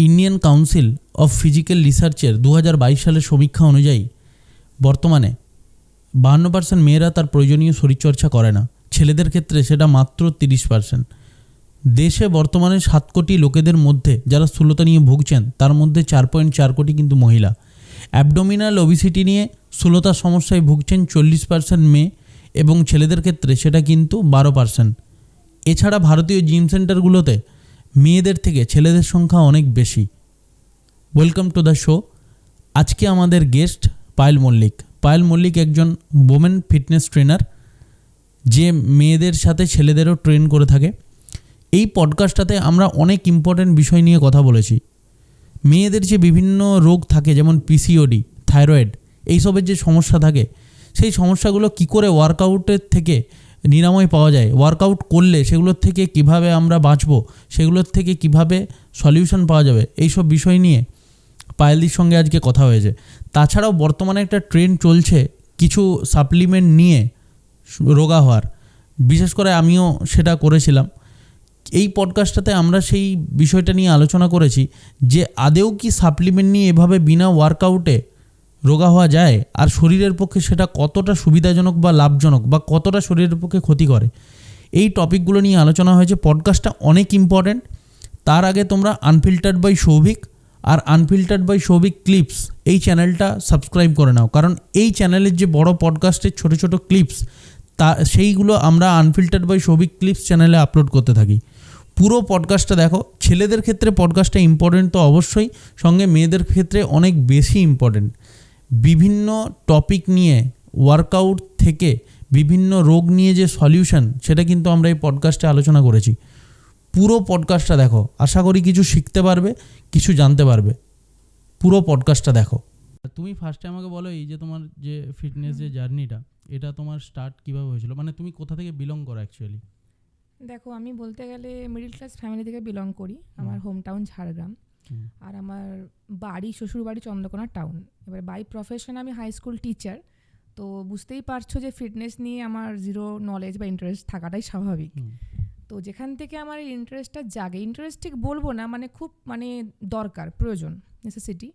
Indian council of physical রিসার্চের 2022 সালের সমীক্ষা অনুযায়ী বর্তমানে 52% মেয়েরা তার প্রয়োজনীয় শরীরচর্চা করে না। ছেলেদের ক্ষেত্রে সেটা মাত্র 30%। দেশে বর্তমানে 7 কোটি লোকেদের মধ্যে যারা স্থূলতা নিয়ে ভুগছেন তার মধ্যে 4.4 কোটি কিন্তু মহিলা। অ্যাবডোমিনাল ওবিসিটি নিয়ে স্থূলতার সমস্যায় ভুগছেন 40% মেয়ে এবং ছেলেদের ক্ষেত্রে সেটা কিন্তু 12%। এছাড়া ভারতীয় জিম সেন্টারগুলোতে মেয়েদের থেকে ছেলেদের সংখ্যা অনেক বেশি। Welcome to the show. আজকে আমাদের গেস্ট পায়েল মল্লিক। পায়েল মল্লিক একজন ওমেন ফিটনেস ট্রেনার, যে মেয়েদের সাথে ছেলেদেরও ট্রেন করে থাকে। এই পডকাস্টটাতে আমরা অনেক ইম্পর্ট্যান্ট বিষয় নিয়ে কথা বলেছি। মেয়েদের যে বিভিন্ন রোগ থাকে, যেমন পিসিওডি, থাইরয়েড, এইসবের যে সমস্যা থাকে, সেই সমস্যাগুলো কি করে ওয়ার্কআউটের থেকে নিরাময় পাওয়া যায়, ওয়ার্কআউট করলে সেগুলোর থেকে কিভাবে আমরা বাঁচবো, সেগুলোর থেকে কিভাবে সলিউশন পাওয়া যাবে, এইসব বিষয় নিয়ে পায়েলদির সঙ্গে আজকে কথা হয়েছে। তাছাড়াও বর্তমানে একটা ট্রেন্ড চলছে কিছু সাপ্লিমেন্ট নিয়ে রোগা হওয়ার, বিশেষ করে আমিও সেটা করেছিলাম। এই পডকাস্টটাতে আমরা সেই বিষয়টা নিয়ে আলোচনা করেছি যে আদেও কি সাপ্লিমেন্ট নিয়ে এভাবে বিনা ওয়ার্কআউটে রোগা হওয়া যায়, আর শরীরের পক্ষে সেটা কতটা সুবিধাজনক বা লাভজনক, বা কতটা শরীরের পক্ষে ক্ষতি করে। এই টপিকগুলো নিয়ে আলোচনা হয়েছে। পডকাস্টটা অনেক ইম্পর্ট্যান্ট। তার আগে তোমরা আনফিল্টার্ড বাই সৌভিক আর আনফিল্টার্ড বাই সৌভিক ক্লিপস এই চ্যানেলটা সাবস্ক্রাইব করে নাও, কারণ এই চ্যানেলের যে বড় পডকাস্টের ছোট ছোট ক্লিপস সেইগুলো আমরা আনফিল্টার্ড বাই সৌভিক ক্লিপস চ্যানেলে আপলোড করতে থাকি। পুরো পডকাস্টটা দেখো। ছেলেদের ক্ষেত্রে পডকাস্টটা ইম্পর্টেন্ট তো অবশ্যই, সঙ্গে মেয়েদের ক্ষেত্রে অনেক বেশি ইম্পর্টেন্ট। বিভিন্ন টপিক নিয়ে, ওয়ার্কআউট থেকে বিভিন্ন রোগ নিয়ে যে সলিউশন, সেটা কিন্তু আমরা এই পডকাস্টে আলোচনা করেছি। পুরো পডকাস্টটা দেখো, আশা করি কিছু শিখতে পারবে, কিছু জানতে পারবে। পুরো পডকাস্টটা দেখো। তুমি ফার্স্টে আমাকে বলো, এই যে তোমার যে ফিটনেস যে জার্নিটা, এটা তোমার স্টার্ট কীভাবে হয়েছিল, মানে তুমি কোথা থেকে বিলং করো অ্যাকচুয়ালি? দেখো, আমি বলতে গেলে মিডল ক্লাস ফ্যামিলি থেকে বিলং করি। আমার হোম টাউন ঝাড়গ্রাম, আর আমার বাড়ি শ্বশুর বাড়ি চন্দ্রকোনা টাউন। এবার বাই প্রফেশন আমি হাই স্কুল টিচার, তো বুঝতেই পারছো যে ফিটনেস নিয়ে আমার জিরো নলেজ বা ইন্টারেস্ট থাকাটাই স্বাভাবিক। তো যেখান থেকে আমার এই ইন্টারেস্টটা জাগে, ইন্টারেস্ট ঠিক বলবো না, মানে খুব দরকার, প্রয়োজন, নেসেসিটি।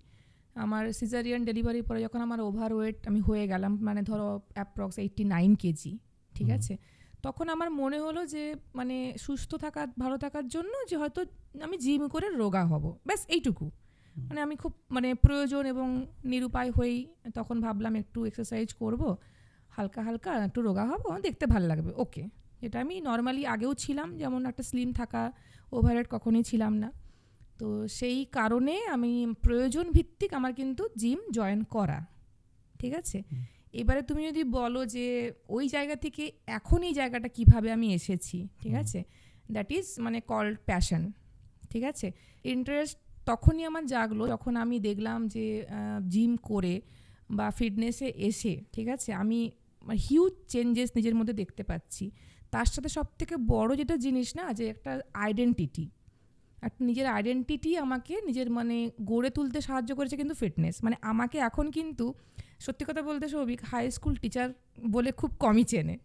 আমার সিজারিয়ান ডেলিভারির পরে যখন আমার ওভারওয়েট আমি হয়ে গেলাম, মানে ধরো অ্যাপ্রক্স 89 কেজি, ঠিক আছে, তখন আমার মনে হলো যে সুস্থ থাকার, ভালো থাকার জন্য যে হয়তো আমি জিম করে রোগা হব, ব্যাস এইটুকু। আমি খুব প্রয়োজন এবং নিরুপায় হয়েই তখন ভাবলাম একটু এক্সারসাইজ করব, হালকা হালকা একটু রোগা হব, দেখতে ভালো লাগবে, ওকে। এটা আমি নর্মালি আগেও ছিলাম, যেমন একটা স্লিম থাকা, ওভারওয়েট কখনোই ছিলাম না। তো সেই কারণে আমি প্রয়োজন ভিত্তিক আমার কিন্তু জিম জয়েন করা, ঠিক আছে। এবারে তুমি যদি বলো যে ওই জায়গা থেকে এখন এই জায়গাটা কিভাবে আমি এসেছি, ঠিক আছে, দ্যাট ইজ কল্ড প্যাশন, ঠিক আছে। ইন্টারেস্ট তখনই আমার জাগলো যখন আমি দেখলাম যে জিম করে বা ফিটনেসে এসে, ঠিক আছে, আমি হিউজ চেঞ্জেস নিজের মধ্যে দেখতে পাচ্ছি। তার সাথে সবথেকে বড় যেটা জিনিস না, যে একটা আইডেন্টিটি, একটা নিজের আইডেন্টিটি আমাকে নিজের গড়ে তুলতে সাহায্য করেছে কিন্তু ফিটনেস। আমাকে এখন কিন্তু সত্যি কথা বলতে সৌভিক, হাই স্কুল টিচার বলে খুব কমই চেনে।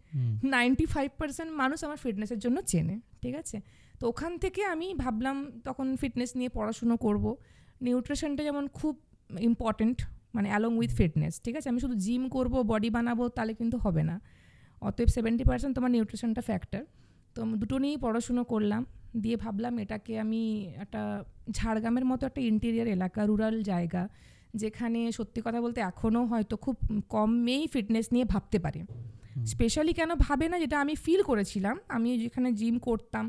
95% মানুষ আমার ফিটনেসের জন্য চেনে, ঠিক আছে। তো ওখান থেকে আমি ভাবলাম তখন ফিটনেস নিয়ে পড়াশুনো করব। নিউট্রিশনটা যেমন খুব ইম্পর্টেন্ট, অ্যালং উইথ ফিটনেস, ঠিক আছে। আমি শুধু জিম করব, বডি বানাবো, তাহলে কিন্তু হবে না। অতএব 70% তোমার নিউট্রিশনটা ফ্যাক্টর। তো দুটো নিয়েই পড়াশুনো করলাম, দিয়ে ভাবলাম এটাকে আমি একটা ঝাড়গ্রামের মতো একটা ইন্টেরিয়ার এলাকা, রুরাল জায়গা, যেখানে সত্যি কথা বলতে এখনও হয়তো খুব কম মেয়েই ফিটনেস নিয়ে ভাবতে পারে। স্পেশালি কেন ভাবে না, যেটা আমি ফিল করেছিলাম, আমি যেখানে জিম করতাম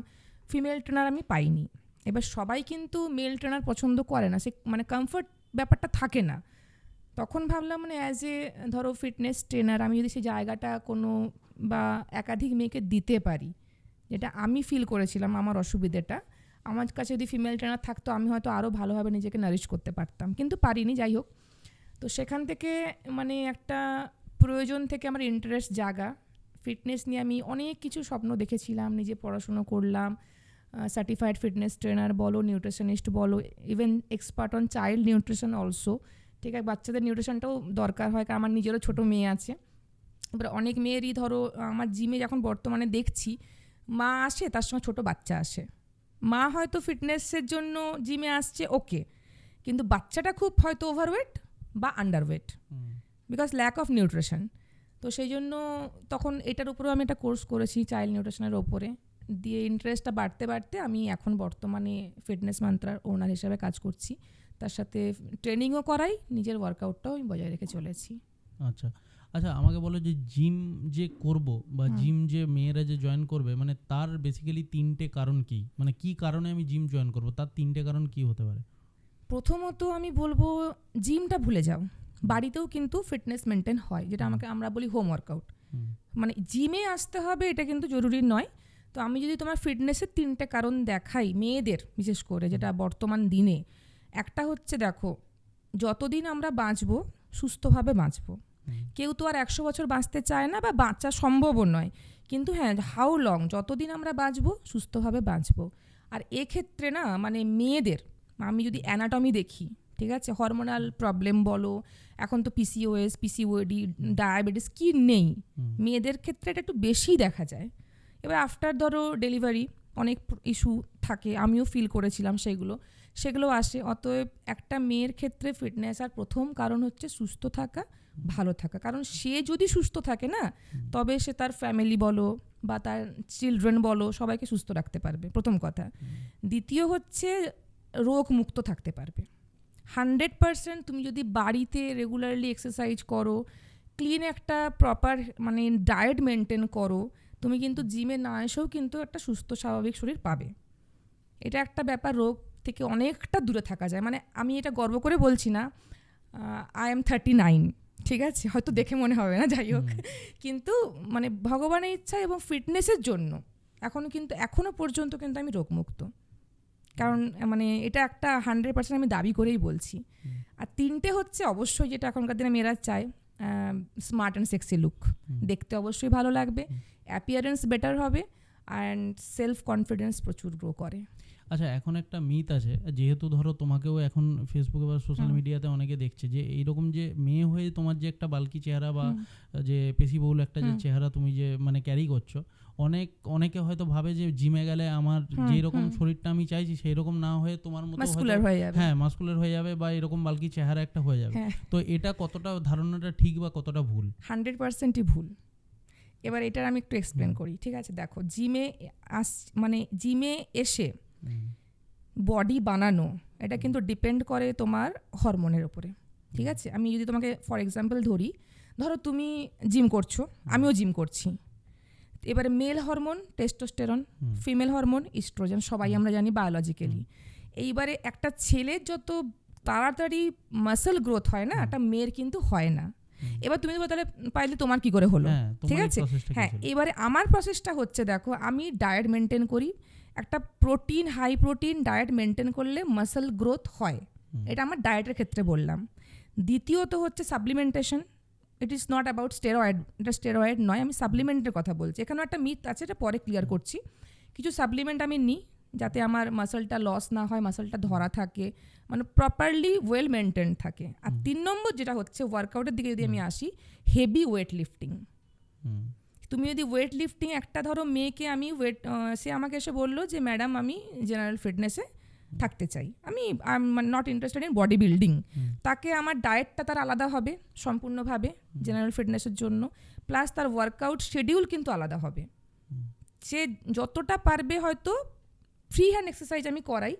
ফিমেল ট্রেনার আমি পাইনি। এবার সবাই কিন্তু মেল ট্রেনার পছন্দ করে না, সে কমফর্ট ব্যাপারটা থাকে না। তখন ভাবলাম অ্যাজ এ ধরো ফিটনেস ট্রেনার আমি যদি সেই জায়গাটা কোনো বা একাধিক মেয়েকে দিতে পারি, যেটা আমি ফিল করেছিলাম আমার অসুবিধেটা, আমার কাছে যদি ফিমেল ট্রেনার থাকতো আমি হয়তো আরও ভালোভাবে নিজেকে নারিশ করতে পারতাম, কিন্তু পারিনি। যাই হোক, তো সেখান থেকে একটা প্রয়োজন থেকে আমার ইন্টারেস্ট জাগা। ফিটনেস নিয়ে আমি অনেক কিছু স্বপ্ন দেখেছিলাম, নিজে পড়াশুনো করলাম, সার্টিফাইড ফিটনেস ট্রেনার বলো, নিউট্রিশনিস্ট বলো, even expert on child nutrition also, ঠিক আছে। বাচ্চাদের নিউট্রিশনটাও দরকার হয়, কারণ আমার নিজেরও ছোটো মেয়ে আছে। এবার অনেক মেয়েরই ধরো আমার জিমে যখন বর্তমানে দেখছি, মা আসে, তার সঙ্গে ছোটো বাচ্চা আসে, মা হয়তো ফিটনেসের জন্য জিমে আসছে, ওকে, কিন্তু বাচ্চাটা খুব হয়তো ওভারওয়েট বা underweight because lack of nutrition. তো সেই জন্য তখন এটার উপরেও আমি একটা কোর্স করেছি চাইল্ড নিউট্রিশনের ওপরে, দিয়ে ইন্টারেস্টটা বাড়তে বাড়তে আমি এখন বর্তমানে ফিটনেস মান্ত্রার ওনার হিসাবে কাজ করছি, তার সাথে ট্রেনিংও করাই, নিজের ওয়ার্কআউটটাও আমি বজায় রেখে চলেছি। আচ্ছা আচ্ছা, আমাকে বলো যে জিম যে করব বা জিম যে মেয়েরা যে জয়েন করবে, মানে তার বেসিক্যালি 3টে কারণ কি, মানে কি কারণে আমি জিম জয়েন করব, তার 3টে কারণ কি হতে পারে? প্রথমত আমি বলবো জিমটা ভুলে যাও, বাড়িতেও কিন্তু ফিটনেস মেনটেন হয়, যেটা আমরা বলি হোম ওয়ার্কআউট। মানে জিমে আসতে হবে এটা কিন্তু জরুরি নয়। তো আমি যদি তোমার ফিটনেসের 3টে কারণ দেখাই মেয়েদের বিশেষ করে, যেটা বর্তমান দিনে, একটা হচ্ছে দেখো, যতদিন আমরা বাঁচবো সুস্থভাবে বাঁচবো। কেউ তো আর 100 বছর বাঁচতে চায় না বা বাঁচা সম্ভবও নয়, কিন্তু হ্যাঁ হাউ লং, যতদিন আমরা বাঁচবো সুস্থভাবে বাঁচবো। আর এক্ষেত্রে না মানে মেয়েদের, আমি যদি অ্যানাটমি দেখি, ঠিক আছে, হরমোনাল প্রবলেম বলো, এখন তো পিসিওএস, পিসিওডি, ডায়াবেটিস কি নেই, মেয়েদের ক্ষেত্রে এটা একটু বেশি দেখা যায়। এবার আফটার ধরো ডেলিভারি অনেক ইস্যু থাকে, আমিও ফিল করেছিলাম, সেগুলো আসে। অতএব একটা মেয়ের ক্ষেত্রে ফিটনেস আর প্রথম কারণ হচ্ছে সুস্থ থাকা, ভালো থাকা। কারণ সে যদি সুস্থ থাকে না, তবে সে তার ফ্যামিলি বলো বা তার চিলড্রেন বলো সবাইকে সুস্থ রাখতে পারবে, প্রথম কথা। দ্বিতীয় হচ্ছে রোগ মুক্ত থাকতে পারবে। 100% তুমি যদি বাড়িতে রেগুলারলি এক্সারসাইজ করো, ক্লিন একটা প্রপার মানে ডায়েট মেনটেন করো, তুমি কিন্তু জিমে না এসেও কিন্তু একটা সুস্থ স্বাভাবিক শরীর পাবে। এটা একটা ব্যাপার, রোগ থেকে অনেকটা দূরে থাকা যায়। মানে আমি এটা গর্ব করে বলছি না, আই এম 39, ঠিক আছে, হয়তো দেখে মনে হবে না, যাই হোক, কিন্তু মানে ভগবানের ইচ্ছা এবং ফিটনেসের জন্য এখনো পর্যন্ত কিন্তু আমি রোগমুক্ত। কারণ মানে এটা একটা 100% আমি দাবি করেই বলছি। আর 3টে হচ্ছে অবশ্যই, যেটা এখনকার দিনে মেয়েরা চায়, স্মার্ট অ্যান্ড সেক্সি লুক, দেখতে অবশ্যই ভালো লাগবে, অ্যাপিয়ারেন্স বেটার হবে, অ্যান্ড সেলফ কনফিডেন্স প্রচুর গ্রো করে। আচ্ছা, এখন একটা মিথ আছে, যেহেতু ধরো তোমাকেও এখন ফেসবুকে বা সোশ্যাল মিডিয়াতে অনেকে দেখছে, যে এইরকম যে মেয়ে হয়ে তোমার যে একটা বালকি চেহারা বা যে পেশিবহুল একটা যে চেহারা তুমি যে মানে ক্যারি করছো, অনেকে হয়তো ভাবে যে জিমে গেলে আমার যেই রকম শরীরটা আমি চাইছি সেই রকম না হয়ে তোমার মতো মাসকুলার হয়ে যাবে, হ্যাঁ মাসকুলার হয়ে যাবে, বা এরকম বালকি চেহারা একটা হয়ে যাবে। তো এটা কতটা ধারণাটা ঠিক বা কতটা ভুল? 100%ই ভুল। এবার এটার আমি একটু এক্সপ্লেন করি, ঠিক আছে। দেখো, জিমে এসে বডি বানানো, এটা কিন্তু ডিপেন্ড করে তোমার হরমোনের উপরে, ঠিক আছে। আমি যদি তোমাকে ফর এক্সাম্পল ধরো তুমি জিম করছো, আমিও জিম করছি। এবারে male hormone testosterone, female hormone oestrogen, সবাই আমরা জানি বায়োলজিক্যালি। এইবারে একটা ছেলের যত তাড়াতাড়ি মাসল গ্রোথ হয় না, একটা মেয়ের কিন্তু হয় না। এবার তুমি তাহলে পাইলে তোমার কি করে হলো, ঠিক আছে। হ্যাঁ, এবারে আমার প্রসেসটা হচ্ছে, দেখো আমি ডায়েট মেনটেন করি, একটা হাই প্রোটিন ডায়েট মেনটেন করলে মাসল গ্রোথ হয়, এটা আমার ডায়েটের ক্ষেত্রে বললাম। দ্বিতীয়ত হচ্ছে supplementation, it is not about steroid, এটা স্টেরয়েড নয়, আমি সাপ্লিমেন্টের কথা বলছি। এখানে একটা মিথ আছে, এটা পরে ক্লিয়ার করছি। কিছু সাপ্লিমেন্ট আমি নিই যাতে আমার মাসলটা লস না হয়, মাসলটা ধরা থাকে, মানে প্রপারলি ওয়েল মেনটেন থাকে। আর 3 নম্বর যেটা হচ্ছে ওয়ার্কআউটের দিকে যদি আমি আসি, হেভি ওয়েট লিফটিং। তুমি যদি ওয়েট লিফটিং, একটা ধরো মেয়েকে আমি সে আমাকে এসে বললো যে ম্যাডাম আমি জেনারেল ফিটনেসে থাকতে চাই, আমি I am not interested in body building, তাকে আমার ডায়েটটা তার আলাদা হবে সম্পূর্ণভাবে জেনারেল ফিটনেসের জন্য, প্লাস তার ওয়ার্কআউট শিডিউল কিন্তু আলাদা হবে। সে যতটা পারবে হয়তো ফ্রি হ্যান্ড এক্সারসাইজ আমি করাই,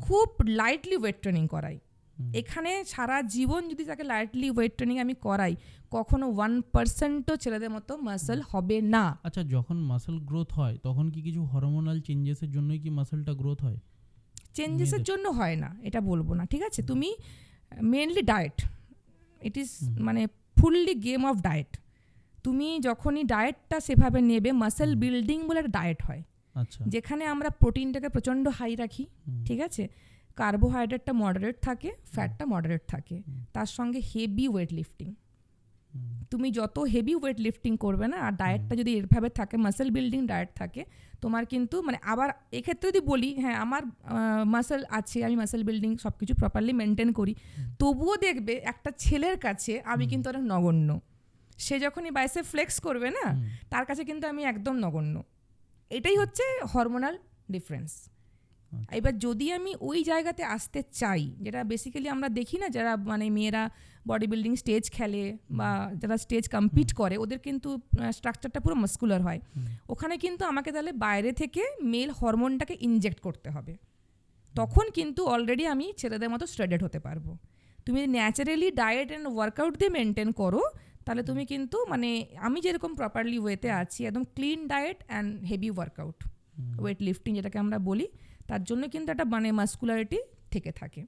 খুব লাইটলি ওয়েট ট্রেনিং করাই। এখানে সারা জীবন যদি তাকে লাইটলি ওয়েট ট্রেনিং আমি করাই, কখনো 1%ও ছেলেদের মতো মাসল হবে না। আচ্ছা, যখন মাসল গ্রোথ হয় তখন কি কিছু হরমোনাল চেঞ্জেসের জন্যই কি মাসলটা গ্রোথ হয়? চেঞ্জেসের জন্য হয় না এটা বলবো না, ঠিক আছে। তুমি মেনলি ডায়েট, ইট ইজ মানে ফুললি গেম অফ ডায়েট। তুমি যখনই ডায়েটটা সেভাবে নেবে, মাসল বিল্ডিং বলে একটা ডায়েট হয়, যেখানে আমরা প্রোটিনটাকে প্রচণ্ড হাই রাখি, ঠিক আছে, কার্বোহাইড্রেটটা মডারেট থাকে, ফ্যাটটা মডারেট থাকে, তার সঙ্গে হেভি ওয়েট লিফটিং। তুমি যত হেভি ওয়েট লিফটিং করবে না, আর ডায়েটটা যদি এভাবে থাকে, মাসল বিল্ডিং ডায়েট থাকে, তোমার কিন্তু মানে আবার এক্ষেত্রে যদি বলি হ্যাঁ আমার মাসল আছে, আমি মাসল বিল্ডিং সব কিছু প্রপারলি মেনটেন করি, তবুও দেখবে একটা ছেলের কাছে আমি কিন্তু অনেক নগণ্য। সে যখনই বাইসেপ ফ্লেক্স করবে না, তার কাছে কিন্তু আমি একদম নগণ্য। এটাই হচ্ছে হরমোনাল ডিফারেন্স। এবার যদি আমি ওই জায়গাতে আসতে চাই, যেটা বেসিক্যালি আমরা দেখি না, যারা মানে মেয়েরা বডি বিল্ডিং স্টেজ খেলে বা যারা স্টেজ কম্পিট করে, ওদের কিন্তু স্ট্রাকচারটা পুরো মাস্কুলার হয়। ওখানে কিন্তু আমাকে তাহলে বাইরে থেকে মেল হরমোনটাকে ইনজেক্ট করতে হবে, তখন কিন্তু অলরেডি আমি ছেলেদের মতো শ্রেডেড হতে পারবো। তুমি ন্যাচারালি ডায়েট অ্যান্ড ওয়ার্কআউট দিয়ে মেনটেন করো, তাহলে তুমি কিন্তু মানে আমি যেরকম প্রপারলি ওয়েতে আছি, একদম clean diet and heavy workout, weight lifting যেটাকে আমরা বলি, তার জন্য কিন্তু একটা মানে মাস্কুলারিটি থেকে থাকে।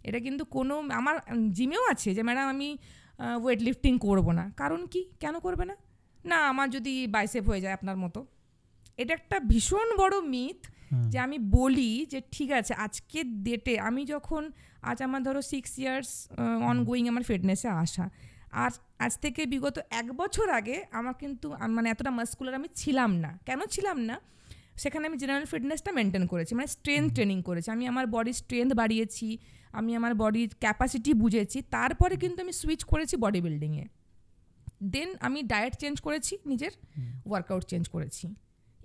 এটা কিন্তু কোনো আমার জিমেও আছে যে ম্যাডাম আমি ওয়েট লিফটিং করবো না, কারণ কি, কেন করবে না? না আমার যদি বাইসেপ হয়ে যায় আপনার মতো। এটা একটা ভীষণ বড় মিথ যে আমি বলি যে ঠিক আছে আজকের ডেটে আমি যখন আজ আমার ধরো 6 ইয়ার্স অনগোয়িং আমার ফিটনেসে আসা, আর আজ থেকে বিগত 1 বছর আগে আমার কিন্তু মানে এতটা মাস্কুলার আমি ছিলাম না। কেন ছিলাম না? সেখানে আমি জেনারেল ফিটনেসটা মেনটেন করেছি, মানে স্ট্রেংথ ট্রেনিং করেছি, আমি আমার বডির স্ট্রেংথ বাড়িয়েছি, আমি আমার বডির ক্যাপাসিটি বুঝেছি, তারপরে কিন্তু আমি সুইচ করেছি বডি বিল্ডিংয়ে। দেন আমি ডায়েট চেঞ্জ করেছি, নিজের ওয়ার্কআউট চেঞ্জ করেছি।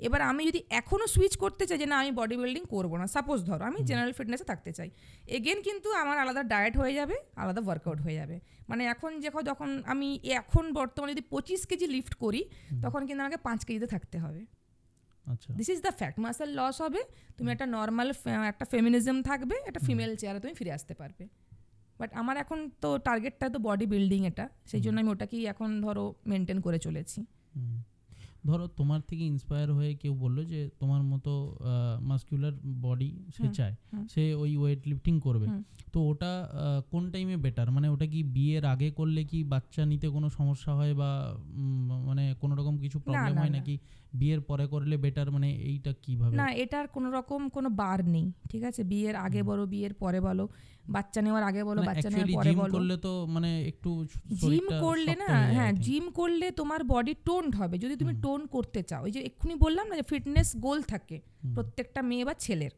এবার আমি যদি এখনও সুইচ করতে চাই যে না আমি বডি বিল্ডিং করবো না, সাপোজ ধরো আমি জেনারেল ফিটনেসে থাকতে চাই, এগেন কিন্তু আমার আলাদা ডায়েট হয়ে যাবে, আলাদা ওয়ার্কআউট হয়ে যাবে। মানে এখন যখন আমি এখন বর্তমানে যদি 25 কেজি লিফট করি, তখন কিন্তু আমাকে 5 কেজিতে থাকতে হবে। This is the fact. Muscle loss হবে, তুমি একটা নর্মাল একটা ফেমিনিজম থাকবে, একটা ফিমেল চেয়ারে তুমি ফিরে আসতে পারবে। বাট আমার এখন তো টার্গেটটা তো বডি বিল্ডিং, এটা সেই জন্য আমি ওটাকেই এখন ধরো মেনটেন করে চলেছি। ধরো তোমার থেকে ইন্সপায়ার হয়ে কেউ বললো যে তোমার মতো মাস্কুলার বডি সে চায়, সে ওই ওয়েট লিফটিং করবে, তো ওটা কোন টাইমে বেটার? মানে ওটা কি বিয়ের আগে করলে কি বাচ্চা নিতে কোনো সমস্যা হয় বা মানে কোনো রকম কিছু প্রবলেম হয় নাকি বিয়ের পরে করলে বেটার? মানে এইটা কিভাবে? না, এটার কোনো রকম কোনো বার নেই, ঠিক আছে? বিয়ের আগে বলো, বিয়ের পরে বলো, বাচ্চা নেওয়ার আগে বলো, বাচ্চা নেওয়ার পরে বলো। জিম করলে তো মানে একটু জিম করলে না, হ্যাঁ জিম করলে তোমার বডি টোনড হবে। যদি তুমি টোন করতে চাও, ওই যে এক্ষুনি বললাম না যে ফিটনেস গোল থাকে প্রত্যেকটা মেয়ে বা ছেলের,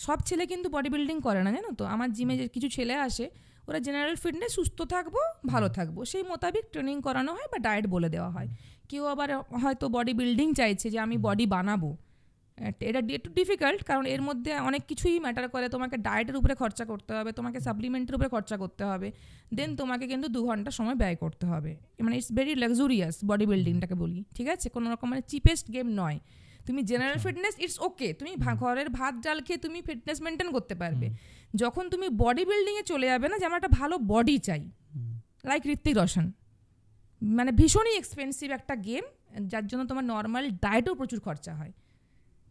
সব ছেলে কিন্তু বডি বিল্ডিং করে না, জানো তো? আমার জিমে যে কিছু ছেলে আসে, ওরা জেনারেল ফিটনেস, সুস্থ থাকবো, ভালো থাকবো, সেই মোতাবেক ট্রেনিং করানো হয় বা ডায়েট বলে দেওয়া হয়। কেউ আবার হয়তো বডি বিল্ডিং চাইছে যে আমি বডি বানাবো, এটা একটু ডিফিকাল্ট, কারণ এর মধ্যে অনেক কিছুই ম্যাটার করে। তোমাকে ডায়েটের উপরে খরচা করতে হবে, তোমাকে সাপ্লিমেন্টের উপরে খরচা করতে হবে, দেন তোমাকে কিন্তু 2 ঘন্টা সময় ব্যয় করতে হবে। মানে ইটস ভেরি লাক্সুরিয়াস বডি বিল্ডিংটাকে বলি, ঠিক আছে? কোনো রকম মানে চিপেস্ট গেম নয়। তুমি জেনারেল ফিটনেস ইটস ওকে, তুমি ঘরের ভাত ডাল খেয়ে তুমি ফিটনেস মেনটেন করতে পারবে। যখন তুমি বডি বিল্ডিংয়ে চলে যাবে না, যে আমার একটা ভালো বডি চাই, লাইক ঋত্বিক রোশন, মানে ভীষণই এক্সপেন্সিভ একটা গেম, যার জন্য তোমার নর্মাল ডায়েটেও প্রচুর খরচা হয়।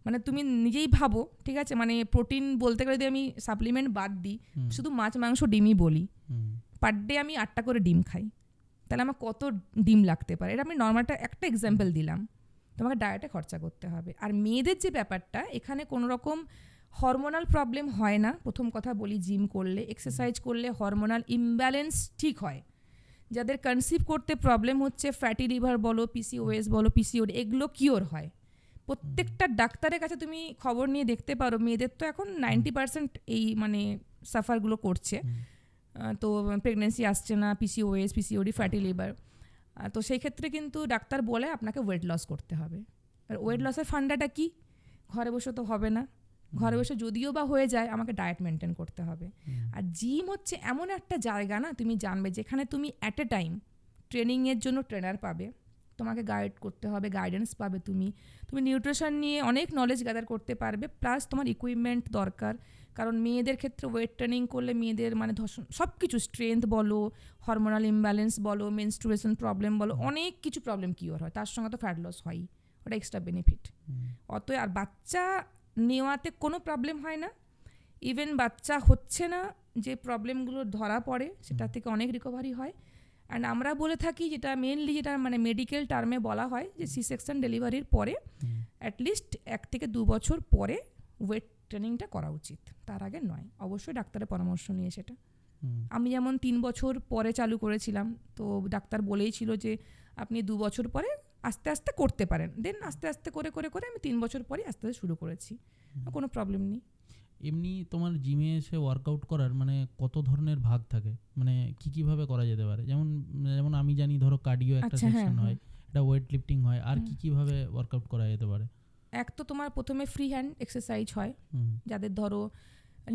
মানে তুমি নিজেই ভাবো, ঠিক আছে? মানে প্রোটিন বলতে গেলে যদি আমি সাপ্লিমেন্ট বাদ দিই, শুধু মাছ মাংস ডিমই বলি, পার ডে আমি 8টা করে ডিম খাই, তাহলে আমার কত ডিম লাগতে পারে? এটা আমি নর্মালটা একটা এক্সাম্পল দিলাম। তোমাকে ডায়েটে খরচা করতে হবে। আর মেয়েদের যে ব্যাপারটা, এখানে কোনো রকম হরমোনাল প্রবলেম হয় না। প্রথম কথা বলি, জিম করলে, এক্সারসাইজ করলে হরমোনাল ইমব্যালেন্স ঠিক হয়। যাদের কনসিভ করতে প্রবলেম হচ্ছে, ফ্যাটি লিভার বলো, পিসিওএস বলো, পিসিওডি, এগুলো কিওর হয়। প্রত্যেকটা ডাক্তারের কাছে তুমি খবর নিয়ে দেখতে পারো, মেয়েদের তো এখন 90% এই মানে সাফারগুলো করছে। তো প্রেগনেন্সি আসছে না, পিসিওএস, পিসিওডি, ফ্যাটি লিভার, তো সেই ক্ষেত্রে কিন্তু ডাক্তার বলে আপনাকে ওয়েট লস করতে হবে। আর ওয়েট লসের ফান্ডাটা কি? ঘরে বসে তো হবে না, ঘরে বসে যদিও বা হয়ে যায়, আমাকে ডায়েট মেনটেন করতে হবে। আর জিম হচ্ছে এমন একটা জায়গা না, তুমি জানবে, যেখানে তুমি অ্যাট এ টাইম ট্রেনিংয়ের জন্য ট্রেনার পাবে, তোমাকে গাইড করতে হবে, গাইডেন্স পাবে, তুমি নিউট্রিশন নিয়ে অনেক নলেজ গ্যাদার করতে পারবে, প্লাস তোমার ইকুইপমেন্ট দরকার। কারণ মেয়েদের ক্ষেত্রে ওয়েট ট্রেনিং করলে মেয়েদের মানে সব কিছু, স্ট্রেংথ বলো, হরমোনাল ইমব্যালেন্স বলো, মেনস্ট্রুয়েশন প্রবলেম বলো, অনেক কিছু প্রবলেম কিওর হয়। তার সঙ্গে তো ফ্যাট লস হয়ই, ওটা এক্সট্রা বেনিফিট। অতএব আর বাচ্চা নেওয়াতে কোনো প্রবলেম হয় না। ইভেন বাচ্চা হচ্ছে না যে প্রবলেমগুলো ধরা পড়ে, সেটা থেকে অনেক রিকভারি হয়। অ্যান্ড আমরা বলে থাকি, যেটা মেনলি যেটা মানে মেডিকেল টার্মে বলা হয়, যে সি সেকশন ডেলিভারির পরে অ্যাটলিস্ট 1 থেকে 2 বছর পরে ওয়েট ট্রেনিংটা করা উচিত, তার আগে নয়। অবশ্যই ডাক্তারের পরামর্শ নিয়ে সেটা। আমি যেমন 3 বছর পরে চালু করেছিলাম, তো ডাক্তার বলেই ছিল যে আপনি 2 বছর পরে আস্তে আস্তে করতে পারেন। দেন আস্তে আস্তে করে করে করে আমি 3 বছর পরে আস্তে আস্তে শুরু করেছি, কোনো প্রবলেম নেই। এমনি তোমার জিমে এসে ওয়ার্কআউট করার মানে কত ধরনের ভাগ থাকে? মানে কিভাবে করা যেতে পারে? যেমন আমি জানি, ধরো কার্ডিও একটা সেকশন হয়, এটা ওয়েট লিফটিং হয়, আর কিভাবে ওয়ার্কআউট করা যেতে পারে? এক তো তোমার প্রথমে ফ্রি হ্যান্ড এক্সারসাইজ হয়, যাদের ধরো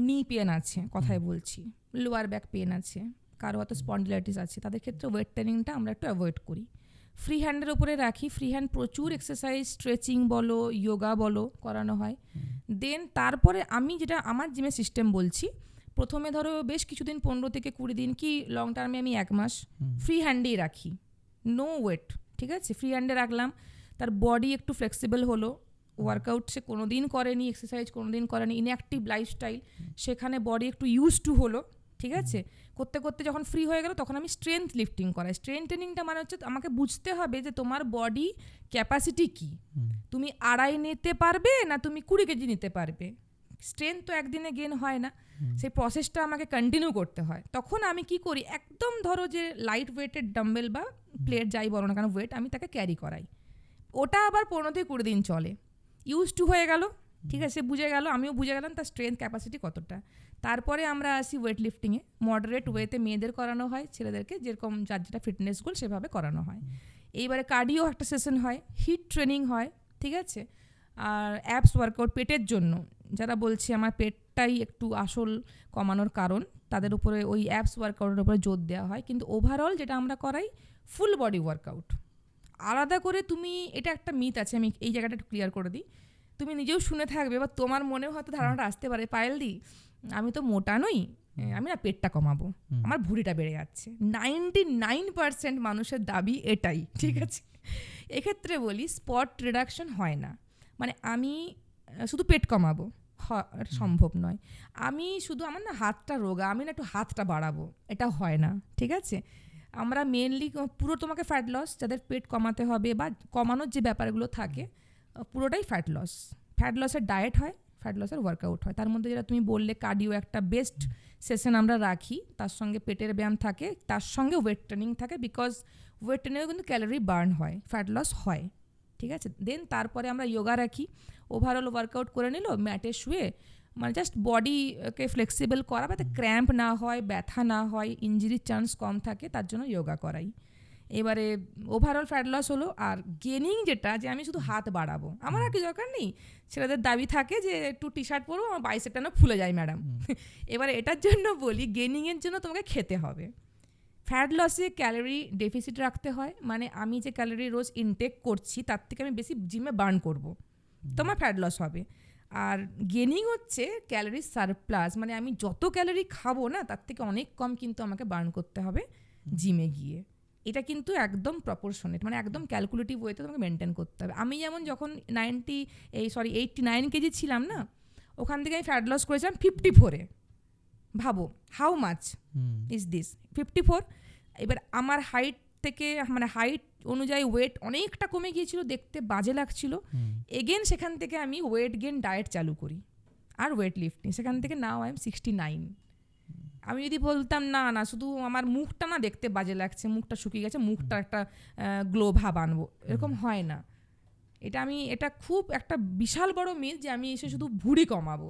নি পেন আছে, কথায় বলছি, লোয়ার ব্যাক পেন আছে, কারো হয়তো স্পন্ডিলাইটিস আছে, তাদের ক্ষেত্রে ওয়েট ট্রেনিংটা আমরা একটু অ্যাভয়েড করি, ফ্রি হ্যান্ডের উপরে রাখি। ফ্রি হ্যান্ড প্রচুর এক্সারসাইজ, স্ট্রেচিং বলো, যোগা বলো করানো হয়। দেন তারপরে আমি যেটা আমার জিমের সিস্টেম বলছি, প্রথমে ধরো বেশ কিছুদিন 15 থেকে 20 দিন কি লং টার্মে আমি 1 মাস ফ্রি হ্যান্ডেই রাখি, নো ওয়েট, ঠিক আছে, ফ্রি হ্যান্ডে রাখলাম। তার বডি একটু ফ্লেক্সিবল হলো, ওয়ার্কআউট সে কোনো দিন করেনি, এক্সারসাইজ কোনো দিন করেনি, ইনঅ্যাক্টিভ লাইফস্টাইল, সেখানে বডি একটু ইউজ টু হলো, ঠিক আছে। করতে করতে যখন ফ্রি হয়ে গেল তখন আমি স্ট্রেংথ লিফটিং করাই। স্ট্রেংথ ট্রেনিংটা মানে হচ্ছে আমাকে বুঝতে হবে যে তোমার বডি ক্যাপাসিটি কী, তুমি 2.5 নিতে পারবে না তুমি 20 কেজি নিতে পারবে। স্ট্রেংথ তো একদিনে গেন হয় না, সেই প্রসেসটা আমাকে কন্টিনিউ করতে হয়। তখন আমি কি করি, একদম ধরো যে লাইট ওয়েটেড ডাম্বেল বা প্লেট যাই বলো না কেন ওয়েট, আমি তাকে ক্যারি করাই। ওটা আবার 15 থেকে 20 দিন চলে, ইউজ টু হয়ে গেল, ঠিক আছে, বুঝে গেল, আমিও বুঝে গেলাম তার স্ট্রেংথ ক্যাপাসিটি কতটা। তারপরে আমরা আসি ওয়েট লিফটিংয়ে, মডারেট ওয়েতে মেয়েদের করানো হয়, ছেলেদেরকে যেরকম যার যেটা ফিটনেস গোল সেভাবে করানো হয়। এইবারে কার্ডিও একটা সেশন হয়, হিট ট্রেনিং হয়, ঠিক আছে, আর অ্যাপস ওয়ার্কআউট পেটের জন্য, যারা বলছে আমার পেটটাই একটু আসল কমানোর কারণ, তাদের উপরে ওই অ্যাপস ওয়ার্কআউটের উপরে জোর দেওয়া হয়। কিন্তু ওভারঅল যেটা আমরা করাই ফুল বডি ওয়ার্কআউট। আলাদা করে তুমি, এটা একটা মিথ আছে, আমি এই জায়গাটা একটু ক্লিয়ার করে দিই, তুমি নিজেও শুনে থাকবে বা তোমার মনেও হয়তো ধারণাটা আসতে পারে, পায়েলদি আমি তো মোটা নই, আমি না পেটটা কমাবো, আমার ভুঁড়িটা বেড়ে যাচ্ছে। 99% মানুষের দাবি এটাই, ঠিক আছে। এক্ষেত্রে বলি স্পট রিডাকশন হয় না, মানে আমি শুধু পেট কমাবো সম্ভব নয়। আমি শুধু আমার না হাতটা রোগা, আমি না একটু হাতটা বাড়াবো, এটা হয় না, ঠিক আছে। আমরা মেনলি পুরো তোমাকে ফ্যাট লস, যাদের পেট কমাতে হবে বা কমানোর যে ব্যাপারগুলো থাকে পুরোটাই ফ্যাট লস। ফ্যাট লসের ডায়েট হয়, ফ্যাট লসের ওয়ার্কআউট হয়। তার মধ্যে যেটা তুমি বললে কার্ডিও একটা বেস্ট সেশন আমরা রাখি, তার সঙ্গে পেটের ব্যায়াম থাকে, তার সঙ্গে ওয়েট ট্রেনিং থাকে, বিকজ ওয়েট ট্রেনিংয়েও কিন্তু ক্যালোরি বার্ন হয়, ফ্যাট লস হয়, ঠিক আছে। দেন তারপরে আমরা যোগা রাখি, ওভারঅল ওয়ার্কআউট করে নিল ম্যাটে শুয়ে, মানে জাস্ট বডিকে ফ্লেক্সিবল করা, যাতে ক্র্যাম্প না হয়, ব্যথা না হয়, ইঞ্জুরির চান্স কম থাকে, তার জন্য যোগা করাই। এবারে ওভারঅল ফ্যাট লস হলো। আর গেনিং যেটা, যে আমি শুধু হাত বাড়াবো, আমার আর কি দরকার নেই। ছেলেদের দাবি থাকে যে একটু টি শার্ট পরবো, আমার বাইসেপটা না ফুলে যায় ম্যাডাম। এবারে এটার জন্য বলি, গেনিংয়ের জন্য তোমাকে খেতে হবে। ফ্যাট লসে ক্যালোরি ডেফিসিট রাখতে হয়, মানে আমি যে ক্যালোরি রোজ ইনটেক করছি তার থেকে আমি বেশি জিমে বার্ন করব, তোমার ফ্যাট লস হবে। আর গেনিং হচ্ছে ক্যালোরি সারপ্লাস, মানে আমি যত ক্যালোরি খাবো না তার থেকে অনেক কম কিন্তু আমাকে বার্ন করতে হবে জিমে গিয়ে। এটা কিন্তু একদম প্রপোর্শনেট, মানে একদম ক্যালকুলেটিভ ওয়েতে তোমাকে মেনটেন করতে হবে। আমি যেমন যখন 89 কেজি ছিলাম না, ওখান থেকে আমি ফ্যাট লস করেছিলাম 54-এ। ভাবো হাউ মাচ ইজ দিস, 54। এবার আমার হাইট থেকে, মানে হাইট অনুযায়ী ওয়েট অনেকটা কমে গিয়েছিল, দেখতে বাজে লাগছিল। এগেন সেখান থেকে আমি ওয়েট গেন ডায়েট চালু করি আর ওয়েট লিফটিং, সেখান থেকে নাও আই এম 69। আমি যদি বলতাম না না শুধু আমার মুখটা না দেখতে বাজে লাগছে, মুখটা শুকিয়ে গেছে, মুখটা একটা গ্লো ভাব আনবো, এরকম হয় না। এটা খুব একটা বিশাল বড় মিথ যে আমি এসে শুধু ভুঁড়ি কমাবো,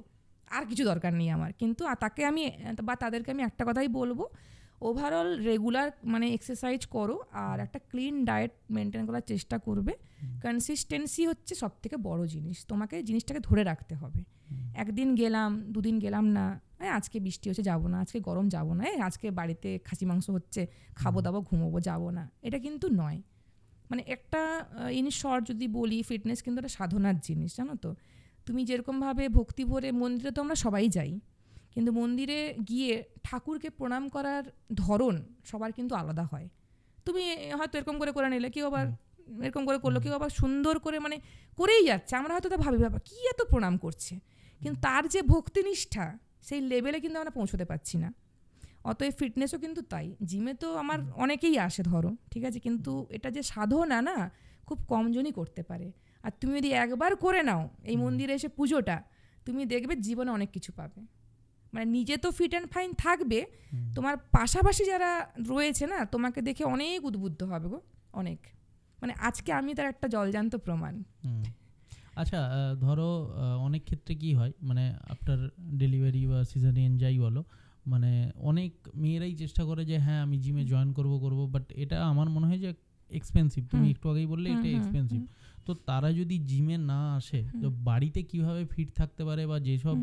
আর কিছু দরকার নেই আমার। কিন্তু তাকে আমি বা তাদেরকে আমি একটা কথাই বলবো, ওভারঅল রেগুলার মানে এক্সারসাইজ করো আর একটা ক্লিন ডায়েট মেনটেন করার চেষ্টা করবে। কনসিস্টেন্সি হচ্ছে সব থেকে বড় জিনিস, তোমাকে জিনিসটাকে ধরে রাখতে হবে। একদিন গেলাম, দুদিন গেলাম না, আজকে বৃষ্টি হচ্ছে যাবো না, আজকে গরম যাবো না, আজকে বাড়িতে খাসি মাংস হচ্ছে খাবো দাবো ঘুমোবো যাবো না, এটা কিন্তু নয়। মানে একটা ইন শর্ট যদি বলি, ফিটনেস কিন্তু একটা সাধনার জিনিস, জানো তো। তুমি যেরকমভাবে ভক্তি ভরে, মন্দিরে তো আমরা সবাই যাই, কিন্তু মন্দিরে গিয়ে ঠাকুরকে প্রণাম করার ধরন সবার কিন্তু আলাদা হয়। তুমি হয়তো এরকম করে নিলে, কেউ আবার এরকম করে করলো, কেউ আবার সুন্দর করে মানে করেই যাচ্ছে, আমরা হয়তো তা ভাবি বাবা কী এত প্রণাম করছে, কিন্তু তার যে ভক্তিনিষ্ঠা সেই লেভেলে কিন্তু আমরা পৌঁছতে পারছি না। অতএব ফিটনেসও কিন্তু তাই। জিমে তো আমার অনেকেই আসে ধরো, ঠিক আছে, কিন্তু এটা যে সাধনা না, খুব কমজনই করতে পারে। আর তুমি যদি একবার করে নাও এই মন্দিরে এসে পুজোটা, তুমি দেখবে জীবনে অনেক কিছু পাবে। মানে নিজে তো ফিট অ্যান্ড ফাইন থাকবে, তোমার পাশাপাশি যারা রয়েছে না, তোমাকে দেখে অনেক উদ্বুদ্ধ হবে গো, অনেক। মানে আজকে আমি তার একটা জলজান্ত প্রমাণ। আচ্ছা, ধরো অনেক ক্ষেত্রে কি হয়, মানে আফটার ডেলিভারি বা সিজারিয়ান যাই বলো, মানে অনেক মেয়েরাই চেষ্টা করে যে হ্যাঁ আমি জিমে জয়েন করব, বাট এটা আমার মনে হয় যে এক্সপেন্সিভ। তুমি একটু আগেই বললে এটা এক্সপেন্সিভ। তো তারা যদি জিমে না আসে তো বাড়িতে কিভাবে ফিট থাকতে পারে, বা যেসব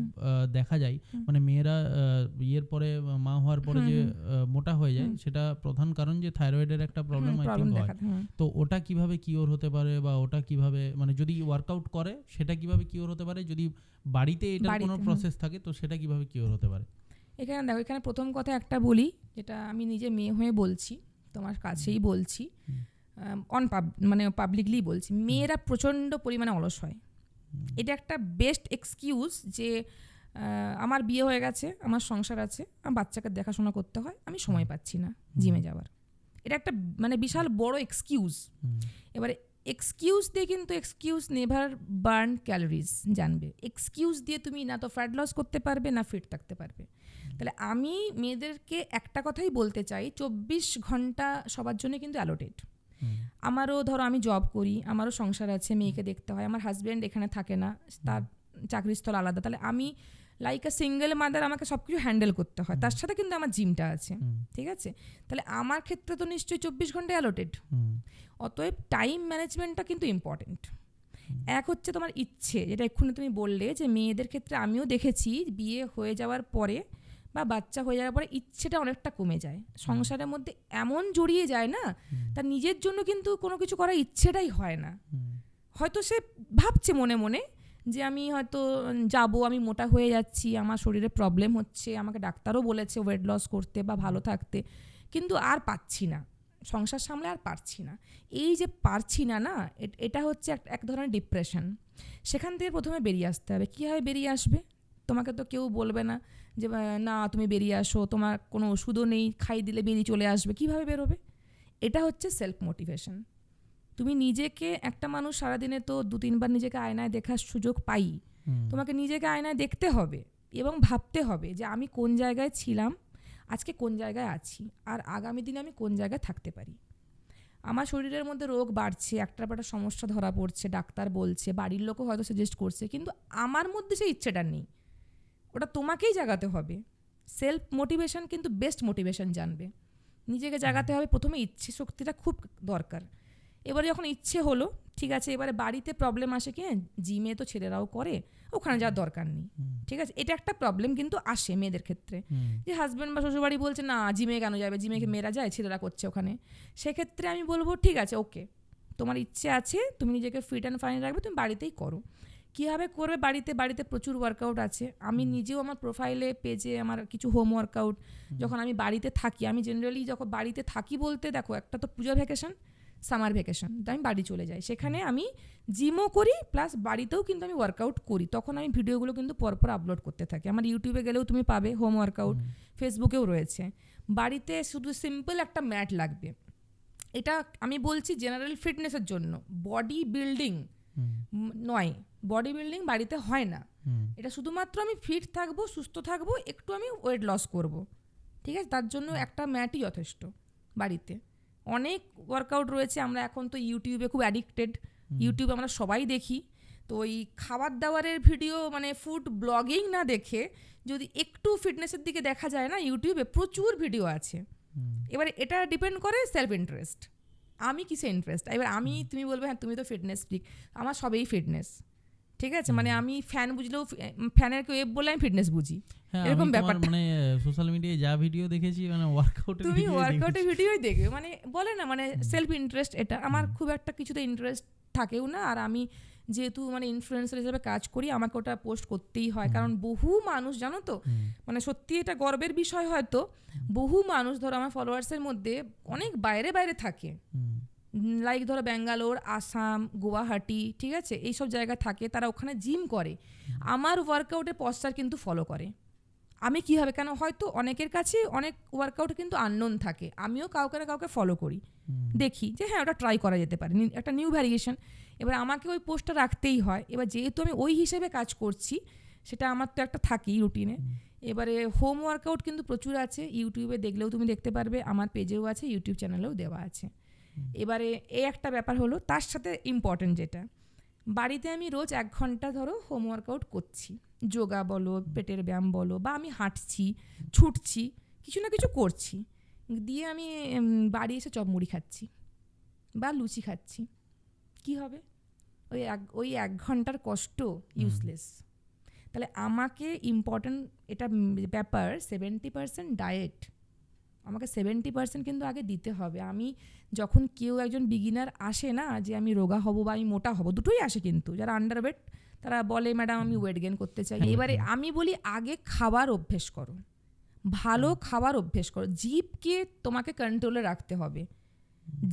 দেখা যায় মানে মেয়েরা ইয়ের পরে মা হওয়ার পরে যে মোটা হয়ে যায়, সেটা প্রধান কারণ যে থাইরয়েডের একটা প্রবলেম আই থিঙ্ক হয়। তো ওটা কিভাবে কিওর হতে পারে, বা ওটা কিভাবে মানে যদি ওয়ার্কআউট করে সেটা কিভাবে কিওর হতে পারে, যদি বাড়িতে এটার কোনো প্রসেস থাকে তো সেটা কিভাবে কিওর হতে পারে? এখানে দেখো, এখানে প্রথম কথা একটা বলি, যেটা আমি নিজে মেয়ে হয়ে বলছি, তোমার কাছেই বলছি, মানে পাবলিকলি বলছি, মেয়েরা প্রচণ্ড পরিমাণে অলস হয়। এটা একটা বেস্ট এক্সকিউজ যে আমার বিয়ে হয়ে গেছে, আমার সংসার আছে, আমার বাচ্চাকে দেখাশোনা করতে হয়, আমি সময় পাচ্ছি না জিমে যাওয়ার। এটা একটা মানে বিশাল বড় এক্সকিউজ। এবারে এক্সকিউজ দিয়ে কিন্তু এক্সকিউজ নেভার বার্ন ক্যালোরিজ, জানবে। এক্সকিউজ দিয়ে তুমি না তো ফ্যাট লস করতে পারবে, না ফিট থাকতে পারবে। তাহলে আমি মেয়েদেরকে একটা কথাই বলতে চাই, 24 ঘন্টা সবার জন্য কিন্তু অ্যালোটেড। আমারও ধরো আমি জব করি, আমারও সংসার আছে, মেয়েকে দেখতে হয়, আমার হাজব্যান্ড এখানে থাকে না, তার চাকরিস্থল আলাদা। তাহলে আমি লাইক আ সিঙ্গেল মাদার, আমাকে সব কিছু হ্যান্ডেল করতে হয়, তার সাথে কিন্তু আমার জিমটা আছে, ঠিক আছে? তাহলে আমার ক্ষেত্রে তো নিশ্চয়ই 24 ঘন্টা অ্যালোটেড। অতএব টাইম ম্যানেজমেন্টটা কিন্তু ইম্পর্টেন্ট। এক হচ্ছে তোমার ইচ্ছে, যেটা এক্ষুনি তুমি বললে যে মেয়েদের ক্ষেত্রে আমিও দেখেছি বিয়ে হয়ে যাওয়ার পরে বা বাচ্চা হয়ে যাওয়ার পরে ইচ্ছেটা অনেকটা কমে যায়, সংসারের মধ্যে এমন জড়িয়ে যায় না, তার নিজের জন্য কিন্তু কোনো কিছু করার ইচ্ছেটাই হয় না। হয়তো সে ভাবছে মনে মনে যে আমি হয়তো যাব, আমি মোটা হয়ে যাচ্ছি, আমার শরীরে প্রবলেম হচ্ছে, আমাকে ডাক্তারও বলেছে ওয়েট লস করতে বা ভালো থাকতে, কিন্তু আর পাচ্ছি না, সংসার সামলে আর পারছি না। এই যে পারছি না, না, এটা হচ্ছে এক ধরনের ডিপ্রেশন। সেখান থেকে প্রথমে বেরিয়ে আসতে হবে। কীভাবে বেরিয়ে আসবে? তোমাকে তো কেউ বলবে না যে না তুমি বেরিয়ে আসো, তোমার কোনো ওষুধও নেই, খাই দিলে বেরিয়ে চলে আসবে। কীভাবে বেরোবে? এটা হচ্ছে সেলফ মোটিভেশন। তুমি নিজেকে, একটা মানুষ সারাদিনে তো 2-3 বার নিজেকে আয়নায় দেখার সুযোগ পাই, তোমাকে নিজেকে আয়নায় দেখতে হবে এবং ভাবতে হবে যে আমি কোন জায়গায় ছিলাম, আজকে কোন জায়গায় আছি, আর আগামী দিনে আমি কোন জায়গায় থাকতে পারি। আমার শরীরের মধ্যে রোগ বাড়ছে, একটার পর একটা সমস্যা ধরা পড়ছে, ডাক্তার বলছে, বাড়ির লোকও হয়তো সাজেস্ট করছে, কিন্তু আমার মধ্যে সেই ইচ্ছেটা নেই। ওটা তোমাকেই জাগাতে হবে। সেলফ মোটিভেশন কিন্তু বেস্ট মোটিভেশন, জানবে। নিজেকে জাগাতে হবে প্রথমে, ইচ্ছে শক্তিটা খুব দরকার। এবারে যখন ইচ্ছে হলো, ঠিক আছে, এবারে বাড়িতে প্রবলেম আসে কি, জিমে তো ছেলেরাও করে, ওখানে যাওয়ার দরকার নেই, ঠিক আছে? এটা একটা প্রবলেম কিন্তু আসে মেয়েদের ক্ষেত্রে, যে হাজব্যান্ড বা শ্বশুরবাড়ি বলছে না জিমে কেন যাবে, জিমে মেয়েরা যায়, ছেলেরা করছে ওখানে। সেক্ষেত্রে আমি বলবো ঠিক আছে, ওকে, তোমার ইচ্ছে আছে, তুমি নিজেকে ফিট অ্যান্ড ফাইন রাখবে, তুমি বাড়িতেই করো। কীভাবে করবে? বাড়িতে প্রচুর ওয়ার্কআউট আছে। আমি নিজেও আমার প্রোফাইলে পেজে আমার কিছু হোম ওয়ার্কআউট, যখন আমি বাড়িতে থাকি, আমি জেনারেলি যখন বাড়িতে থাকি বলতে দেখো, একটা তো পুজো ভ্যাকেশন, সামার ভ্যাকেশন, তো আমি বাড়ি চলে যাই, সেখানে আমি জিমও করি প্লাস বাড়িতেও কিন্তু আমি ওয়ার্কআউট করি। তখন আমি ভিডিওগুলো কিন্তু পরপর আপলোড করতে থাকি। আমার ইউটিউবে গেলেও তুমি পাবে হোম ওয়ার্কআউট, ফেসবুকেও রয়েছে। বাড়িতে শুধু সিম্পল একটা ম্যাট লাগবে। এটা আমি বলছি জেনারেল ফিটনেসের জন্য, বডি বিল্ডিং নয়। বডি বিল্ডিং বাড়িতে হয় না, এটা শুধুমাত্র আমি ফিট থাকবো, সুস্থ থাকবো, একটু আমি ওয়েট লস করব, ঠিক আছে? তার জন্য একটা ম্যাটই যথেষ্ট। বাড়িতে অনেক ওয়ার্কআউট রয়েছে। আমরা এখন তো ইউটিউবে খুব অ্যাডিক্টেড, ইউটিউবে আমরা সবাই দেখি। তো ওই খাবার দাবারের ভিডিও, মানে ফুড ব্লগিং না দেখে যদি একটু ফিটনেসের দিকে দেখা যায় না, ইউটিউবে প্রচুর ভিডিও আছে। এবার এটা ডিপেন্ড করে সেলফ ইন্টারেস্ট, আমি কিসে ইন্টারেস্ট। এবার আমি, তুমি বলবে হ্যাঁ তুমি তো ফিটনেস ফ্রিক, আমার সবেই ফিটনেস, ঠিক আছে? মানে আমি ফ্যান বুঝলেও, ফ্যানের ওয়েব বলে আমি ফিটনেস বুঝি, এরকম ব্যাপার। মানে সোশ্যাল মিডিয়ায় যা ভিডিও দেখেছি, মানে ওয়ার্কআউটের তুমি ওয়ার্কআউটের ভিডিওই দেখবে, মানে বলে না, মানে সেলফ ইন্টারেস্ট। এটা আমার খুব একটা কিছুতে ইন্টারেস্ট থাকেও না। আর আমি যেহেতু মানে ইনফ্লুয়েন্সার হিসেবে কাজ করি, আমাকে ওটা পোস্ট করতেই হয়, কারণ বহু মানুষ, জানো তো, মানে সত্যি এটা গর্বের বিষয় হয়তো, বহু মানুষ ধরো আমার ফলোয়ার্সের মধ্যে অনেক বাইরে বাইরে থাকে, লাইক ধরো ব্যাঙ্গালোর, আসাম, গুয়াহাটি, ঠিক আছে, এইসব জায়গায় থাকে, তারা ওখানে জিম করে, আমার ওয়ার্কআউটের পশ্চার কিন্তু ফলো করে। আমি কীভাবে, কেন হয়তো অনেকের কাছে অনেক ওয়ার্কআউট কিন্তু আননোন থাকে, আমিও কাউকে না কাউকে ফলো করি, দেখি যে হ্যাঁ ওটা ট্রাই করা যেতে পারে, একটা নিউ ভ্যারিয়েশন। এবার আমাকে ওই পোস্টটা রাখতেই হয়। এবার যেহেতু আমি ওই হিসেবে কাজ করছি, সেটা আমার তো একটা থাকেই রুটিনে। এবারে হোম ওয়ার্কআউট কিন্তু প্রচুর আছে, ইউটিউবে দেখলেও তুমি দেখতে পারবে, আমার পেজেও আছে, ইউটিউব চ্যানেলেও দেওয়া আছে। এবারে এই একটা ব্যাপার হলো। তার সাথে ইম্পর্টেন্ট যেটা, বাড়িতে আমি রোজ 1 ঘন্টা ধরো হোম ওয়ার্কআউট করছি, যোগা বলো, পেটের ব্যায়াম বলো, বা আমি হাঁটছি, ছুটছি, কিছু না কিছু করছি, দিয়ে আমি বাড়ি এসে চপ মুড়ি খাচ্ছি বা লুচি খাচ্ছি, কি হবে? ওই 1 ঘন্টার কষ্ট ইউজলেস। তাহলে আমাকে ইম্পর্টেন্ট এটা ব্যাপার 70% ডায়েট, আমাকে 70% কিন্তু আগে দিতে হবে। আমি যখন কেউ একজন বিগিনার আসে না যে আমি রোগা হব বা আমি মোটা হব, দুটোই আসে কিন্তু, যারা আন্ডারওয়েট তারা বলে ম্যাডাম আমি ওয়েট গেইন করতে চাই। এবারে আমি বলি আগে খাবার অভ্যেস করো, ভালো খাবার অভ্যেস করো। জিভকে তোমাকে কন্ট্রোলে রাখতে হবে।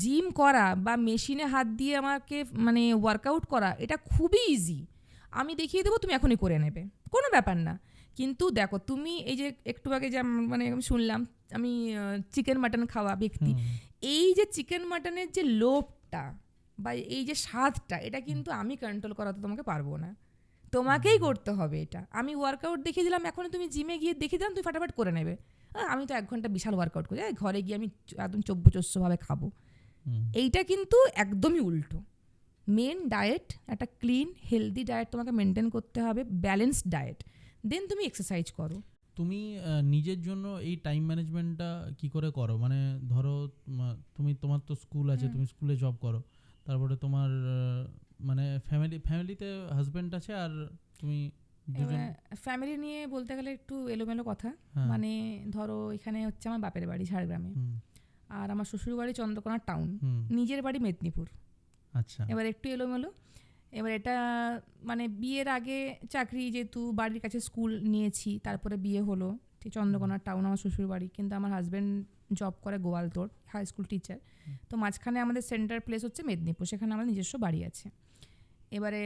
জিম করা বা মেশিনে হাত দিয়ে আমাকে মানে ওয়ার্কআউট করা এটা খুবই ইজি, আমি দেখিয়ে দেবো, তুমি এখনই করে নেবে, কোনো ব্যাপার না। কিন্তু দেখো তুমি এই যে একটু আগে যে মানে শুনলাম আমি চিকেন মাটন খাওয়া ব্যক্তি, এই যে চিকেন মাটনের যে লোভটা বা এই যে স্বাদটা, এটা কিন্তু আমি কন্ট্রোল করাতে তোমাকে পারবো না, তোমাকেই করতে হবে এটা। আমি ওয়ার্কআউট দেখিয়ে দিলাম, এখন তুমি জিমে গিয়ে দেখিয়ে দিলাম, তুমি ফাটাফাট করে নেবে। আমি তো 1 ঘন্টা বিশাল ওয়ার্কআউট করি, ঘরে গিয়ে আমি একদম চব্যচস্যভাবে খাবো। এইটা কিন্তু একদমই উল্টো। মেন ডায়েট, একটা ক্লিন হেলদি ডায়েট তোমাকে মেনটেন করতে হবে, ব্যালেন্সড ডায়েট, দেন তুমি এক্সারসাইজ করো। তুমি নিজের জন্য এই টাইম ম্যানেজমেন্টটা কি করে করো? মানে ধরো তোমার তো স্কুল আছে, তুমি স্কুলে জব করো, তারপরে তোমার মানে ফ্যামিলিতে হাজবেন্ড আছে আর তুমি দুজন। ফ্যামিলি নিয়ে বলতে গেলে একটু এলোমেলো কথা। মানে ধরো এখানে হচ্ছে আমার বাপের বাড়ি ঝাড়গ্রামে, আর আমার শ্বশুর বাড়ি চন্দ্রকোনা টাউন, নিজের বাড়ি মেদিনীপুর। আচ্ছা, এবার একটু এলোমেলো। এবার এটা মানে বিয়ের আগে চাকরি, যেহেতু বাড়ির কাছে স্কুল নিয়েছি, তারপরে বিয়ে হলো চন্দ্রকোনা টাউন আমার শ্বশুর বাড়ি, কিন্তু আমার হাজব্যান্ড জব করে গোয়ালতোড়, হাই স্কুল টিচার। তো মাঝখানে আমাদের সেন্টার প্লেস হচ্ছে মেদিনীপুর, সেখানে আমাদের নিজস্ব বাড়ি আছে। এবারে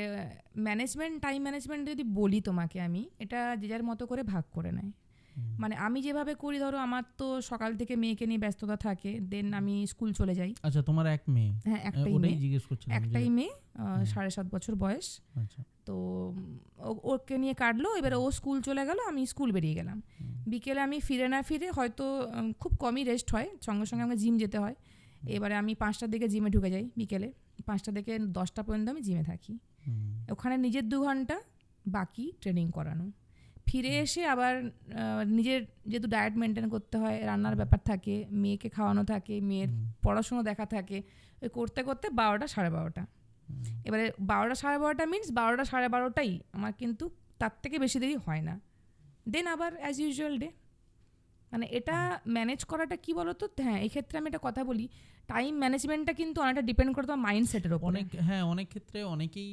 ম্যানেজমেন্ট, টাইম ম্যানেজমেন্ট যদি বলি তোমাকে, আমি এটা যে যার মতো করে ভাগ করে নেয়। মানে আমি যেভাবে করি, ধরো আমার তো সকাল থেকে মেয়েকে নিয়ে ব্যস্ততা থাকে, দেন আমি স্কুল চলে যাই। আচ্ছা, তোমার এক মেয়ে? হ্যাঁ, একটাই ওটাই মেয়ে, জিজ্ঞেস করছিলাম। একটাই মেয়ে, 7.5 বছর বয়স। আচ্ছা, তো ওকে নিয়ে কাটলো। এবারে ও স্কুল চলে গেল, আমি স্কুল বেরিয়ে গেলাম। বিকেলে আমি ফিরে না ফিরে হয়তো খুব কমই রেস্ট হয়, সঙ্গে সঙ্গে আমাকে জিম যেতে হয়। এবারে আমি 5টার দিকে জিমে ঢুকে যাই, বিকেলে 5টা থেকে 10টা পর্যন্ত আমি জিমে থাকি। ওখানে নিজের 2 ঘন্টা, বাকি ট্রেনিং করানো। ফিরে এসে আবার নিজের যেহেতু ডায়েট মেনটেন করতে হয়, রান্নার ব্যাপার থাকে, মেয়েকে খাওয়ানো থাকে, মেয়ের পড়াশুনো দেখা থাকে, ওই করতে করতে 12টা 12:30। এবারে 12টা 12:30 মিনস 12টা 12:30টাই আমার, কিন্তু তার থেকে বেশি দেরি হয় না। দেন আবার অ্যাজ ইউজুয়াল ডে। মানে এটা ম্যানেজ করাটা কি বলতো, হ্যাঁ এই ক্ষেত্রে আমি একটা কথা বলি, টাইম ম্যানেজমেন্টটা কিন্তু অনেকটা ডিপেন্ড করে তোমার মাইন্ডসেটের উপর। অনেক ক্ষেত্রে অনেকেই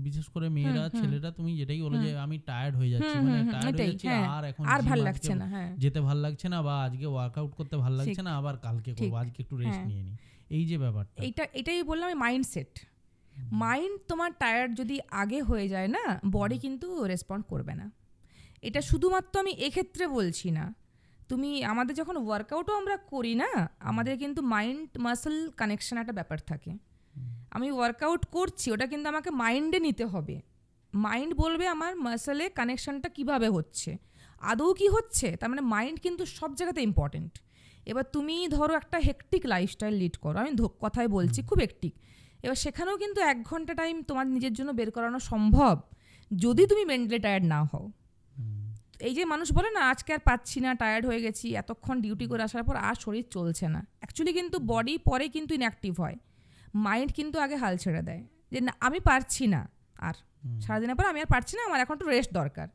বিশেষ করে মেয়েরা, ছেলেরা তুমি যেটাই বলো যে আমি টায়ার্ড হয়ে যাচ্ছি, মানে টায়ার্ড হয়ে যাচ্ছি, আর এখন আর ভালো লাগছে না, যেতে ভালো লাগছে না, বা আজকে ওয়ার্কআউট করতে ভালো লাগছে না, আবার কালকে করবো, আজকে একটু রেস্ট নিয়ে নিই, এই যে ব্যাপারটা, এটাই বললাম আমি, মাইন্ডসেট। মাইন্ড তোমার টায়ার্ড যদি আগে হয়ে যায় না, বডি কিন্তু রেসপন্ড করবে না। এটা শুধুমাত্র আমি এক্ষেত্রে বলছি না, তুমি আমাদের যখন ওয়ার্কআউটও আমরা করি না, আমাদের কিন্তু মাইন্ড মাসল কানেকশন একটা ব্যাপার থাকে। আমি ওয়ার্কআউট করছি, ওটা কিন্তু আমাকে মাইন্ডে নিতে হবে। মাইন্ড বলবে আমার মাসলে কানেকশনটা কিভাবে হচ্ছে, আদৌ কি হচ্ছে, তার মানে মাইন্ড কিন্তু সব জায়গাতে ইম্পর্টেন্ট। এবার তুমি ধরো একটা হেকটিক লাইফস্টাইল লিড করো, আমি কথাই বলছি খুব হেকটিক, এবার সেখানেও কিন্তু 1 ঘন্টা টাইম তোমার নিজের জন্য বের করানো সম্ভব, যদি তুমি মেন্টালি টায়ার্ড না হও। এই যে মানুষ বলে না আজকে আর পাচ্ছি না, টায়ার্ড হয়ে গেছি, এতক্ষণ ডিউটি করে আসার পর আর শরীর চলছে না, অ্যাকচুয়ালি কিন্তু বডি পরে কিন্তু ইনঅ্যাক্টিভ হয়, মাইন্ড কিন্তু আগে হাল ছেড়ে দেয় যে না আমি পারছি না, আর সারাদিনের পর আমি আর পারছি না, আমার এখন একটু রেস্ট দরকার।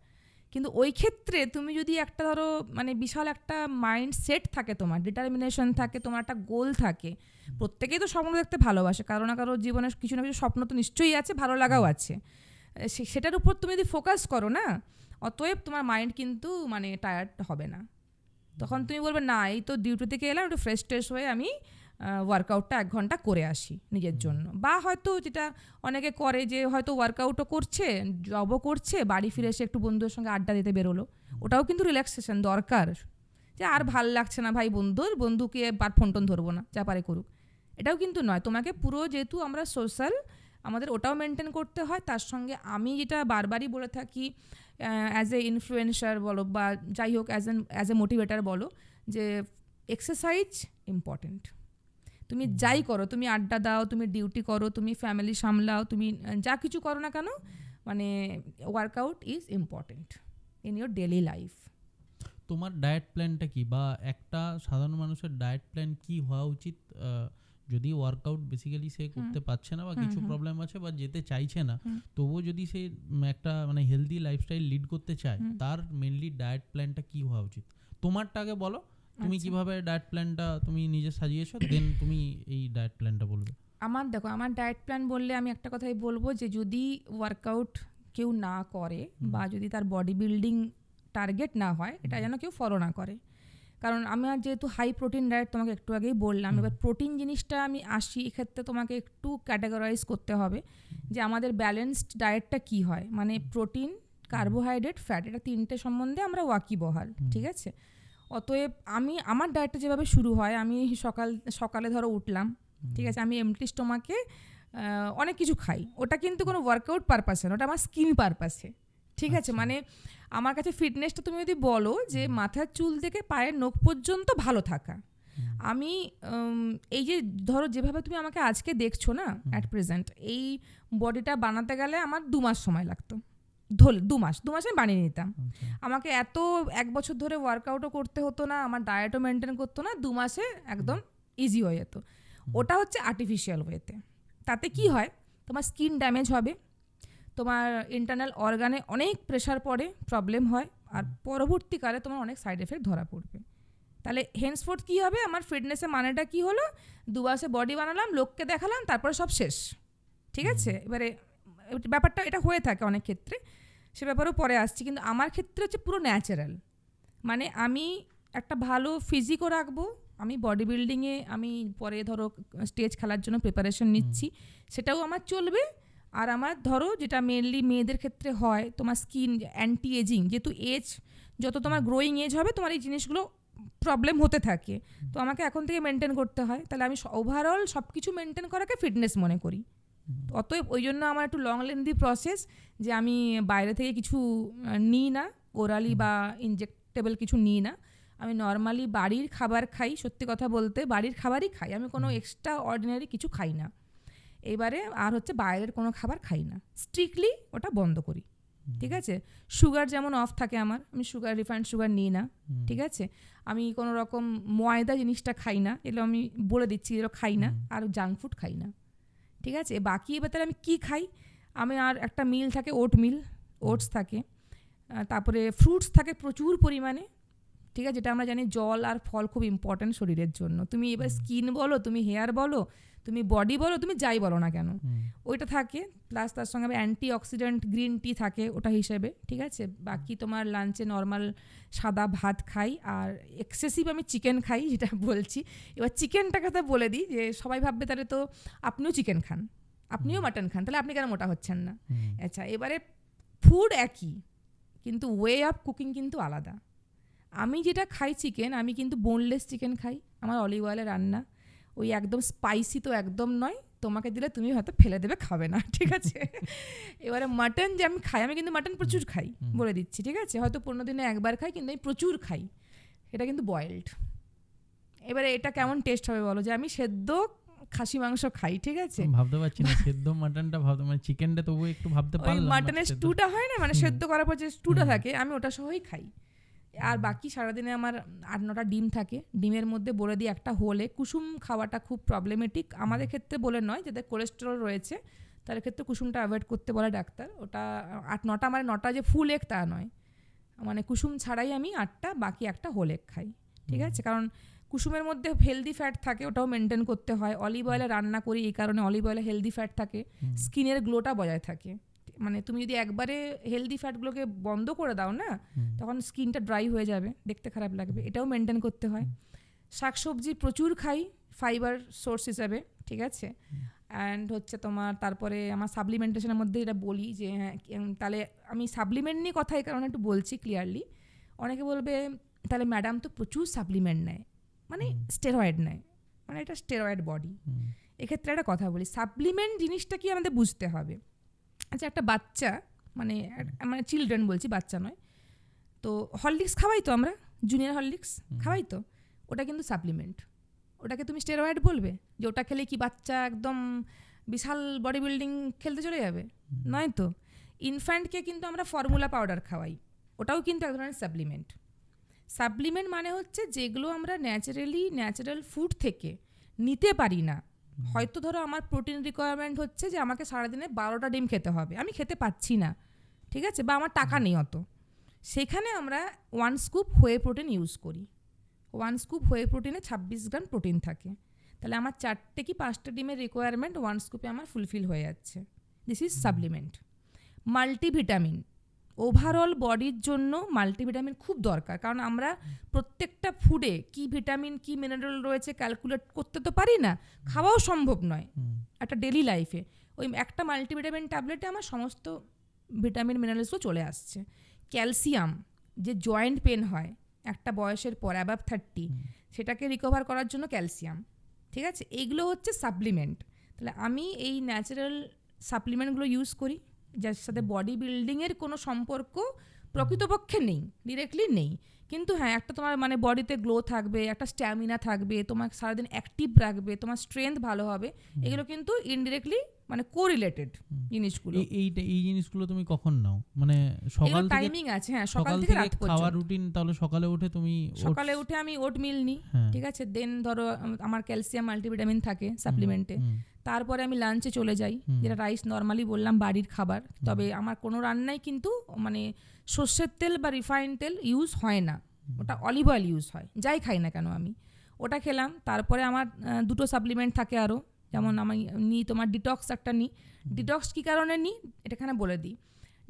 কিন্তু ওই ক্ষেত্রে তুমি যদি একটা ধরো মানে বিশাল একটা মাইন্ড সেট থাকে, তোমার ডিটারমিনেশন থাকে, তোমার একটা গোল থাকে, প্রত্যেকেই তো স্বপ্ন দেখতে ভালোবাসে, কারো না কারো জীবনে কিছু না কিছু স্বপ্ন তো নিশ্চয়ই আছে, ভালো লাগাও আছে, সেটার উপর তুমি যদি ফোকাস করো না, অতএব তোমার মাইন্ড কিন্তু মানে টায়ার্ড হবে না। তখন তুমি বলবে না এই তো ডিউটি থেকে এলাম, একটু ফ্রেশ ট্রেশ হয়ে আমি ওয়ার্কআউটটা 1 ঘন্টা করে আসি নিজের জন্য। বা হয়তো যেটা অনেকে করে যে হয়তো ওয়ার্কআউটও করছে, জবও করছে, বাড়ি ফিরে এসে একটু বন্ধুদের সঙ্গে আড্ডা দিতে বেরোলো, ওটাও কিন্তু রিল্যাক্সেশন দরকার। যে আর ভাল লাগছে না ভাই, বন্ধুকে বার ফোন টোন ধরবো না, যা পারে করুক, এটাও কিন্তু নয়। তোমাকে পুরো, যেহেতু আমরা সোশ্যাল, আমাদের ওটাও মেনটেন করতে হয়। তার সঙ্গে আমি যেটা বারবারই বলে থাকি, অ্যাজ এ ইনফ্লুয়েন্সার বলো বা যাই হোক অ্যাজ এ মোটিভেটার বলো, যে এক্সারসাইজ ইম্পর্টেন্ট। তুমি যাই করো, তুমি আড্ডা দাও, তুমি ডিউটি করো, তুমি ফ্যামিলি সামলাও, তুমি যা কিছু করো না কেন, মানে workout is important in your daily life. তোমার ডায়েট প্ল্যানটা কি, বা একটা সাধারণ মানুষের ডায়েট প্ল্যান কি হওয়া উচিত যদি ওয়ার্কআউট বেসিক্যালি সে করতে পারছে না বা কিছু প্রবলেম আছে বা যেতে চাইছে না, তবুও যদি সে একটা মানে হেলদি লাইফস্টাইল লিড করতে চায়, তার মেনলি ডায়েট প্ল্যানটা কি হওয়া উচিত? তোমারটা আগে বলো, তুমি কিভাবে ডায়েট প্ল্যানটা তুমি নিজে সাজিয়েছো, দেন তুমি এই ডায়েট প্ল্যানটা বলবে। দেখো আমার ডায়েট প্ল্যান বললে আমি একটা কথাই বলবো যে যদি ওয়ার্কআউট কেউ না করে বা যদি তার বডি বিল্ডিং টার্গেট না হয়, এটা যেন কেউ ফলো না করে। কারণ আমার যেহেতু হাই প্রোটিন ডায়েট তোমাকে একটু আগেই বললাম, এবার প্রোটিন জিনিসটা আমি আসি, এক্ষেত্রে তোমাকে একটু ক্যাটাগরাইজ করতে হবে যে আমাদের ব্যালেন্সড ডায়েটটা কি হয়। মানে প্রোটিন, কার্বোহাইড্রেট, ফ্যাট, এটা তিনটে সম্বন্ধে আমরা ওয়াকিবহাল, ঠিক আছে? অতএব আমার ডায়েটটা যেভাবে শুরু হয়, আমি সকালে ধরো উঠলাম, ঠিক আছে, আমি এমটি স্টোমাকে অনেক কিছু খাই। ওটা কিন্তু কোনো ওয়ার্কআউট পারপাসে না, ওটা আমার স্কিন পারপাসে, ঠিক আছে? মানে আমার কাছে ফিটনেসটা তুমি যদি বলো যে মাথার চুল থেকে পায়ের নখ পর্যন্ত ভালো থাকা, আমি এই যে ধরো যেভাবে তুমি আমাকে আজকে দেখছো না অ্যাট প্রেজেন্ট, এই বডিটা বানাতে গেলে আমার 2 মাস সময় লাগতো। 2 মাস আমি বানিয়ে নিতাম। আমাকে এত 1 বছর ধরে ওয়ার্কআউটও করতে হতো না, আমার ডায়েটও মেনটেন করতো না, 2 মাসে একদম ইজি হয়ে যেত। ওটা হচ্ছে আর্টিফিশিয়াল ওয়েতে। তাতে কি হয়, তোমার স্কিন ড্যামেজ হবে, তোমার ইন্টারনাল অর্গানে অনেক প্রেশার পড়ে, প্রবলেম হয়, আর পরবর্তীকালে তোমার অনেক সাইড এফেক্ট ধরা পড়বে। তাহলে হেন্সফোর্থ কী হবে, আমার ফিটনেসের মানেটা কি হলো, 2 মাসে বডি বানালাম, লোককে দেখালাম, তারপরে সব শেষ, ঠিক আছে? এবারে ব্যাপারটা এটা হয়ে থাকে অনেক ক্ষেত্রে, সে ব্যাপারেও পরে আসছি, কিন্তু আমার ক্ষেত্রে হচ্ছে পুরো ন্যাচারাল। মানে আমি একটা ভালো ফিজিকও রাখবো, আমি বডি বিল্ডিংয়ে আমি পরে ধরো স্টেজ খেলার জন্য প্রিপারেশন নিচ্ছি, সেটাও আমার চলবে। আর আমার ধরো যেটা মেনলি মেয়েদের ক্ষেত্রে হয়, তোমার স্কিন অ্যান্টি এজিং, যেহেতু এজ যত তোমার গ্রোয়িং এজ হবে তোমার এই জিনিসগুলো প্রবলেম হতে থাকে, তো আমাকে এখন থেকে মেনটেন করতে হয়। তাহলে আমি ওভারঅল সব কিছু মেনটেন করাকে ফিটনেস মনে করি। অতএব ওই জন্য আমার একটু লং লেন্দি প্রসেস, যে আমি বাইরে থেকে কিছু নিই না, ওরালি বা ইনজেক্টেবল কিছু নিই না, আমি নর্মালি বাড়ির খাবার খাই। সত্যি কথা বলতে বাড়ির খাবারই খাই, আমি কোনো এক্সট্রা অর্ডিনারি কিছু খাই না। এবারে আর হচ্ছে বাইরের কোনো খাবার খাই না, স্ট্রিক্টলি ওটা বন্ধ করি, ঠিক আছে? সুগার যেমন অফ থাকে আমার, আমি রিফাইন্ড সুগার নিই না, ঠিক আছে? আমি কোনো রকম ময়দা জিনিসটা খাই না, এগুলো আমি বলে দিচ্ছি, এগুলো খাই না। আর জাঙ্ক ফুড খাই না, ঠিক আছে? বাকি এবার তাহলে আমি কী খাই, আমি আর একটা মিল থাকে ওটস থাকে, তারপরে ফ্রুটস থাকে প্রচুর পরিমাণে, ঠিক আছে? যেটা আমরা জানি জল আর ফল খুব ইম্পর্ট্যান্ট শরীরের জন্য। তুমি এবার স্কিন বলো, তুমি হেয়ার বলো, তুমি বডি বলো, তুমি যাই বলো না কেন, ওইটা থাকে। প্লাস তার সঙ্গে অ্যান্টি অক্সিডেন্ট গ্রিন টি থাকে ওটা হিসেবে, ঠিক আছে? বাকি তোমার লাঞ্চে নর্মাল সাদা ভাত খাই, আর এক্সেসিভ আমি চিকেন খাই, যেটা বলছি। এবার চিকেনটা কথা বলে দিই, যে সবাই ভাববে তাহলে তো আপনিও চিকেন খান, আপনিও মাটন খান, তাহলে আপনি কেন মোটা হচ্ছেন না? আচ্ছা, এবারে ফুড একই, কিন্তু ওয়ে অফ কুকিং কিন্তু আলাদা। আমি যেটা খাই চিকেন, আমি কিন্তু বোনলেস চিকেন খাই, আমার অলিভ অয়েলে রান্না, ওই একদম স্পাইসি তো একদম নয়, তোমাকে দিলে তুমি হয়তো ফেলে দেবে, খাবে না, ঠিক আছে? এবারে মাটন যে আমি খাই, আমি কিন্তু মাটন প্রচুর খাই, বলে দিচ্ছি, ঠিক আছে? হয়তো 15 দিনে একবার খাই, কিন্তু আমি প্রচুর খাই, এটা কিন্তু বয়েলড। এবারে এটা কেমন টেস্ট হবে বলো, যে আমি সেদ্ধ খাসি মাংস খাই, ঠিক আছে? ভাবতে পারছি না সেদ্ধ মাটনটা, মানে চিকেনটা তবু একটু ভাবতে পারলাম। মাটনের স্টুটা হয় না, মানে সেদ্ধ করার পর যে স্টুটা থাকে, আমি ওটা সহই খাই। আর বাকি সারাদিনে আমার 8-9টা ডিম থাকে, ডিমের মধ্যে বলে দিই একটা হোলে। কুসুম খাওয়াটা খুব প্রবলেমেটিক আমাদের ক্ষেত্রে বলে নয়, যাদের কোলেস্টেরল রয়েছে তার ক্ষেত্রে কুসুমটা অ্যাভয়েড করতে বলে ডাক্তার। ওটা 8-9টা, মানে 9টা যে ফুল এগ তা নয়, মানে কুসুম ছাড়াই আমি 8টা, বাকি একটা হোল এগ খাই, ঠিক আছে? কারণ কুসুমের মধ্যে হেলদি ফ্যাট থাকে, ওটাও মেনটেন করতে হয়। অলিভ অয়েলে রান্না করি, এই কারণে অলিভ অয়েলে হেলদি ফ্যাট থাকে, স্কিনের গ্লোটা বজায় থাকে। মানে তুমি যদি একবারে হেলদি ফ্যাটগুলোকে বন্ধ করে দাও না, তখন স্কিনটা ড্রাই হয়ে যাবে, দেখতে খারাপ লাগবে, এটাও মেনটেন করতে হয়। শাকসবজি প্রচুর খাই ফাইবার সোর্স হিসাবে, ঠিক আছে? অ্যান্ড হচ্ছে তোমার তারপরে আমার সাপ্লিমেন্টেশনের মধ্যে যেটা বলি, যে হ্যাঁ, তাহলে আমি সাপ্লিমেন্ট নিয়ে কথা এই কারণে একটু বলছি ক্লিয়ারলি। অনেকে বলবে তাহলে ম্যাডাম তো প্রচুর সাপ্লিমেন্ট নেয়, মানে স্টেরয়েড নেয়, মানে এটা স্টেরয়েড বডি। এক্ষেত্রে একটা কথা বলি, সাপ্লিমেন্ট জিনিসটা কি আমাদের বুঝতে হবে। আচ্ছা, একটা বাচ্চা, মানে চিলড্রেন বলছি, বাচ্চা নয় তো, হরলিক্স খাওয়াই তো আমরা, জুনিয়র হরলিক্স খাওয়াই তো, ওটা কিন্তু সাপ্লিমেন্ট। ওটাকে তুমি স্টেরয়েড বলবে যে ওটা খেলে কি বাচ্চা একদম বিশাল বডি বিল্ডিং খেলতে চলে যাবে? নয় তো। ইনফ্যান্টকে কিন্তু আমরা ফর্মুলা পাউডার খাওয়াই, ওটাও কিন্তু এক ধরনের সাপ্লিমেন্ট। সাপ্লিমেন্ট মানে হচ্ছে যেগুলো আমরা ন্যাচারাল ফুড থেকে নিতে পারি না, হয়তো ধরো আমার প্রোটিন রিকোয়ারমেন্ট হচ্ছে যে আমাকে সারাদিনে 12টা ডিম খেতে হবে, আমি খেতে পাচ্ছি না, ঠিক আছে, বা আমার টাকা নেই অত, সেখানে আমরা 1 স্কুপ হোয়ে প্রোটিন ইউজ করি। 1 স্কুপ হোয়ে প্রোটিনে 26 গ্রাম প্রোটিন থাকে, তাহলে আমার 4টে কি 5টে ডিমের রিকোয়ারমেন্ট 1 স্কুপে আমার ফুলফিল হয়ে যাচ্ছে। This is supplement. Multivitamin, overall বডির জন্য মাল্টিভিটামিন খুব দরকার, কারণ আমরা প্রত্যেকটা ফুডে কি ভিটামিন কি মিনারেল রয়েছে ক্যালকুলেট করতে তো পারি না, খাওয়াও সম্ভব নয় একটা ডেলি লাইফে। ওই একটা মাল্টিভিটামিন ট্যাবলেটে আমার সমস্ত ভিটামিন মিনারেলসও চলে আসছে। ক্যালসিয়াম, যে জয়েন্ট পেন হয় একটা বয়সের পর অ্যাবাভ 30, সেটাকে রিকভার করার জন্য ক্যালসিয়াম, ঠিক আছে, এইগুলো হচ্ছে সাপ্লিমেন্ট। তাহলে আমি এই ন্যাচারাল সাপ্লিমেন্টগুলো ইউজ করি, যার সাথে বডি বিল্ডিংয়ের কোনো সম্পর্ক প্রকৃতপক্ষে নেই, ডিরেক্টলি নেই, কিন্তু হ্যাঁ একটা তোমার মানে বডিতে গ্লো থাকবে, একটা স্ট্যামিনা থাকবে, তোমার সারাদিন অ্যাক্টিভ রাখবে, তোমার স্ট্রেংথ ভালো হবে, এগুলো কিন্তু ইনডিরেক্টলি মানে কোরিলেটেড জিনিসগুলো। এই জিনিসগুলো তুমি কখন নাও, মানে সকাল থেকে? টাইমিং আছে, হ্যাঁ, সকাল থেকে রাত পর্যন্ত। খাওয়ার রুটিন তাহলে সকালে উঠে তুমি? সকালে উঠে আমি ওট মিল নিই, ঠিক আছে, দেন ধরো আমার ক্যালসিয়াম মাল্টিভিটামিন থাকে সাপ্লিমেন্টে, তারপরে আমি লাঞ্চে চলে যাই, যেটা রাইস নর্মালি বললাম বাড়ির খাবার, তবে আমার কোনো রান্নায় কিন্তু মানে সর্ষের তেল বা রিফাইন্ড তেল ইউজ হয় না, ওটা অলিভ অয়েল ইউজ হয়, যাই খাই না কেন আমি ওটা খেলাম। তারপরে আমার 2টো সাপ্লিমেন্ট থাকে আরও, যেমন আমি নিই তোমার ডিটক্স একটা নিই। ডিটক্স কী কারণে নিই এটা এখানে বলে দিই।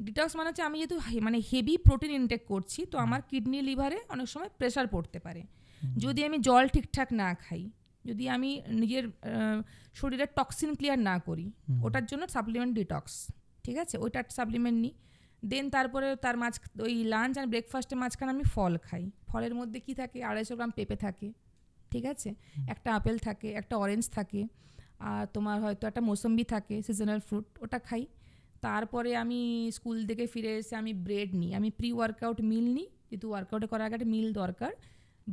ডিটক্স মানে হচ্ছে আমি যেহেতু মানে হেভি প্রোটিন ইনটেক করছি, তো আমার কিডনি লিভারে অনেক সময় প্রেশার পড়তে পারে যদি আমি জল ঠিকঠাক না খাই, যদি আমি নিজের শরীরের টক্সিন ক্লিয়ার না করি, ওটার জন্য সাপ্লিমেন্ট ডিটক্স, ঠিক আছে, ওইটার সাপ্লিমেন্ট নিই। দেন তারপরে তার ওই লাঞ্চ আর ব্রেকফাস্টের মাঝখানে আমি ফল খাই। ফলের মধ্যে কি থাকে, 250 গ্রাম পেঁপে থাকে, ঠিক আছে, একটা আপেল থাকে, একটা অরেঞ্জ থাকে, আর তোমার হয়তো একটা মৌসম্বি থাকে, সিজনাল ফ্রুট, ওটা খাই। তারপরে আমি স্কুল থেকে ফিরে এসে আমি ব্রেড নিই, আমি প্রি ওয়ার্কআউট মিল নিই, যেহেতু ওয়ার্কআউটে করার আগে একটা মিল দরকার।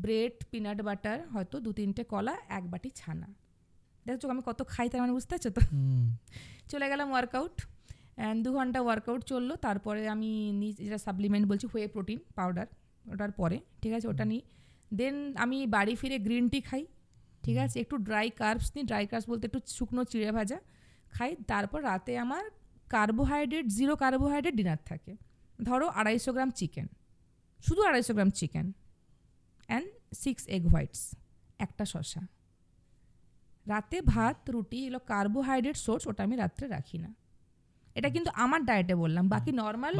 ব্রেড, পিনাট বাটার, হয়তো 2-3টে কলা, 1 বাটি ছানা। দেখছো আমি কত খাই, তার মানে বুঝতে পারছো তো। চলে গেলাম ওয়ার্কআউট, 2 ঘন্টা ওয়ার্কআউট চললো, তারপরে আমি যেটা সাপ্লিমেন্ট বলছি হোয়ে প্রোটিন পাউডার, ওটার পরে, ঠিক আছে, ওটা নিই। দেন আমি বাড়ি ফিরে গ্রিন টি খাই, ঠিক আছে, একটু ড্রাই কার্বস নিই, ড্রাই কার্বস বলতে একটু শুকনো চিড়ে ভাজা খাই। তারপর রাতে আমার কার্বোহাইড্রেট, 0 কার্বোহাইড্রেট ডিনার থাকে, ধরো 250 গ্রাম চিকেন, শুধু 250 gram chicken and 6 egg whites, একটা শসা। রাতে ভাত, রুটি, এগুলো কার্বোহাইড্রেট সোর্স, ওটা আমি রাত্রে রাখি না। এটা কিন্তু আমার ডায়েটে বললাম, বাকি নর্মাল,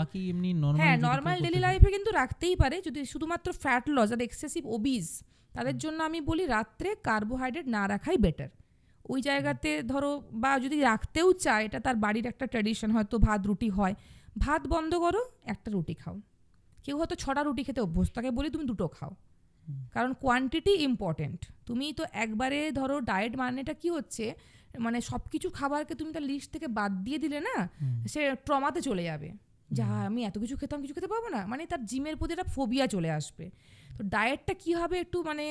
হ্যাঁ নর্মাল ডেলি লাইফে কিন্তু রাখতেই পারে, যদি শুধুমাত্র ফ্যাট লস আর এক্সেসিভ ওবিজ, তাদের জন্য আমি বলি রাত্রে কার্বোহাইড্রেট না রাখাই বেটার। ওই জায়গাতে ধরো, বা যদি রাখতেও চায়, এটা তার বাড়ির একটা ট্র্যাডিশন, হয়তো ভাত রুটি হয়, ভাত বন্ধ করো, একটা রুটি খাও। কেউ হয়তো 6টা রুটি খেতে অভ্যস্ত, তাকে বলি তুমি 2টো খাও, কারণ কোয়ান্টিটি ইম্পর্টেন্ট। তুমি তো একবারে ধরো ডায়েট মানেটা কি হচ্ছে, মানে সব কিছু খাবারকে তুমি তার লিস্ট থেকে বাদ দিয়ে দিলে না, সে ট্রমাতে চলে যাবে, যা আমি এত কিছু খেতাম, কিছু খেতে পারবো না, মানে তার জিমের প্রতি একটা ফোবিয়া চলে আসবে। তো ডায়েটটা কীভাবে একটু মানে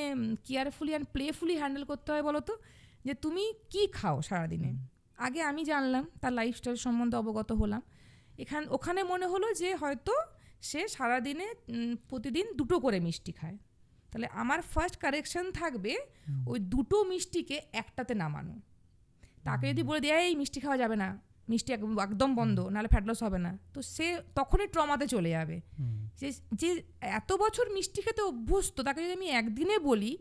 কেয়ারফুলি অ্যান্ড প্লেফুলি হ্যান্ডেল করতে হয় বলো তো, যে তুমি কি খাও সারাদিনে। আগে আমি জানলাম, তার লাইফস্টাইল সম্বন্ধে অবগত হলাম, ওখানে মনে হলো যে হয়তো সে সারাদিনে প্রতিদিন 2টো করে মিষ্টি খায়, তাহলে আমার ফার্স্ট কারেকশন থাকবে ওই 2টো মিষ্টিকে একটাতে নামানো। তাকে যদি বলে দেয় এই মিষ্টি খাওয়া যাবে না, মিষ্টি একদম বন্ধ, নাহলে ফ্যাট লস হবে না, তো সে তখনই ট্রমাতে চলে যাবে। যে এত বছর মিষ্টি খেতে অভ্যস্ত, তাকে যদি আমি একদিনে বলি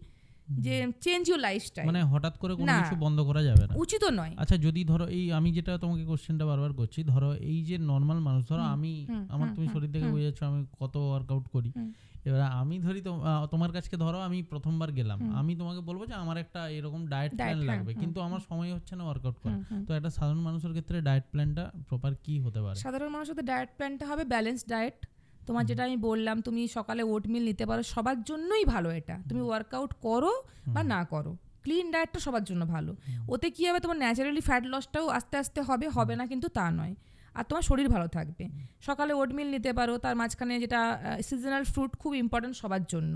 যে চেঞ্জ ইউর লাইফস্টাইল, মানে হঠাৎ করে কোনো কিছু বন্ধ করা যাবে না, উচিত নয়। আচ্ছা যদি ধরো এই আমি যেটা তোমাকে কোশ্চেনটা বারবার করছি, ধরো এই যে নর্মাল মানুষ, ধরো আমার তুমি শরীর থেকে বোঝাচ্ছ আমি কত ওয়ার্কআউট করি, এবার আমি ধরি তোমার কাছে, ধরো আমি প্রথমবার গেলাম, আমি তোমাকে বলবো যে আমার একটা এরকম ডায়েট প্ল্যান লাগবে, কিন্তু আমার সময় হচ্ছে না ওয়ার্কআউট করা, তো একটা সাধারণ মানুষের ক্ষেত্রে ডায়েট প্ল্যানটা প্রপার কি হতে পারে? সাধারণ মানুষের ডায়েট প্ল্যানটা হবে ব্যালেন্স ডায়েট। তোমার যেটা আমি বললাম, তুমি সকালে ওটমিল নিতে পারো, সবার জন্যই ভালো এটা, তুমি ওয়ার্কআউট করো বা না করো, ক্লিন ডায়েটটা সবার জন্য ভালো। ওতে কী হবে, তোমার ন্যাচারালি ফ্যাট লসটাও আস্তে আস্তে হবে না কিন্তু তা নয়, আর তোমার শরীর ভালো থাকবে। সকালে ওটমিল নিতে পারো, তার মাঝখানে যেটা সিজনাল ফ্রুট খুব ইম্পর্টেন্ট সবার জন্য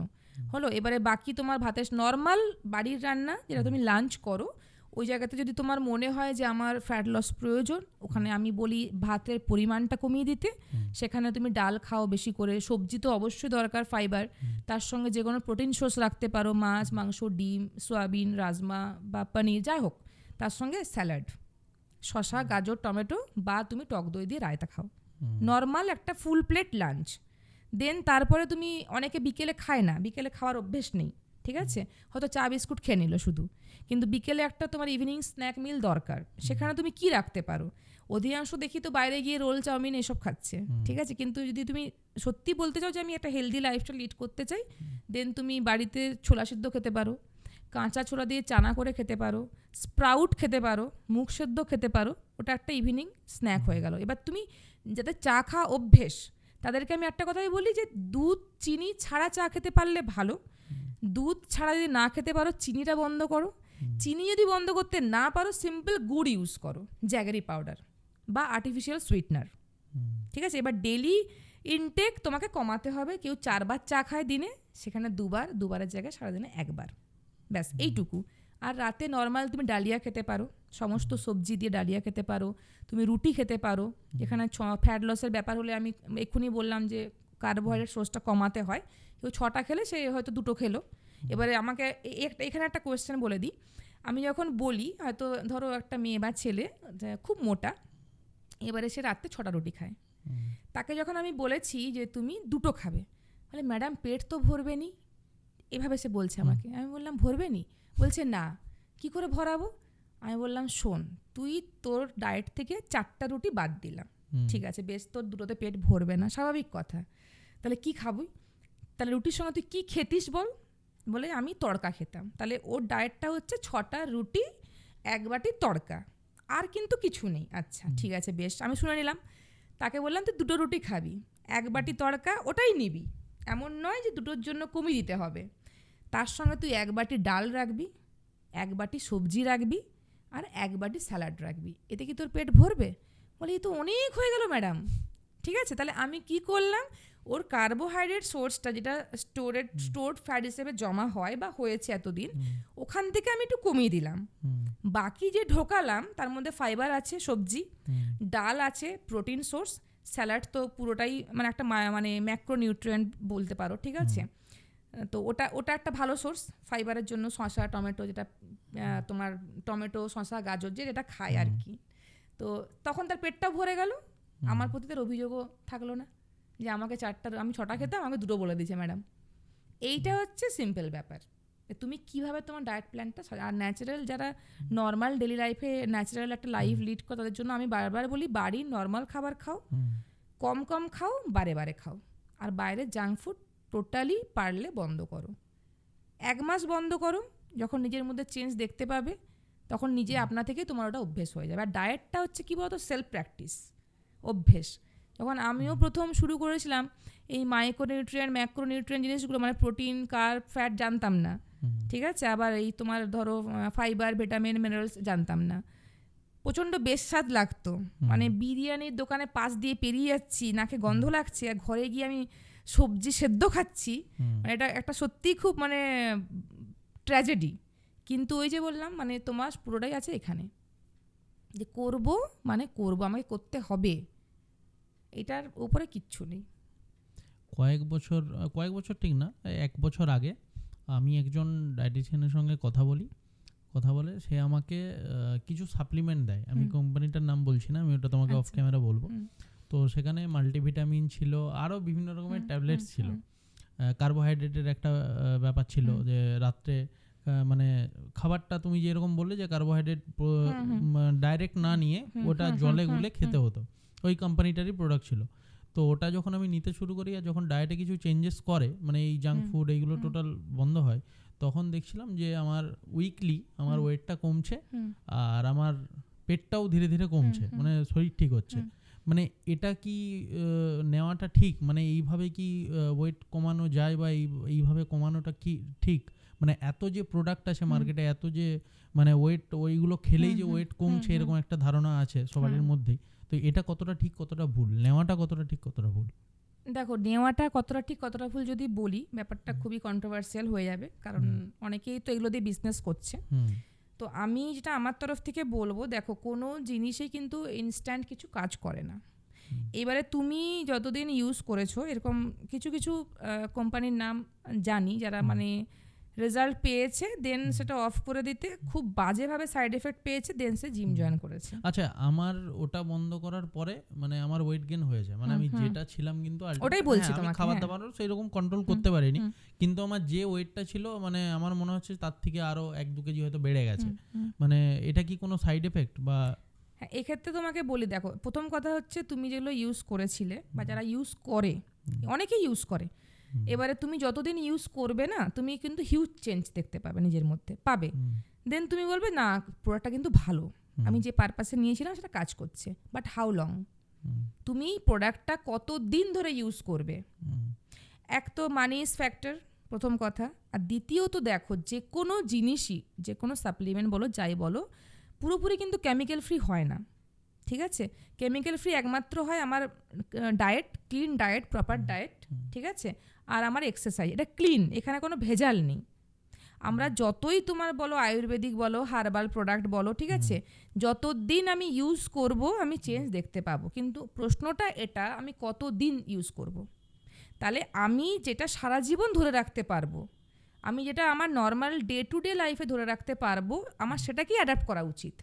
হলো। এবারে বাকি তোমার ভাতের নর্মাল বাড়ির রান্না যেটা তুমি লাঞ্চ করো, ওই জায়গাতে যদি তোমার মনে হয় যে আমার ফ্যাট লস প্রয়োজন, ওখানে আমি বলি ভাতের পরিমাণটা কমিয়ে দিতে, সেখানে তুমি ডাল খাও বেশি করে, সবজি তো অবশ্যই দরকার, ফাইবার, তার সঙ্গে যে কোনো প্রোটিন সোর্স রাখতে পারো, মাছ, মাংস, ডিম, সয়াবিন, রাজমা বা পনির, যাই হোক, তার সঙ্গে স্যালাড, শসা, গাজর, টমেটো, বা তুমি টক দই দিয়ে রায়তা খাও, নর্মাল একটা ফুল প্লেট লাঞ্চ। দেন তারপরে তুমি, অনেকে বিকেলে খায় না, বিকেলে খাওয়ার অভ্যেস নেই, ঠিক আছে, হয়তো চা বিস্কুট খেয়ে নিল শুধু, কিন্তু বিকেলে একটা তোমার ইভিনিং স্ন্যাক মিল দরকার। সেখানে তুমি কি রাখতে পারো? অধিকাংশ দেখি তো বাইরে গিয়ে রোল, চাউমিন এসব খাচ্ছে, ঠিক আছে, কিন্তু যদি তুমি সত্যি বলতে চাও যে আমি একটা হেলদি লাইফস্টাইল লিড করতে চাই, দেন তুমি বাড়িতে ছোলা সিদ্ধ খেতে পারো, কাঁচা ছোলা দিয়ে চানা করে খেতে পারো, স্প্রাউট খেতে পারো, মুগ সেদ্ধ খেতে পারো, ওটা একটা ইভিনিং স্ন্যাক হয়ে গেল। এবার তুমি যাদের চা খাওয়া অভ্যেস তাদেরকে আমি একটা কথাই বলি যে দুধ চিনি ছাড়া চা খেতে পারলে ভালো। দুধ ছাড়া যদি না খেতে পারো, চিনিটা বন্ধ করো। চিনি যদি বন্ধ করতে না পারো, সিম্পল গুড় ইউজ করো, জ্যাগারি পাউডার বা আর্টিফিশিয়াল সুইটনার, ঠিক আছে। এবার ডেলি ইনটেক তোমাকে কমাতে হবে। কেউ 4 বার চা খায় দিনে, সেখানে 2 বার, 2 বারের জায়গায় সারাদিনে 1 বার, ব্যাস এইটুকু। আর রাতে নর্মাল তুমি ডালিয়া খেতে পারো, সমস্ত সবজি দিয়ে ডালিয়া খেতে পারো, তুমি রুটি খেতে পারো। যেখানে ফ্যাট লসের ব্যাপার হলে আমি এক্ষুনি বললাম যে কার্বোহাইড্রেট সোর্সটা কমাতে হয়। কেউ 6টা খেলে সে হয়তো 2টো খেলো। এবারে আমাকে এখানে একটা কোয়েশ্চেন বলে দিই। আমি যখন বলি, হয়তো ধরো একটা মেয়ে বা ছেলে খুব মোটা, এবারে সে রাত্রে 6টা রুটি খায়, তাকে যখন আমি বলেছি যে তুমি 2টো খাবে, বলে ম্যাডাম পেট তো ভরবে নি, এভাবে সে বলছে আমাকে। আমি বললাম ভরবে নি? বলছে না, কি করে ভরাবো? আমি বললাম শোন, তুই তোর ডায়েট থেকে 4টা রুটি বাদ দিলাম, ঠিক আছে, বেশ, তোর 2টোতে পেট ভরবে না, স্বাভাবিক কথা। তাহলে কি খাবি? তাহলে রুটির সঙ্গে তুই কী খেতিস বল? বলে আমি তড়কা খেতাম। তাহলে ওর ডায়েটটা হচ্ছে 6টা রুটি, 1 বাটি তড়কা, আর কিন্তু কিছু নেই। আচ্ছা ঠিক আছে, বেশ, আমি শুনে নিলাম। তাকে বললাম তুই 2টো রুটি খাবি, 1 বাটি তড়কা ওটাই নিবি, এমন নয় যে 2টোর জন্য কমিয়ে দিতে হবে। তার সঙ্গে তুই 1 বাটি ডাল রাখবি, 1 বাটি সবজি রাখবি, আর 1 বাটি স্যালাড রাখবি। এতে কি তোর পেট ভরবে? বলে এই তো অনেক হয়ে গেল ম্যাডাম। ঠিক আছে, তাহলে আমি কি করলাম, ওর কার্বোহাইড্রেট সোর্সটা যেটা স্টোরড ফ্যাট হিসেবে জমা হয় বা হয়েছে এতদিন, ওখান থেকে আমি একটু কমিয়ে দিলাম। বাকি যে ঢোকালাম তার মধ্যে ফাইবার আছে, সবজি, ডাল আছে, প্রোটিন সোর্স, স্যালাড তো পুরোটাই মানে একটা মানে ম্যাক্রোনিউট্রিয়েন্ট বলতে পারো, ঠিক আছে। তো ওটা একটা ভালো সোর্স ফাইবারের জন্য। শসা, টমেটো, যেটা তোমার টমেটো, শসা, গাজর যেটা খায় আর কি। তো তখন তার পেটটাও ভরে গেল, আমার প্রতি তার অভিযোগও থাকলো না যে আমাকে 4টা, আমি 6টা খেতাম, আমাকে 2টো বলে দিয়েছে ম্যাডাম। এইটা হচ্ছে সিম্পল ব্যাপার, তুমি কিভাবে তোমার ডায়েট প্ল্যানটা। আর ন্যাচারাল যারা নর্মাল ডেলি লাইফে ন্যাচারাল একটা লাইফ লিড করে, তাদের জন্য আমি বারবার বলি বাড়ির নর্মাল খাবার খাও, কম কম খাও, বারে বারে খাও, আর বাইরের জাঙ্ক ফুড টোটালি পারলে বন্ধ করো। 1 মাস বন্ধ করো, যখন নিজের মধ্যে চেঞ্জ দেখতে পাবে তখন নিজে আপনা থেকে তোমার ওটা অভ্যেস হয়ে যাবে। আর ডায়েটটা হচ্ছে কী বলতো, সেলফ প্র্যাকটিস, অভ্যেস। যখন আমিও প্রথম শুরু করেছিলাম, এই মাইক্রোনিউট্রিয়েন্ট, ম্যাক্রোনিউট্রিয়েন্ট জিনিসগুলো, মানে প্রোটিন, কার্ব, ফ্যাট জানতাম না, ঠিক আছে, আবার এই তোমার ধরো ফাইবার, ভিটামিন, মিনারেলস জানতাম না। প্রচণ্ড বেস্বাদ লাগতো, মানে বিরিয়ানির দোকানে পাশ দিয়ে পেরিয়ে যাচ্ছি, নাকে গন্ধ লাগছে, আর ঘরে গিয়ে আমি সবজি সেদ্ধ খাচ্ছি, মানে এটা একটা সত্যিই খুব মানে ট্র্যাজেডি। কিন্তু ওই যে বললাম, মানে তোমার পুরোটাই আছে এখানে, যে করব মানে করব, আমাকে করতে হবে, এটার উপরে কিচ্ছু নেই। কয়েক বছর ঠিক না, 1 বছর আগে আমি একজন ডায়েটিশিয়ানের সঙ্গে কথা বলে সে আমাকে কিছু সাপ্লিমেন্ট দেয়। আমি কোম্পানিটার নাম বলছি না, আমি ওটা তোমাকে অফ ক্যামেরা বলবো। তো সেখানে মাল্টিভিটামিন ছিল, আরও বিভিন্ন রকমের ট্যাবলেটস ছিল, কার্বোহাইড্রেটের একটা ব্যাপার ছিল, যে রাত্রে মানে খাবারটা তুমি যেরকম বললে যে কার্বোহাইড্রেট ডাইরেক্ট না নিয়ে ওটা জলে গুলে খেতে হতো, ওই কোম্পানিটারই প্রোডাক্ট ছিল। তো ওটা যখন আমি নিতে শুরু করি আর যখন ডায়েটে কিছু চেঞ্জেস করে, মানে এই জাঙ্ক ফুড এইগুলো টোটাল বন্ধ হয়, তখন দেখছিলাম যে আমার উইকলি আমার ওয়েটটা কমছে, আর আমার পেটটাও ধীরে ধীরে কমছে, মানে শরীর ঠিক হচ্ছে। মানে এটা কি নেওয়াটা ঠিক? মানে এইভাবে কি ওয়েট কমানো যায়, বা এইভাবে কমানোটা কি ঠিক? মানে এত যে প্রোডাক্ট আছে মার্কেটে, এত যে মানে ওয়েট, ওইগুলো খেলেই যে ওয়েট কমছে এরকম একটা ধারণা আছে সবার মধ্যেই। তো এটা কতটা ঠিক, কতটা ভুল? নেওয়াটা কতটা ঠিক, কতটা ভুল? দেখো, নেওয়াটা কতটা ঠিক কতটা ভুল যদি বলি, ব্যাপারটা খুবই কন্ট্রোভার্সিয়াল হয়ে যাবে, কারণ অনেকেই তো এগুলো দিয়ে বিজনেস করছে। তো আমি যেটা আমার তরফ থেকে বলবো, দেখো, কোনো জিনিসই কিন্তু ইনস্ট্যান্ট কিছু কাজ করে না। এবারে তুমি যতদিন ইউজ করেছো, এরকম কিছু কিছু কোম্পানির নাম জানি যারা মানে রেজাল্ট পেয়েছে, দেন সেটা অফ করে দিতে খুব বাজেভাবে সাইড এফেক্ট পেয়েছে, দেন সে জিম জয়েন করেছে। আচ্ছা, আমার ওটা বন্ধ করার পরে মানে আমার ওয়েট গেইন হয়েছে, মানে আমি যেটা ছিলাম কিন্তু ওটাই বলছি তোমাকে, খাবার দাবারও সেই রকম কন্ট্রোল করতে পারিনি, কিন্তু আমার যে ওয়েটটা ছিল মানে আমার মনে হচ্ছে তার থেকে আরো 1-2 কেজি হয়তো বেড়ে গেছে। মানে এটা কি কোনো সাইড এফেক্ট বা? হ্যাঁ, এক্ষেত্রে তোমাকে বলি, দেখো প্রথম কথা হচ্ছে তুমি যেগুলো ইউজ করেছিলে বা যারা ইউজ করে, অনেকেই ইউজ করে, এবারে তুমি যতদিন ইউজ করবে না তুমি কিন্তু হিউজ চেঞ্জ দেখতে পাবে, নিজের মধ্যে পাবে। দেন তুমি বলবে না প্রোডাক্টটা কিন্তু ভালো, আমি যে পারপাসে নিয়েছিলাম সেটা কাজ করছে, বাট হাউ লং? তুমি প্রোডাক্টটা কতদিন ধরে ইউজ করবে? এক তো মানি ইজ ফ্যাক্টর, প্রথম কথা। আর দ্বিতীয়ত দেখো, যে কোনো জিনিসই, যে কোনো সাপ্লিমেন্ট বলো যাই বলো, পুরোপুরি কিন্তু কেমিক্যাল ফ্রি হয় না, ঠিক আছে? কেমিক্যাল ফ্রি একমাত্র হয় আমার diet, clean diet, proper diet, ঠিক আছে, আর আমার এক্সারসাইজ, এটা ক্লিন, এখানে কোনো ভেজাল নেই। আমরা যতই তোমার বলো আয়ুর্বেদিক বলো, হার্বাল প্রোডাক্ট বলো, ঠিক আছে, যতদিন আমি ইউজ করব আমি চেঞ্জ দেখতে পাবো, কিন্তু প্রশ্নটা এটা আমি কতদিন ইউজ করব। তাহলে আমি যেটা সারা জীবন ধরে রাখতে পারবো, আমি যেটা আমার নর্মাল ডে টু ডে লাইফে ধরে রাখতে পারবো, আমার সেটাকেই অ্যাডাপ্ট করা উচিত।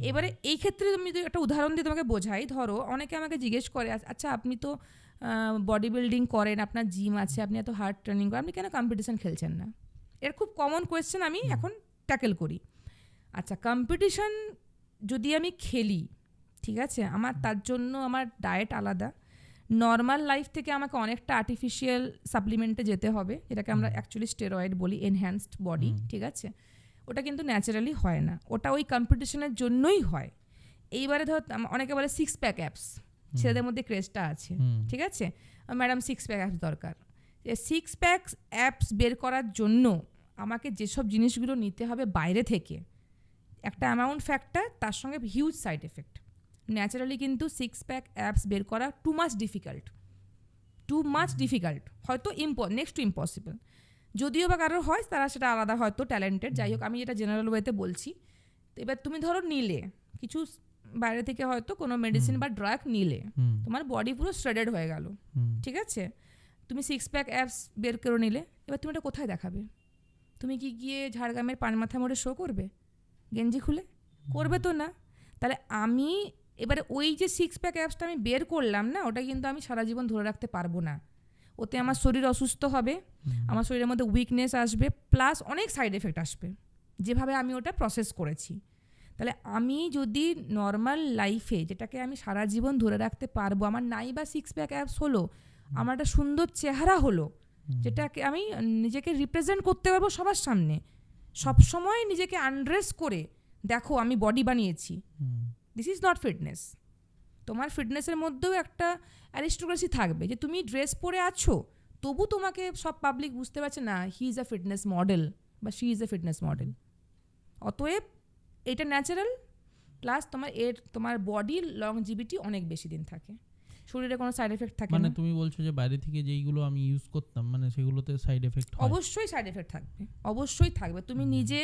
এবারে এই ক্ষেত্রে আমি যদি একটা উদাহরণ দিয়ে তোমাকে বোঝাই, ধরো অনেকে আমাকে জিজ্ঞেস করে, আচ্ছা আপনি তো বডি বিল্ডিং করেন, আপনার জিম আছে, আপনি এত হার্ড ট্রেনিং করেন, আপনি কেন কম্পিটিশন খেলছেন না? এর খুব কমন কোয়েশ্চেন আমি এখন ট্যাকেল করি। আচ্ছা, কম্পিটিশন যদি আমি খেলি, ঠিক আছে, আমার তার জন্য আমার ডায়েট আলাদা, নর্মাল লাইফ থেকে আমাকে অনেকটা আর্টিফিশিয়াল সাপ্লিমেন্টে যেতে হবে, যেটাকে আমরা অ্যাকচুয়ালি স্টেরয়েড বলি, এনহ্যান্সড বডি, ঠিক আছে, ওটা কিন্তু ন্যাচারালি হয় না, ওটা ওই কম্পিটিশনের জন্যই হয়। এইবারে ধর অনেকে বলে 6 প্যাক অ্যাপস, ছেলেদের মধ্যে ক্রেজটা আছে, ঠিক আছে, ম্যাডাম 6 প্যাক অ্যাপস দরকার। 6 প্যাক অ্যাপস বের করার জন্য আমাকে যেসব জিনিসগুলো নিতে হবে বাইরে থেকে, একটা অ্যামাউন্ট ফ্যাক্টর, তার সঙ্গে হিউজ সাইড এফেক্ট। ন্যাচারালি কিন্তু 6 প্যাক অ্যাপস বের করা টু মাচ ডিফিকাল্ট, হয়তো নেক্সট টু ইম্পসিবল। যদিও বা কারোর হয়, তারা সেটা আলাদা হয়তো ট্যালেন্টেড, যাই হোক আমি যেটা জেনারেল ওয়েতে বলছি। তো এবার তুমি ধরো নিলে কিছু বাইরে থেকে হয়তো কোনো মেডিসিন বা ড্রাগ নিলে, তোমার বডি পুরো শ্রেডেড হয়ে গেল, ঠিক আছে, তুমি 6 প্যাক অ্যাপস বের করে নিলে, এবার তুমি এটা কোথায় দেখাবে? তুমি কি গিয়ে ঝাড়গ্রামের পানমাথা মোড়ে শো করবে গেঞ্জি খুলে? করবে তো না। তাহলে আমি এবারে ওই যে 6 প্যাক অ্যাপসটা আমি বের করলাম না, ওটা কিন্তু আমি সারা জীবন ধরে রাখতে পারবো না। ওতে আমার শরীর অসুস্থ হবে, আমার শরীরের মধ্যে উইকনেস আসবে, প্লাস অনেক সাইড এফেক্ট আসবে, যেভাবে আমি ওটা প্রসেস করেছি। তাহলে আমি যদি নর্মাল লাইফে, যেটাকে আমি সারা জীবন ধরে রাখতে পারবো, আমার নাই বা 6 প্যাক অ্যাপস হলো, আমার একটা সুন্দর চেহারা হলো, যেটাকে আমি নিজেকে রিপ্রেজেন্ট করতে পারবো সবার সামনে, সবসময় নিজেকে আনড্রেস করে দেখো আমি বডি বানিয়েছি, দিস ইজ নট ফিটনেস। তোমার ফিটনেসের মধ্যেও একটা অ্যারিস্টোক্রেসি থাকবে, যে তুমি ড্রেস পরে আছো তবু তোমাকে সব পাবলিক বুঝতে পারছে না he is a fitness model বা she is a fitness model. অতএব এটা ন্যাচারাল, প্লাস তোমার বডির লংজিভিটি অনেক বেশি দিন থাকে, শরীরে কোনো সাইড এফেক্ট থাকে না। মানে তুমি বলছো যে বাইরে থেকে যেইগুলো আমি ইউজ করতাম, মানে সেগুলোতে সাইড এফেক্ট হয়? অবশ্যই সাইড এফেক্ট থাকবে, অবশ্যই থাকবে। তুমি নিজে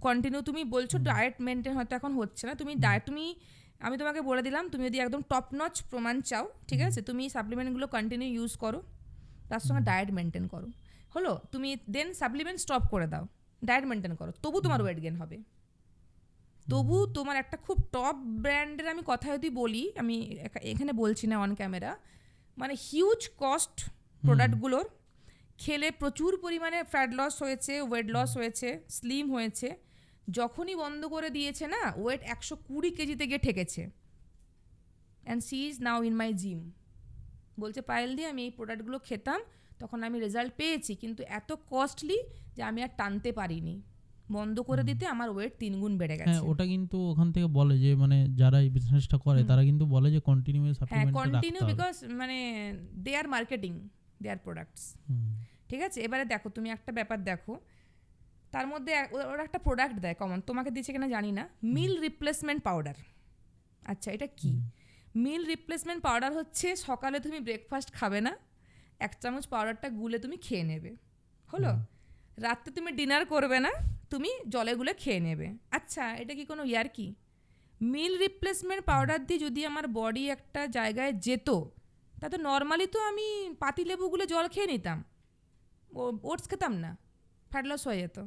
কন্টিনিউ, তুমি বলছো ডায়েট মেনটেন হয়তো এখন হচ্ছে না, আমি তোমাকে বলে দিলাম, তুমি যদি একদম টপ নচ প্রমাণ চাও, ঠিক আছে, তুমি সাপ্লিমেন্টগুলো কন্টিনিউ ইউজ করো, তার সঙ্গে ডায়েট মেনটেন করো, হলো, তুমি দেন সাপ্লিমেন্ট স্টপ করে দাও, ডায়েট মেনটেন করো, তবু তোমার ওয়েট গেইন হবে। তবু তোমার একটা খুব টপ ব্র্যান্ডের আমি কথা যদি বলি, আমি এখানে বলছি না অন ক্যামেরা, মানে হিউজ কস্ট প্রোডাক্টগুলোর, খেলে প্রচুর পরিমাণে ফ্যাট লস হয়েছে, ওয়েট লস হয়েছে, স্লিম হয়েছে, যখনই বন্ধ করে দিয়েছে না, ওয়েট 120 কেজিতে গিয়ে ঠেকেছে, and she is now in my gym. বলছে পায়েল দিয়ে আমি এই প্রোডাক্টগুলো খেতাম, তখন আমি রেজাল্ট পেয়েছি, কিন্তু এত কস্টলি যে আমি আর টানতে পারিনি, বন্ধ করে দিতে আমার ওয়েট 3 গুণ বেড়ে গেছে। হ্যাঁ, ওটা কিন্তু ওখান থেকে বলে যে মানে যারা এই বিজনেসটা করে তারা কিন্তু বলে যে কন্টিনিউয়াস সাপ্লিমেন্ট রাখতে হবে। হ্যাঁ, কন্টিনিউ, বিকজ মানে দে আর মার্কেটিং দেয়ার প্রোডাক্টস, ঠিক আছে। এবারে দেখো তুমি একটা ব্যাপার দেখো, তার মধ্যে ওরা একটা প্রোডাক্ট দেয় কমন, তোমাকে দিচ্ছে কিনা জানি না, মিল রিপ্লেসমেন্ট পাউডার। আচ্ছা, এটা কি? মিল রিপ্লেসমেন্ট পাউডার হচ্ছে সকালে তুমি ব্রেকফাস্ট খাবে না, 1 চামচ পাউডারটা গুলে তুমি খেয়ে নেবে, হলো, রাত্রে তুমি ডিনার করবে না, তুমি জলে গুলে খেয়ে নেবে। আচ্ছা, এটা কি কোনো ইয়ার্কি? মিল রিপ্লেসমেন্ট পাউডার দিয়ে যদি আমার বডি একটা জায়গায় যেত, তা তো নর্মালি তো আমি পাতিলেবু গুলে জল খেয়ে নিতাম, ওটস খেতাম না, ফ্যাট লস হয়ে যেত।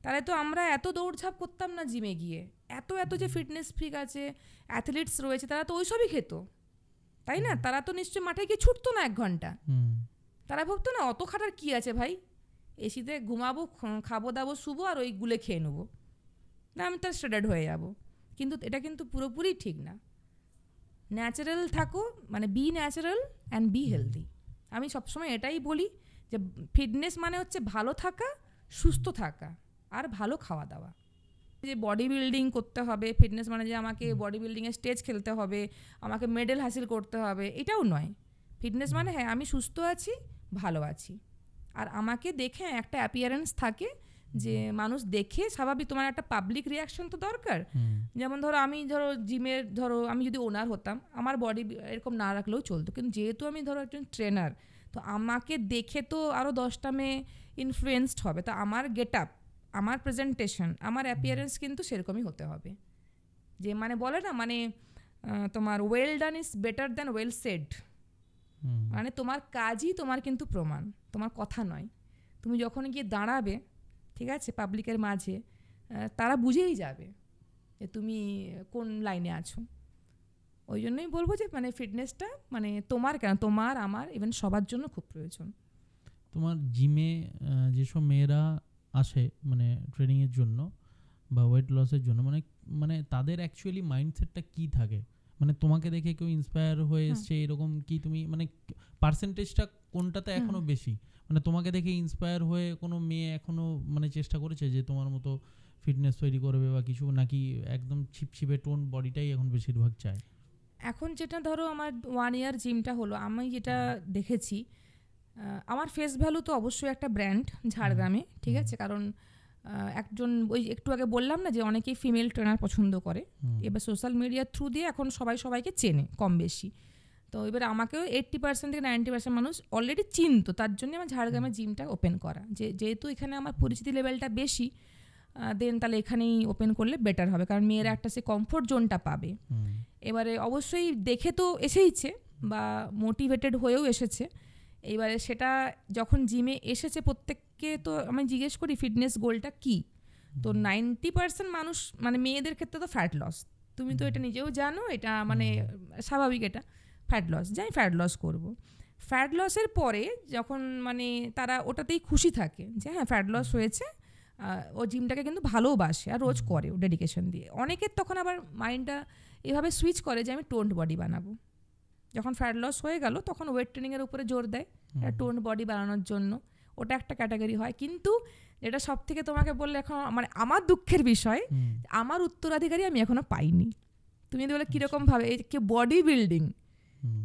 তাহলে তো আমরা এত দৌড়ঝাঁপ করতাম না জিমে গিয়ে, এত যে ফিটনেস ফ্রিক আছে, অ্যাথলিটস রয়েছে, তারা তো ওইসবই খেত, তাই না? তারা তো নিশ্চয়ই মাঠে গিয়ে ছুটতো না 1 ঘন্টা। তারা ভাবতো না অত খাটার কি আছে ভাই, এসিতে ঘুমাবো, খাবো দাবো, শুবো আর ওই গুলে খেয়ে নেবো, না আমি তার স্ট্রেডেড হয়ে যাব। কিন্তু এটা কিন্তু পুরোপুরি ঠিক না। ন্যাচারাল থাকো, মানে be natural and be healthy. আমি সবসময় এটাই বলি যে ফিটনেস মানে হচ্ছে ভালো থাকা, সুস্থ থাকা আর ভালো খাওয়া দাওয়া। যে বডি বিল্ডিং করতে হবে, ফিটনেস মানে যে আমাকে বডি বিল্ডিংয়ের স্টেজ খেলতে হবে, আমাকে মেডেল হাসিল করতে হবে, এটাও নয়। ফিটনেস মানে হ্যাঁ আমি সুস্থ আছি, ভালো আছি, আর আমাকে দেখে একটা অ্যাপিয়ারেন্স থাকে যে মানুষ দেখে স্বাভাবিক, তোমার একটা পাবলিক রিয়াকশন তো দরকার। যেমন ধরো আমি জিমের আমি যদি ওনার হতাম, আমার বডি এরকম না রাখলেও চলতো, কিন্তু যেহেতু আমি একজন ট্রেনার, তো আমাকে দেখে তো আরও 10টা মেয়ে ইনফ্লুয়েন্সড হবে। তো আমার গেট আপ, আমার প্রেজেন্টেশন, আমার অ্যাপিয়ারেন্স কিন্তু সেরকমই হতে হবে। যে মানে বলে না, মানে তোমার well done is better than well said. মানে তোমার কাজই তোমার কিন্তু প্রমাণ, তোমার কথা নয়। তুমি যখন গিয়ে দাঁড়াবে, ঠিক আছে, পাবলিকের মাঝে, তারা বুঝেই যাবে যে তুমি কোন লাইনে আছো। ওই জন্যই বলবো যে মানে ফিটনেসটা মানে তোমার কেন, তোমার আমার ইভেন সবার জন্য খুব প্রয়োজন। তোমার জিমে যেসব মেয়েরা আসে মানে ট্রেনিংয়ের জন্য বা ওয়েট লসের জন্য, মানে তাদের অ্যাকচুয়ালি মাইন্ডসেটটা কী থাকে? মানে তোমাকে দেখে কেউ ইন্সপায়ার হয়ে এসছে এরকম কি? তুমি মানে পার্সেন্টেজটা কোনটাতে এখনো বেশি? মানে তোমাকে দেখে ইন্সপায়ার হয়ে কোনো মেয়ে এখনো মানে চেষ্টা করেছে যে তোমার মতো ফিটনেস তৈরি করবে বা কিছু, নাকি একদম ছিপছিপে টোন বডিটাই এখন বেশিরভাগ চায়? এখন যেটা ধরো আমার 1 ইয়ার জিমটা হলো, আমি যেটা দেখেছি, আমার ফেস ভ্যালু তো অবশ্যই একটা ব্র্যান্ড ঝাড়গ্রামে, ঠিক আছে? কারণ একজন ওই একটু আগে বললাম না যে অনেকেই ফিমেল ট্রেনার পছন্দ করে, এবার সোশ্যাল মিডিয়ার থ্রু দিয়ে এখন সবাইকে চেনে কম বেশি। তো এবার আমাকেও 80% থেকে 90% মানুষ অলরেডি চিনতো, তার জন্য আমার ঝাড়গ্রামের জিমটা ওপেন করা। যেহেতু এখানে আমার পরিচিতি লেভেলটা বেশি, দেন তাহলে এখানেই ওপেন করলে বেটার হবে, কারণ মেয়েরা একটা সে কমফোর্ট জোনটা পাবে। এবারে অবশ্যই দেখে তো এসেইছে বা মোটিভেটেড হয়েও এসেছে। এইবারে সেটা যখন জিমে এসেছে প্রত্যেককে তো আমি জিজ্ঞেস করি ফিটনেস গোলটা কী, তো 90% মানুষ মানে মেয়েদের ক্ষেত্রে তো ফ্যাট লস, তুমি তো এটা নিজেও জানো, এটা মানে স্বাভাবিক, এটা ফ্যাট লস, যাই ফ্যাট লস করব। ফ্যাট লসের পরে যখন মানে তারা ওটাতেই খুশি থাকে যে হ্যাঁ ফ্যাট লস হয়েছে, ও জিমটাকে কিন্তু ভালোবাসে আর রোজ করে ও ডেডিকেশন দিয়ে। অনেকের তখন আবার মাইন্ডটা এভাবে সুইচ করে যে আমি টোন্ড বডি বানাবো। যখন ফ্যাট লস হয়ে গেল তখন ওয়েট ট্রেনিংয়ের উপরে জোর দেয় টোন্ড বডি বানানোর জন্য, ওটা একটা ক্যাটাগরি হয়। কিন্তু যেটা সব থেকে তোমাকে বললে এখন মানে আমার দুঃখের বিষয়, আমার উত্তরাধিকারী আমি এখনো পাইনি। তুমি যদি বলে কীরকমভাবে, এই কেউ বডি বিল্ডিং,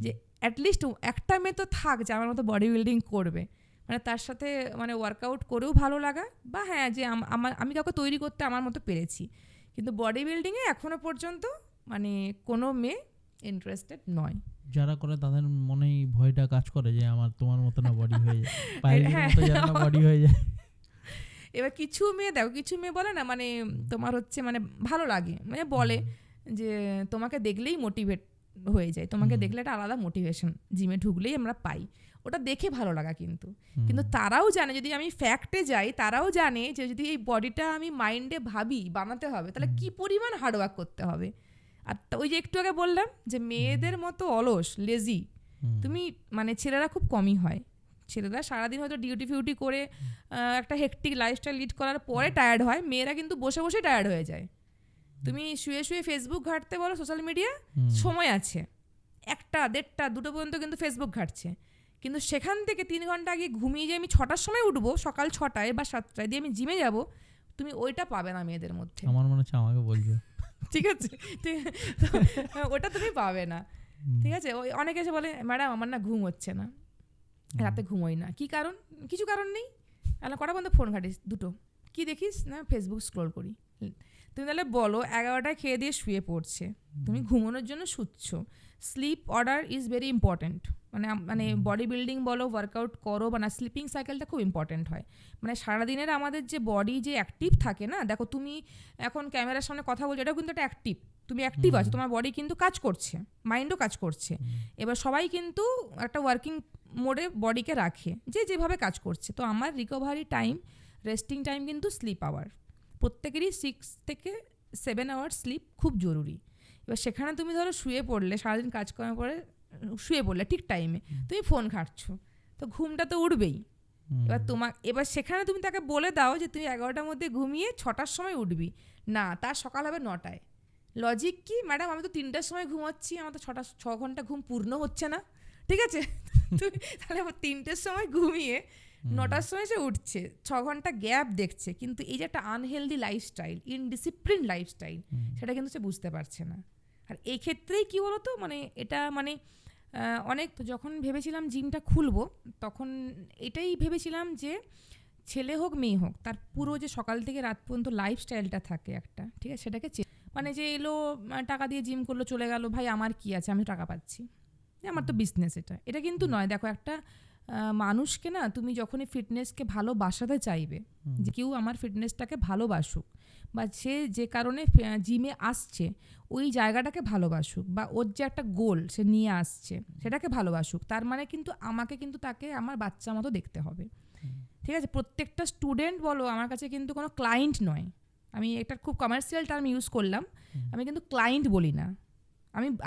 যে অ্যাটলিস্ট একটা মেয়ে তো থাক যে আমার মতো বডি বিল্ডিং করবে, মানে তার সাথে মানে ওয়ার্কআউট করেও ভালো লাগা, বা হ্যাঁ যে আমি কাউকে তৈরি করতে আমার মতো পেরেছি। কিন্তু বডি বিল্ডিংয়ে এখনো পর্যন্ত মানে কোনো মেয়ে ইন্টারেস্টেড নয়। যারা করে তাদের মনেই ভয়টা কাজ করে যে আমার তোমার মতো না বডি হয়ে যায়, পায়েলের মতো যেন না বডি হয়ে যায়। এবার কিছু মেয়ে দেখো, কিছু মেয়ে বলে না মানে তোমার হচ্ছে মানে ভালো লাগে, মানে বলে যে তোমাকে দেখলেই মোটিভেট হয়ে যায়, তোমাকে দেখলে একটা আলাদা মোটিভেশন জিমে ঢুকলেই আমরা পাই, ওটা দেখে ভালো লাগা। কিন্তু তারাও জানে, যদি আমি ফ্যাক্টে যাই, তারাও জানে যে যদি এই বডিটা আমি মাইন্ডে ভাবি বানাতে হবে তাহলে কি পরিমাণ হার্ডওয়ার্ক করতে হবে। আর ওই যে একটু আগে বললাম যে মেয়েদের মতো অলস লেজি তুমি মানে ছেলেরা খুব কমই হয়। ছেলেরা সারাদিন হয়তো ডিউটি ফিউটি করে একটা হেক্টিক লাইফস্টাইল লিড করার পরে টায়ার্ড হয়, মেয়েরা কিন্তু বসে বসে টায়ার্ড হয়ে যায়। তুমি শুয়ে শুয়ে ফেসবুক ঘাঁটতে বলো, সোশ্যাল মিডিয়া, সময় আছে 1টা 1:30 2টো পর্যন্ত কিন্তু ফেসবুক ঘাঁটছে, কিন্তু সেখান থেকে 3 ঘন্টা আগে ঘুমিয়ে যে আমি 6টার সময় উঠবো, সকাল 6টায় বা 7টায় দিয়ে আমি জিমে যাব, তুমি ওইটা পাবে না মেয়েদের মধ্যে। আমার মনে হচ্ছে আমাকে বলছো, ঠিক আছে, ওটা তুমি পাবে না। ঠিক আছে, ওই অনেকে এসে বলে ম্যাডাম আমার না ঘুম হচ্ছে না, রাতে ঘুমোই না, কি কারণ? কিছু কারণ নেই। কটা বন্ধ ফোন ঘাটিস, 2টো কি দেখিস? না ফেসবুক স্ক্রোল করি। তুমি তাহলে বলো 11টায় খেয়ে দিয়ে শুয়ে পড়ছে, তুমি ঘুমানোর জন্য শুচ্ছ। Sleep order is very important. মানে বডি বিল্ডিং বলো, ওয়ার্কআউট করো বা না, স্লিপিং সাইকেলটা খুব ইম্পর্ট্যান্ট হয়। মানে সারাদিনের আমাদের যে বডি যে অ্যাক্টিভ থাকে না, দেখো তুমি এখন ক্যামেরার সামনে কথা বলছো, এটাও কিন্তু একটা অ্যাক্টিভ, তুমি অ্যাক্টিভ আছো, তোমার বডি কিন্তু কাজ করছে, মাইন্ডও কাজ করছে। এবার সবাই কিন্তু একটা ওয়ার্কিং মোডে বডিকে রাখে যে যেভাবে কাজ করছে। তো আমার রিকভারি টাইম, রেস্টিং টাইম কিন্তু স্লিপ আওয়ার, প্রত্যেকেরই 6 থেকে 7 আওয়ার স্লিপ খুব জরুরি। এবার সেখানে তুমি ধরো শুয়ে পড়লে, সারাদিন কাজ করার পরে শুয়ে পড়লে ঠিক টাইমে, তুমি ফোন ঘাঁটছো, তো ঘুমটা তো উঠবেই। এবার সেখানে তুমি তাকে বলে দাও যে তুমি 11টার মধ্যে ঘুমিয়ে 6টার সময় উঠবি, না তার সকাল হবে 9টায়। লজিক কি ম্যাডাম, আমি তো 3টার সময় ঘুমাচ্ছি, আমার তো 6 ঘন্টা ঘুম পূর্ণ হচ্ছে না, ঠিক আছে? তুমি তাহলে 3টের সময় ঘুমিয়ে 9টার সময় সে উঠছে, 6 ঘন্টা গ্যাপ দেখছে, কিন্তু এই যে একটা আনহেলদি লাইফস্টাইল, ইনডিসিপ্লিন লাইফস্টাইল, সেটা কিন্তু সে বুঝতে পারছে না। আর এই ক্ষেত্রেই কী বলো তো, মানে এটা মানে অনেক, যখন ভেবেছিলাম জিমটা খুলবো তখন এটাই ভেবেছিলাম যে ছেলে হোক মেয়ে হোক, তার পুরো যে সকাল থেকে রাত পর্যন্ত লাইফস্টাইলটা থাকে একটা, ঠিক আছে, সেটাকে মানে যে এলো টাকা দিয়ে জিম করলো চলে গেল, ভাই আমার কি আছে, আমি টাকা পাচ্ছি, আমার তো বিজনেস, এটা কিন্তু নয়। দেখো একটা মানুষকে না, তুমি যখনই ফিটনেসকে ভালোবাসাতে চাইবে, যে কেউ আমার ফিটনেসটাকে ভালোবাসুক, বা সে যে কারণে জিমে আসছে ওই জায়গাটাকে ভালোবাসুক, বা ওর যে একটা গোল সে নিয়ে আসছে সেটাকে ভালোবাসুক, তার মানে কিন্তু আমাকে কিন্তু তাকে আমার বাচ্চা মতো দেখতে হবে, ঠিক আছে? প্রত্যেকটা স্টুডেন্ট বলো আমার কাছে কিন্তু কোনো ক্লায়েন্ট নয়, আমি একটা খুব কমার্শিয়াল টার্ম ইউজ করলাম, আমি কিন্তু ক্লায়েন্ট বলি না,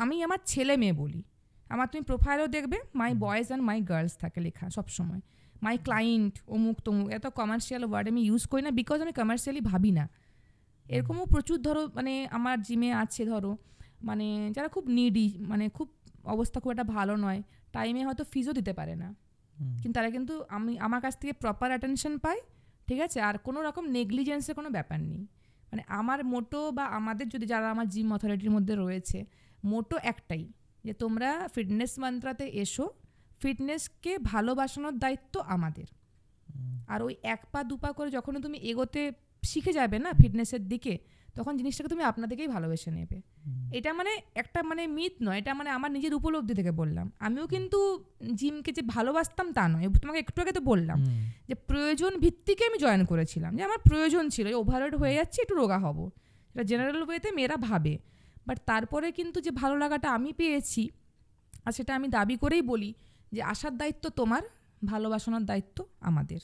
আমি আমার ছেলে মেয়ে বলি। আমার তুমি প্রোফাইলও দেখবে মাই বয়েজ অ্যান্ড মাই গার্লস থাকে লেখা সবসময়, মাই ক্লায়েন্ট অমুক তমুক, এত কমার্শিয়াল ওয়ার্ড আমি ইউজ করি না, বিকজ আমি কমার্শিয়ালি ভাবি না। এরকমও প্রচুর ধরো মানে আমার জিমে আছে ধরো মানে যারা খুব নিডি, মানে খুব অবস্থা খুব একটা ভালো নয়, টাইমে হয়তো ফিজও দিতে পারে না, কিন্তু তারা কিন্তু আমার কাছ থেকে প্রপার অ্যাটেনশন পায়, ঠিক আছে? আর কোনো রকম নেগলিজেন্সের কোনো ব্যাপার নেই। মানে আমার মোটো, বা আমাদের যদি যারা আমার জিম অথরিটির মধ্যে রয়েছে, মোটো একটাই, যে তোমরা ফিটনেস মন্ত্রাতে এসো, ফিটনেসকে ভালোবাসানোর দায়িত্ব আমাদের। আর ওই 1 পা 2 পা করে যখন তুমি এগোতে শিখে যাবে না ফিটনেসের দিকে, তখন জিনিসটাকে তুমি আপনাদেরকেই ভালোবেসে নেবে। এটা মানে একটা মানে মিথ নয়, এটা মানে আমার নিজের উপলব্ধি থেকে বললাম। আমিও কিন্তু জিমকে যে ভালোবাসতাম তা নয়, তোমাকে একটু আগে তো বললাম যে প্রয়োজন ভিত্তিকে আমি জয়েন করেছিলাম, যে আমার প্রয়োজন ছিল, ওভারওয়েট হয়ে যাচ্ছে, একটু রোগা হব, এটা জেনারেল ওয়েতে মেয়েরা ভাবে। বাট তারপরে কিন্তু যে ভালো লাগাটা আমি পেয়েছি, আর সেটা আমি দাবি করেই বলি যে আসার দায়িত্ব তোমার, ভালোবাসানোর দায়িত্ব আমাদের,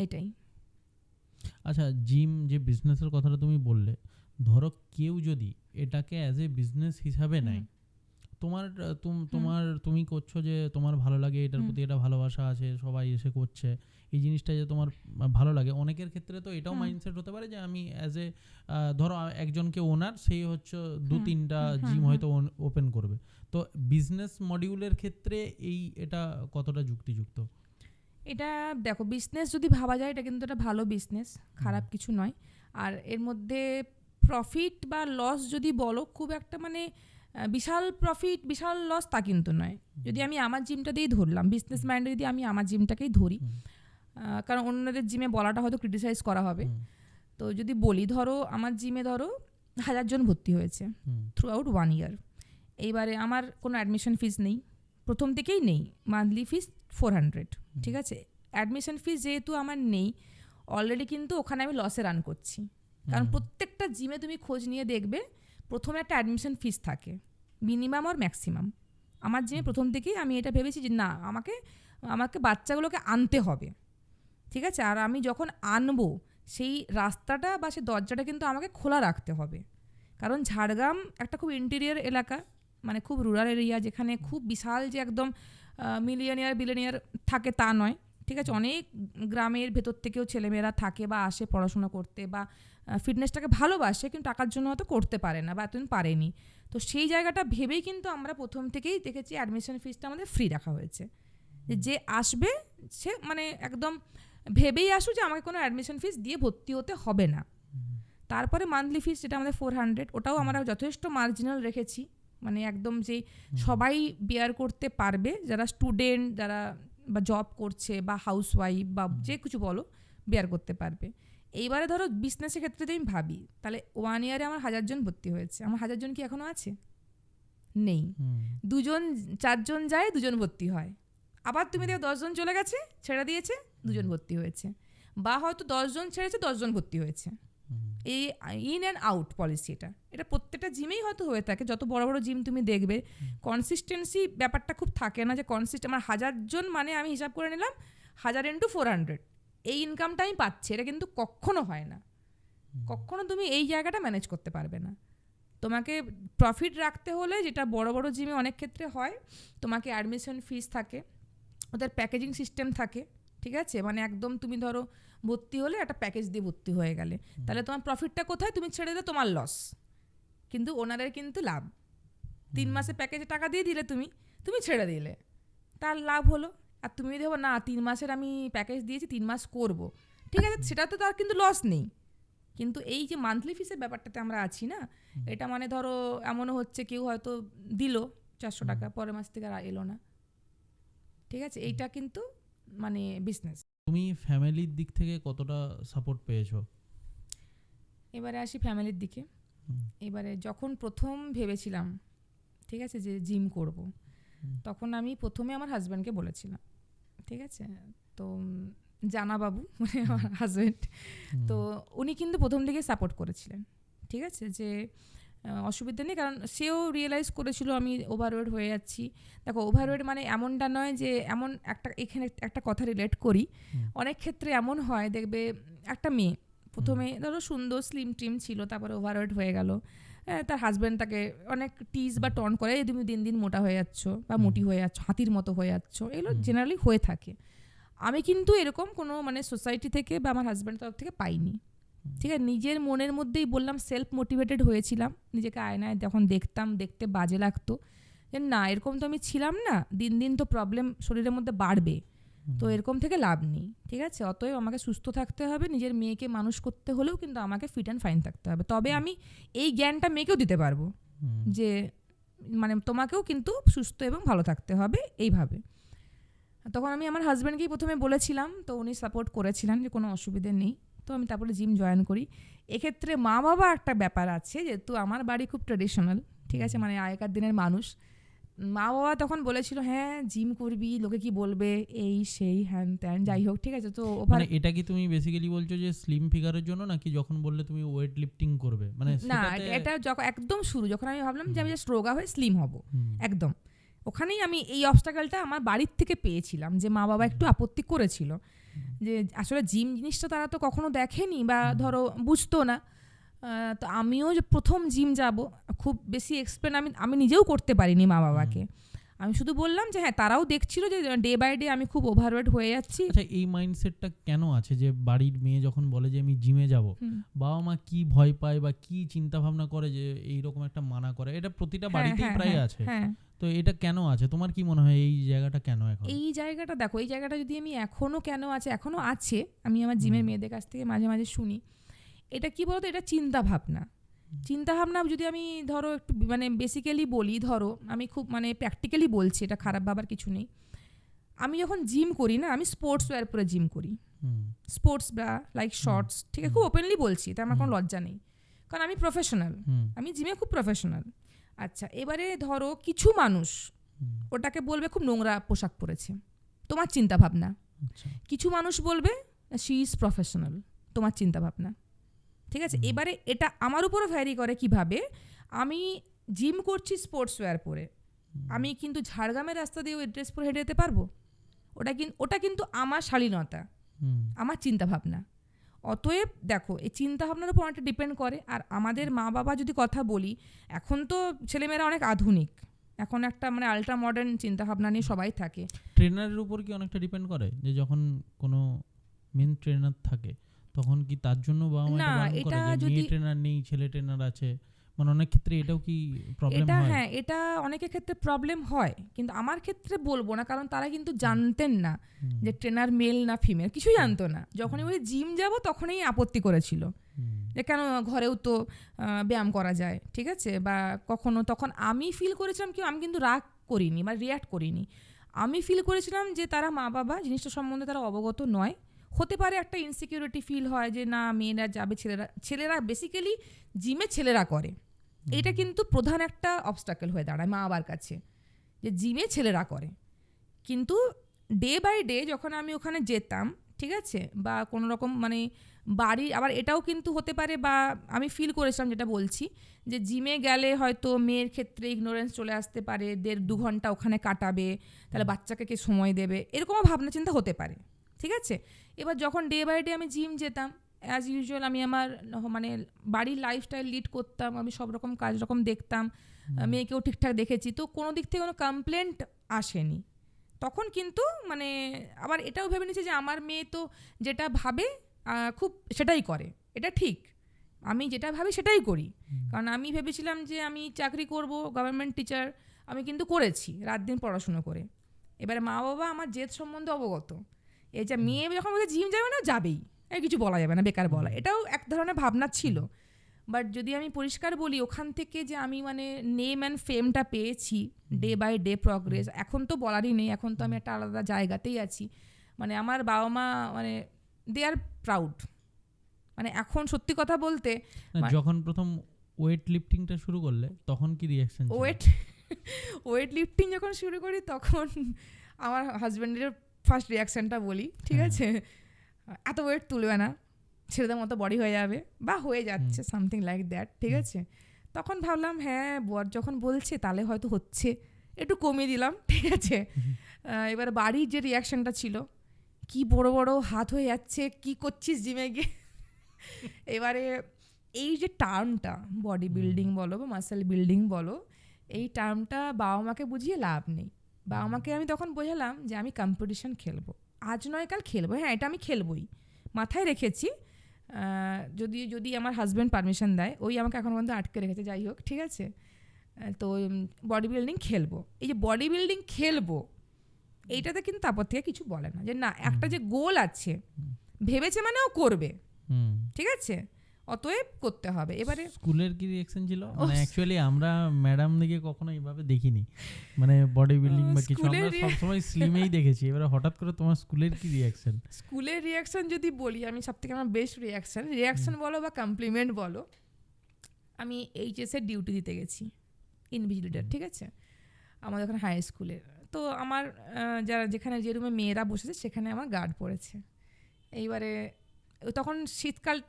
এটাই। আচ্ছা, জিম যে বিজনেসের কথাটা তুমি বললে, ধরো কেউ যদি এটাকে অ্যাজ এ বিজনেস হিসাবে নেয়, তুমি করছো যে তোমার ভালো লাগে, এটার প্রতি একটা ভালোবাসা আছে, সবাই এসে করছে, এই জিনিসটা যে তোমার ভালো লাগে। অনেকের ক্ষেত্রে তো এটাও মাইন্ডসেট হতে পারে যে আমি অ্যাজ এ ধরো একজনকে ওনার, সেই হচ্ছে 2-3টা জিম হয়তো ওপেন করবে, তো বিজনেস মডিউলের ক্ষেত্রে এটা কতটা যুক্তিযুক্ত? এটা দেখো, বিজনেস যদি ভাবা যায়, এটা কিন্তু একটা ভালো বিজনেস, খারাপ কিছু নয়। আর এর মধ্যে প্রফিট বা লস যদি বলো, খুব একটা মানে বিশাল প্রফিট বিশাল লস তা কিন্তু নয়। যদি আমি আমার জিমটা দিয়েই ধরলাম, বিজনেস মাইন্ডে যদি আমি আমার জিমটাকেই ধরি, কারণ অন্যদের জিমে বলাটা হয়তো ক্রিটিসাইজ করা হবে, তো যদি বলি ধরো আমার জিমে ধরো 1000 জন ভর্তি হয়েছে থ্রু আউট 1 ইয়ার। এইবারে আমার কোনো অ্যাডমিশন ফিস নেই, প্রথম থেকেই নেই, মান্থলি ফিস 400, ঠিক আছে? অ্যাডমিশন ফিস যেহেতু আমার নেই, অলরেডি কিন্তু ওখানে আমি লসে রান করছি, কারণ প্রত্যেকটা জিমে তুমি খোঁজ নিয়ে দেখবে প্রথমে একটা অ্যাডমিশন ফিস থাকে, মিনিমাম আর ম্যাক্সিমাম। আমার জিমে প্রথম থেকেই আমি এটা ভেবেছি যে না, আমাকে বাচ্চাগুলোকে আনতে হবে, ঠিক আছে? আর আমি যখন আনবো, সেই রাস্তাটা বা সেই দরজাটা কিন্তু আমাকে খোলা রাখতে হবে, কারণ ঝাড়গ্রাম একটা খুব ইন্টেরিয়ার এলাকা, মানে খুব রুরাল এরিয়া, যেখানে খুব বিশাল যে একদম বিলিয়নিয়ার থাকে তা নয়, ঠিক আছে? অনেক গ্রামের ভেতর থেকেও ছেলেমেয়েরা থাকে বা আসে পড়াশোনা করতে, বা ফিটনেসটাকে ভালোবাসে, কিন্তু টাকার জন্য হয়তো করতে পারে না বা এতদিন পারেনি। তো সেই জায়গাটা ভেবেই কিন্তু আমরা প্রথম থেকেই দেখেছি অ্যাডমিশন ফিসটা আমাদের ফ্রি রাখা হয়েছে, যে আসবে সে মানে একদম ভেবেই আসুক যে আমাকে কোনো অ্যাডমিশন ফিস দিয়ে ভর্তি হতে হবে না। তারপরে মান্থলি ফিস যেটা আমাদের 400, ওটাও আমরা যথেষ্ট মার্জিনাল রেখেছি, মানে একদম যে সবাই বেয়ার করতে পারবে, যারা স্টুডেন্ট, যারা বা জব করছে, বা হাউসওয়াইফ, বা যে কিছু বলো, বেয়ার করতে পারবে। এইবারে ধরো বিজনেসের ক্ষেত্রে যদি আমি ভাবি, তাহলে 1 ইয়ারে আমার 1000 জন ভর্তি হয়েছে, আমার 1000 জন কি এখনো আছে? নেই। 2-4 জন যায়, 2 জন ভর্তি হয়, আবার তুমি দেখো 10 জন চলে গেছে, ছেড়ে দিয়েছে, 2 জন ভর্তি হয়েছে, বা হয়তো 10 জন ছেড়েছে, 10 জন ভর্তি হয়েছে। এই ইন অ্যান্ড আউট পলিসি, এটা প্রত্যেকটা জিমেই হয়তো হয়ে থাকে। যত বড় বড় জিম তুমি দেখবে, কনসিস্টেন্সি ব্যাপারটা খুব থাকে না, যে আমার 1000 জন মানে আমি হিসাব করে নিলাম 1000 × 400, এই ইনকামটা আমি পাচ্ছি, এটা কিন্তু কখনো হয় না। কখনো তুমি এই জায়গাটা ম্যানেজ করতে পারবে না। তোমাকে প্রফিট রাখতে হলে, যেটা বড় বড় জিমে অনেক ক্ষেত্রে হয়, তোমাকে অ্যাডমিশন ফিস থাকে, ওদের প্যাকেজিং সিস্টেম থাকে, ঠিক আছে, মানে একদম তুমি ধরো ভর্তি হলে একটা প্যাকেজ দিয়ে ভর্তি হয়ে গেলে, তাহলে তোমার প্রফিটটা কোথায়, তুমি ছেড়ে দিলে তোমার লস, কিন্তু ওনাদের কিন্তু লাভ। 3 মাসে প্যাকেজে টাকা দিয়ে দিলে, তুমি ছেড়ে দিলে, তার লাভ হলো। আর তুমি যদি ভাবো না 3 মাসের আমি প্যাকেজ দিয়েছি 3 মাস করব, ঠিক আছে, সেটাতে তার কিন্তু লস নেই। কিন্তু এই যে মান্থলি ফিসের ব্যাপারটাতে আমরা আছি না, এটা মানে ধরো এমনও হচ্ছে কেউ হয়তো দিল 400 টাকা, পরের মাস থেকে আর এলো না, ঠিক আছে, এইটা কিন্তু মানে বিজনেস। তুমি ফ্যামিলির দিক থেকে কতটা সাপোর্ট পেয়েছো? এবারে আসি ফ্যামিলির দিকে। এবারে যখন প্রথম ভেবেছিলাম, ঠিক আছে, যে জিম করব, তখন আমি প্রথমে আমার হাজব্যান্ডকে বলেছিলাম, ঠিক আছে, তো জানাবাবু মানে আমার হাজব্যান্ড, তো উনি কিন্তু প্রথম দিকে সাপোর্ট করেছিলেন, ঠিক আছে, যে অসুবিধা নেই, কারণ সেও রিয়েলাইজ করেছিল আমি ওভারওয়েট হয়ে যাচ্ছি। দেখো ওভারওয়েট মানে এমনটা নয় যে, এমন এখানে একটা কথা রিলেট করি, অনেক ক্ষেত্রে এমন হয় দেখবে একটা মেয়ে প্রথমে ধরো সুন্দর স্লিম টিম ছিল, তারপরে ওভারওয়েট হয়ে গেল, তার হাজব্যান্ড তাকে অনেক টিজ বা টন করে, তুমি দিন দিন মোটা হয়ে যাচ্ছ বা মোটি হয়ে যাচ্ছ, হাতির মতো হয়ে যাচ্ছ, এগুলো জেনারেলি হয়ে থাকে। আমি কিন্তু এরকম কোনো মানে সোসাইটি থেকে বা আমার হাজব্যান্ডের তরফ থেকে পাইনি, ঠিক আছে, নিজের মনের মধ্যেই বললাম, সেলফ মোটিভেটেড হয়েছিলাম, নিজেকে আয়নায় যখন দেখতাম দেখতে বাজে লাগতো যে না এরকম তো আমি ছিলাম না, দিন দিন তো প্রবলেম শরীরের মধ্যে বাড়বে, তো এরকম থেকে লাভ নেই, ঠিক আছে, অতএব আমাকে সুস্থ থাকতে হবে, নিজের মেয়েকে মানুষ করতে হলেও কিন্তু আমাকে ফিট অ্যান্ড ফাইন থাকতে হবে, তবে আমি এই জ্ঞানটা মেয়েকেও দিতে পারবো যে মানে তোমাকেও কিন্তু সুস্থ এবং ভালো থাকতে হবে এইভাবে। তখন আমি আমার হাজব্যান্ডকেই প্রথমে বলেছিলাম, তো উনি সাপোর্ট করেছিলেন যে কোনো অসুবিধে নেই, তো আমি তারপরে জিম জয়েন করি। এক্ষেত্রে মা বাবা একটা ব্যাপার আছে, যেহেতু আমার বাড়ি খুব ট্রেডিশনাল, ঠিক আছে, মানে আগেকার দিনের মানুষ, মা বাবা তখন বলেছিল হ্যাঁ জিম করবি, লোকে কি বলবে, এই সেই হ্যান ত্যান, যাই হোক, ঠিক আছে, তো মানে এটা কি তুমি বেসিক্যালি বলছো যে স্লিম ফিগারের জন্য, নাকি যখন বললে তুমি ওয়েট লিফটিং করবে, মানে না, এটা যখন একদম শুরু, যখন আমি ভাবলাম যে আমি জাস্ট রোগা হয়ে স্লিম হব, একদম ওখানেই আমি এই অবস্টাকেলটা আমার বাড়ির থেকে পেয়েছিলাম, যে মা বাবা একটু আপত্তি করেছিল, যে আসলে জিম জিনিসটা তারা তো কখনো দেখেনি বা ধরো বুঝতো না। তো আমিও যে প্রথম জিম যাব, খুব বেশি এক্সপ্লেন আমি নিজেও করতে পারিনি মা বাবাকে, আমি শুধু বললাম যে হ্যাঁ, তারাও দেখছিল যে ডে বাই ডে আমি খুব ওভারওয়েট হয়ে যাচ্ছি। আচ্ছা, এই মাইন্ডসেটটা কেন আছে যে বাড়ির মেয়ে যখন বলে যে আমি জিমে যাব, বাবা মা কি ভয় পায় বা কি চিন্তা ভাবনা করে যে এইরকম একটা মানা করে? এটা প্রতিটা বাড়িতেই প্রায় আছে, তো এটা কেন আছে তোমার কি মনে হয়, এই জায়গাটা কেন এখন? এই জায়গাটা দেখো, এই জায়গাটা যদি আমি এখনো কেন আছে, এখনো আছে, আমি আমার জিমের মেয়েদের কাছ থেকে মাঝে মাঝে শুনি, এটা কি বলতো, এটা চিন্তা ভাবনা যদি আমি ধরো একটু মানে বেসিক্যালি বলি, ধরো আমি খুব মানে প্র্যাকটিক্যালি বলছি, এটা খারাপ ভাবার কিছু নেই। আমি যখন জিম করি না, আমি স্পোর্টস ওয়্যার পরে জিম করি, স্পোর্টস ব্রা লাইক শর্টস, ঠিক আছে, খুব ওপেনলি বলছি, এটা আমার কোনো লজ্জা নেই, কারণ আমি প্রফেশনাল, আমি জিমে খুব প্রফেশনাল। আচ্ছা, এবারে ধরো কিছু মানুষ ওটাকে বলবে খুব নোংরা পোশাক পরেছে, তোমার চিন্তা ভাবনা, কিছু মানুষ বলবে শি ইজ প্রফেশনাল, তোমার চিন্তা ভাবনা, ঠিক আছে। এবারে এটা আমার উপরও ভ্যারি করে, কিভাবে আমি জিম করছি স্পোর্টস ওয়্যার পরে, আমি কিন্তু ঝাড়গ্রামের রাস্তা দিয়ে ওই ড্রেস পরে হেঁটে যেতে পারবো? ওটা কিন্তু আমার শালীনতা, আমার চিন্তা ভাবনা। অতএব দেখো, এই চিন্তা ভাবনার উপর অনেকটা ডিপেন্ড করে। আর আমাদের মা বাবা যদি কথা বলি, এখন তো ছেলেমেয়েরা অনেক আধুনিক, এখন একটা মানে আল্ট্রা মডার্ন চিন্তা ভাবনা নিয়ে সবাই থাকে। ট্রেনারের উপর কি অনেকটা ডিপেন্ড করে, যে যখন কোনো মেন ট্রেনার থাকে তখন কি তার জন্য বাবা মা বারণ করে যে মেয়ে ট্রেনার নেই, ছেলে ট্রেনার আছে, মানে অনেক ক্ষেত্রে এটাও কি প্রবলেম হয়? হ্যাঁ, এটা অনেকের ক্ষেত্রে প্রবলেম হয়, কিন্তু আমার ক্ষেত্রে বলবো না, কারণ তারা কিন্তু জানতেন না যে ট্রেনার মেল না ফিমেল, কিছুই জানতো না। যখনই বলি জিম যাব, তখনই আপত্তি করেছিল যে কেন, ঘরেও তো ব্যায়াম করা যায়, ঠিক আছে, বা কখনো তখন আমি ফিল করেছিলাম কি, আমি কিন্তু রাগ করিনি বা রিয়াক্ট করিনি, আমি ফিল করেছিলাম যে তারা মা বাবা জিনিসটা সম্বন্ধে তারা অবগত নয়, হতে পারে একটা ইনসিকিউরিটি ফিল হয় যে না মেয়েরা যাবে, ছেলেরা বেসিক্যালি জিমে ছেলেরা করে, এটা কিন্তু প্রধান একটা অবস্টাকেল হয়ে দাঁড়ায় মা বাবার কাছে, যে জিমে ছেলেরা করে। কিন্তু ডে বাই ডে যখন আমি ওখানে যেতাম, ঠিক আছে, বা কোনো রকম মানে বাড়ি, আবার এটাও কিন্তু হতে পারে, বা আমি ফিল করেছিলাম যেটা বলছি, যে জিমে গেলে হয়তো মেয়ের ক্ষেত্রে ইগনোরেন্স চলে আসতে পারে, 1.5-2 ঘন্টা ওখানে কাটাবে, তাহলে বাচ্চাকে কে সময় দেবে, এরকমও ভাবনা চিন্তা হতে পারে, ঠিক আছে। এবার যখন ডে বাই ডে আমি জিম যেতাম, অ্যাজ ইউজুয়াল আমি আমার মানে বাড়ির লাইফস্টাইল লিড করতাম, আমি সব রকম কাজ রকম দেখতাম, মেয়েকেও ঠিকঠাক দেখেছি, তো কোনো দিক থেকে কোনো কমপ্লেন্ট আসেনি। তখন কিন্তু মানে আবার এটাও ভেবে নিয়েছি যে আমার মেয়ে তো যেটা ভাবে খুব সেটাই করে, এটা ঠিক, আমি যেটা ভাবি সেটাই করি। কারণ আমি ভেবেছিলাম যে আমি চাকরি করব, গভর্নমেন্ট টিচার, আমি কিন্তু করেছি রাত দিন পড়াশুনো করে। এবারে মা বাবা আমার জেদ সম্বন্ধে অবগত, এই যে মেয়ে যখন বলছে জিম যাবে না, যাবেই, এই কিছু বলা যাবে না, বেকার বলা, এটাও এক ধরনের ভাবনা ছিল। বাট যদি আমি পরিষ্কার বলি, ওখান থেকে যে আমি মানে নেম অ্যান্ড ফেমটা পেয়েছি, ডে বাই ডে প্রগ্রেস, এখন তো বলারই নেই, এখন তো আমি একটা আলাদা জায়গাতেই আছি। মানে আমার বাবা মা মানে দে আর প্রাউড। মানে এখন সত্যি কথা বলতে, যখন প্রথম ওয়েট লিফটিংটা শুরু করলে তখন কি রিঅ্যাকশন ছিল? ওয়েট লিফটিং যখন শুরু করি তখন আমার হাজব্যান্ডের ফার্স্ট রিয়াকশানটা বলি, ঠিক আছে, এত ওয়েট তুলবে না, ছেলেদের মতো বডি হয়ে যাবে বা হয়ে যাচ্ছে, সামথিং লাইক দ্যাট, ঠিক আছে। তখন ভাবলাম হ্যাঁ বর যখন বলছে তাহলে হয়তো হচ্ছে, একটু কমিয়ে দিলাম, ঠিক আছে। এবার বাড়ির যে রিয়াকশানটা ছিল, কি বড় বড় হাত হয়ে যাচ্ছে, কি করছিস জিমে গিয়ে। এবারে এই যে টার্মটা বডি বিল্ডিং বলো বা মাসেল বিল্ডিং বলো, এই টার্মটা বাবা মাকে বুঝিয়ে লাভ নেই। বাবা মাকে আমি তখন বোঝালাম যে আমি কম্পিটিশন খেলবো, আজ নয় কাল খেলবো, হ্যাঁ এটা আমি খেলবোই, মাথায় রেখেছি। যদি আমার হাজব্যান্ড পারমিশন দেয়, ওই আমাকে এখন পর্যন্ত আটকে রেখেছে, যাই হোক, ঠিক আছে। তো বডি বিল্ডিং খেলবো, এই যে বডি বিল্ডিং খেলবো এইটাতে কিন্তু তারপর থেকে কিছু বলে না, যে না একটা যে গোল আছে ভেবেছে মানে ও করবে, ঠিক আছে, অতএব করতে হবে। এবারে স্কুলের কি রিঅ্যাকশন ছিল? মানে অ্যাকচুয়ালি আমরা ম্যাডাম দিকে কখনো এইভাবে দেখিনি, মানে বডি বিল্ডিং বা কিছু, আমরা সবসময় স্লিমেই দেখেছি। এবারে হঠাৎ করে তোমার স্কুলের কি রিঅ্যাকশন? স্কুলের রিঅ্যাকশন যদি বলি, আমি সব থেকে আমার বেস্ট রিঅ্যাকশন বলো বা কমপ্লিমেন্ট বলো, আমি এইচএসের ডিউটি দিতে গেছি, ইনভিজিলেটর, ঠিক আছে, আমাদের ওখানে হাই স্কুলে। তো আমার যারা যেখানে যে রুমে মেয়েরা বসেছে সেখানে আমার গার্ড পড়েছে। এইবারে তখন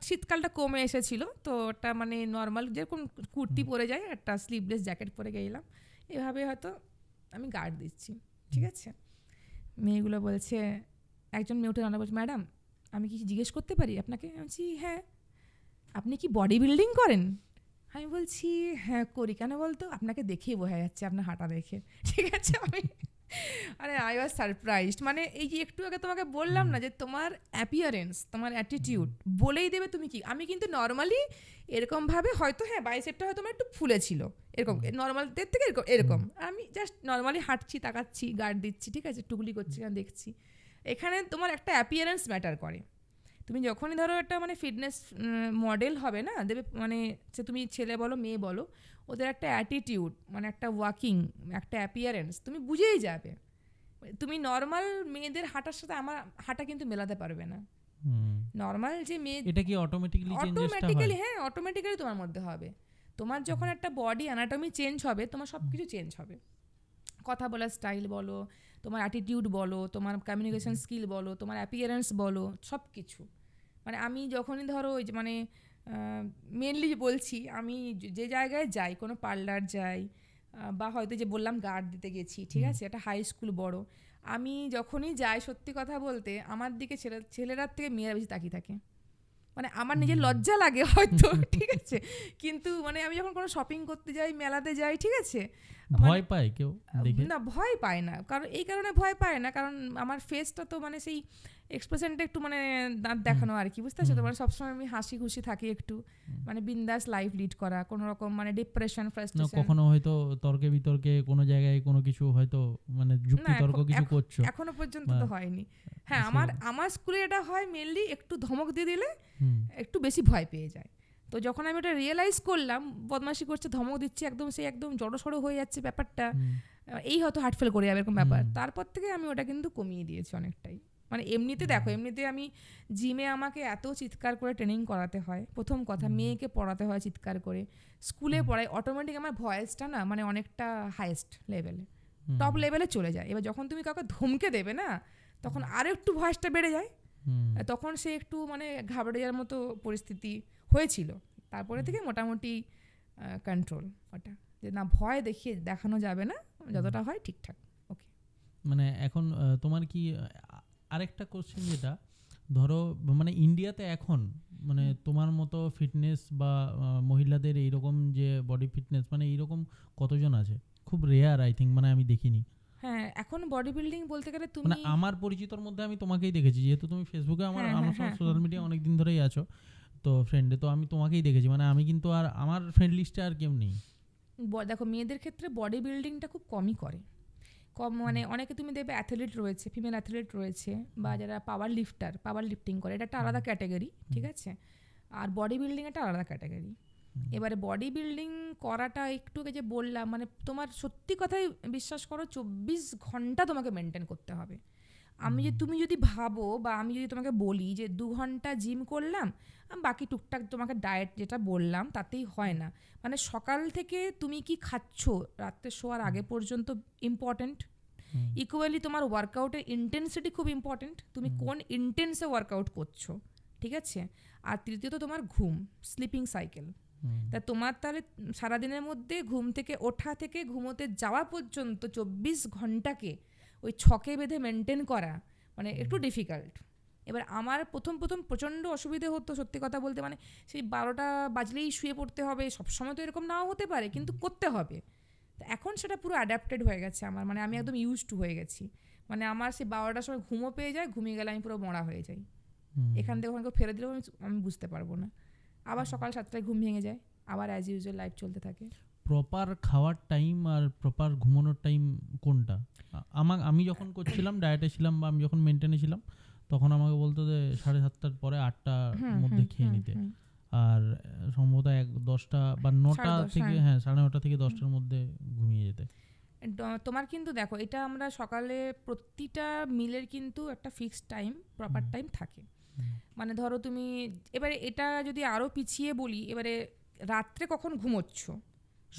শীতকালটা কমে এসেছিলো, তো ওটা মানে নর্মাল যেরকম কুর্তি পরে যায়, একটা স্লিভলেস জ্যাকেট পরে গেলাম, এভাবে হয়তো আমি গার্ড দিচ্ছি, ঠিক আছে। মেয়েগুলো বলছে, একজন মেয়ে উঠে রান্না বলছে, ম্যাডাম আমি কি জিজ্ঞেস করতে পারি আপনাকে? আমি বলছি হ্যাঁ। আপনি কি বডি বিল্ডিং করেন? আমি বলছি হ্যাঁ করি। কেন বলতো? আপনাকে দেখেই বোঝা যাচ্ছে, আপনার হাঁটা দেখে, ঠিক আছে। আমি আরে আই ওয়াজ সারপ্রাইজড। মানে এই যে একটু আগে তোমাকে বললাম না যে তোমার অ্যাপিয়ারেন্স, তোমার অ্যাটিটিউড বলেই দেবে তুমি কি। আমি কিন্তু নর্মালি এরকমভাবে হয়তো হ্যাঁ বাইসেপটা হয়তো আমার একটু ফুলেছিল, এরকম নর্মালদের থেকে এরকম আমি জাস্ট নর্মালি হাঁটছি, তাকাচ্ছি, গার্ড দিচ্ছি, ঠিক আছে, টুকলি করছি, দেখছি। এখানে তোমার একটা অ্যাপিয়ারেন্স ম্যাটার করে। তুমি যখনই ধরো একটা মানে ফিটনেস মডেল হবে না, দেবে মানে সে তুমি ছেলে বলো মেয়ে বলো, ওদের একটা অ্যাটিটিউড মানে একটা ওয়াকিং, একটা অ্যাপিয়ারেন্স তুমি বুঝেই যাবে। তুমি নর্মাল মেয়েদের হাঁটার সাথে আমার হাঁটা কিন্তু মেলাতে পারবে না। নর্মাল যে মেয়ে, এটা কি অটোমেটিক্যালি? হ্যাঁ অটোমেটিক্যালি তোমার মধ্যে হবে। তোমার যখন একটা বডি অ্যানাটমি চেঞ্জ হবে, তোমার সব কিছু চেঞ্জ হবে। কথা বলার স্টাইল বলো, তোমার অ্যাটিটিউড বলো, তোমার কমিউনিকেশন স্কিল বলো, তোমার অ্যাপিয়ারেন্স বলো, সব কিছু। মানে আমি যখনই ধরো ওই যে মানে মেনলি বলছি, আমি যে জায়গায় যাই, কোনো পার্লার যাই বা হয়তো যে বললাম গার্ড দিতে গেছি, ঠিক আছে, একটা হাই স্কুল বড়, আমি যখনই যাই সত্যি কথা বলতে আমার দিকে ছেলেরার থেকে মেয়েরা বেশি তাকিয়ে থাকে। মানে আমার নিজের লজ্জা লাগে হয়তো, ঠিক আছে, কিন্তু মানে আমি যখন কোনো শপিং করতে যাই, মেলাতে যাই, ঠিক আছে, ভয় পায় কেউ দেখে? না ভয় পায় না, কারণ এই কারণে ভয় পায় না, কারণ আমার ফেসটা তো মানে সেই এক্সপ্রেশনটা একটু মানে দাঁত দেখানো আর কি, বুঝতে পারছো তো, মানে সবসময় আমি হাসি খুশি থাকি, একটু মানে বিন্দাস লাইফ লিড করা, কোনো রকম মানে ডিপ্রেশন, ফ্রাস্ট্রেশন। কখনো হয়তো তর্কে বিতর্কে কোনো জায়গায় কোনো কিছু হয়তো মানে যুক্তি তর্ক কিছু করছো? এখনো পর্যন্ত তো হয়নি। হ্যাঁ আমার স্কুলে এটা হয় মেনলি, একটু ধমক দিয়ে দিলে একটু বেশি ভয় পেয়ে যায়। তো যখন আমি ওটা রিয়েলাইজ করলাম বদমাশি করছে, ধমক দিচ্ছে, একদম সেই একদম জড়সড়ো হয়ে যাচ্ছে ব্যাপারটা, এই হয়তো হার্ট ফেল করে যাবে এরকম ব্যাপার, তারপর থেকে আমি ওটা কিন্তু কমিয়ে দিয়েছি অনেকটাই। মানে এমনিতে দেখো, এমনিতে আমি জিমে আমাকে এত চিৎকার করে ট্রেনিং করাতে হয়, প্রথম কথা মেয়েকে পড়াতে হয় চিৎকার করে, স্কুলে পড়াই, অটোমেটিক আমার ভয়েসটা না মানে অনেকটা হাইয়েস্ট লেভেলে, টপ লেভেলে চলে যায়। এবার যখন তুমি কাউকে ধমকে দেবে না, তখন আরও একটু ভয়েসটা বেড়ে যায়, তখন সে একটু মানে ঘাবড়ে যাওয়ার মতো পরিস্থিতি হয়েছিল। তারপরে থেকে মোটামুটি কন্ট্রোল, ওটা যে না ভয় দেখানো যাবে না, যতটা হয় ঠিকঠাক। ওকে, মানে এখন তোমার কি আরেকটা কোশ্চেন যেটা ধরো মানে ইন্ডিয়াতে এখন মানে তোমার মতো ফিটনেস বা মহিলাদের এইরকম যে বডি ফিটনেস মানে এইরকম কতজন আছে? খুব রেয়ার আই থিঙ্ক, মানে আমি দেখিনি। হ্যাঁ, এখন বডি বিল্ডিং বলতে গেলে মানে তুমি আমার পরিচিতর মধ্যে আমি তোমাকেই দেখেছি, যেহেতু তুমি ফেসবুকে আমার হ্যাঁ, আমার হ্যাঁ, সঙ্গে হ্যাঁ, সোশ্যাল হ্যাঁ, মিডিয়া হ্যাঁ। অনেক দিন ধরেই আছো, তো ফ্রেন্ডে তো আমি তোমাকেই দেখেছি, মানে আমি কিন্তু আর আমার ফ্রেন্ড লিস্টে আর কেউ নেই। দেখো মেয়েদের ক্ষেত্রে বডি বিল্ডিংটা খুব কমই করে, কম মানে অনেকে তুমি দেখবে অ্যাথলিট রয়েছে, ফিমেল অ্যাথলিট রয়েছে, বা যারা পাওয়ার লিফটিং করে, এটা একটা আলাদা ক্যাটাগরি, ঠিক আছে? আর বডি বিল্ডিং একটা আলাদা ক্যাটাগরি। এবারে বডি বিল্ডিং করাটা একটু যে বললাম, মানে তোমার সত্যি কথাই বিশ্বাস করো 24 ঘন্টা তোমাকে মেনটেন করতে হবে। তুমি যদি ভাবো বা আমি যদি তোমাকে বলি যে 2 ঘন্টা জিম করলাম, বাকি টুকটাক তোমাকে ডায়েট যেটা বললাম তাতেই হয় না। মানে সকাল থেকে তুমি কি খাচ্ছ রাত্রে শোয়ার আগে পর্যন্ত ইম্পর্টেন্ট। ইকুয়ালি তোমার ওয়ার্কআউটের ইন্টেন্সিটি খুব ইম্পর্টেন্ট, তুমি কোন ইন্টেন্সে ওয়ার্কআউট করছো, ঠিক আছে? আর তৃতীয়ত তোমার ঘুম, স্লিপিং সাইকেল। তা তোমার তাহলে সারাদিনের মধ্যে ঘুম থেকে ওঠা থেকে ঘুমোতে যাওয়া পর্যন্ত 24 ঘন্টাকে ওই ছকে বেঁধে মেনটেন করা মানে একটু ডিফিকাল্ট। এবার আমার প্রথম প্রচণ্ড অসুবিধে হতো সত্যি কথা বলতে, মানে সেই 12টা বাজলেই শুয়ে পড়তে হবে, সবসময় তো এরকম নাও হতে পারে, কিন্তু করতে হবে। তো এখন সেটা পুরো অ্যাডাপ্টেড হয়ে গেছে আমার, মানে আমি একদম ইউজ টু হয়ে গেছি। মানে আমার সেই 12টার সময় ঘুমও পেয়ে যায়, ঘুমিয়ে গেলে আমি পুরো মরা হয়ে যাই। এখান থেকে ওখানে ফেলে দিলেও আমি বুঝতে পারবো না। আবার সকাল 7টায় ঘুম ভেঙে যায়, আবার অ্যাজ ইউজুয়াল লাইফ চলতে থাকে। প্রপার খাওয়ার টাইম আর প্রপার ঘুমানোর টাইম কোনটা? আমি যখন করছিলাম ডায়েটে ছিলাম বা আমি যখন মেনটেনে ছিলাম, তখন আমাকে বলতো যে 7:30টার পরে 8টার মধ্যে খেয়ে নিতে, আর সম্ভবত 10টা বা 9টা 10:30, থেকে, হ্যাঁ 9:30 থেকে 10টার মধ্যে ঘুমিয়ে যেতে। তোমার কিন্তু দেখো এটা আমরা সকালে প্রতিটা মিলের কিন্তু একটা ফিক্সড টাইম, প্রপার টাইম থাকে। মানে ধরো তুমি এবারে এটা যদি আরও পিছিয়ে বলি, এবারে রাত্রে কখন ঘুমোচ্ছ,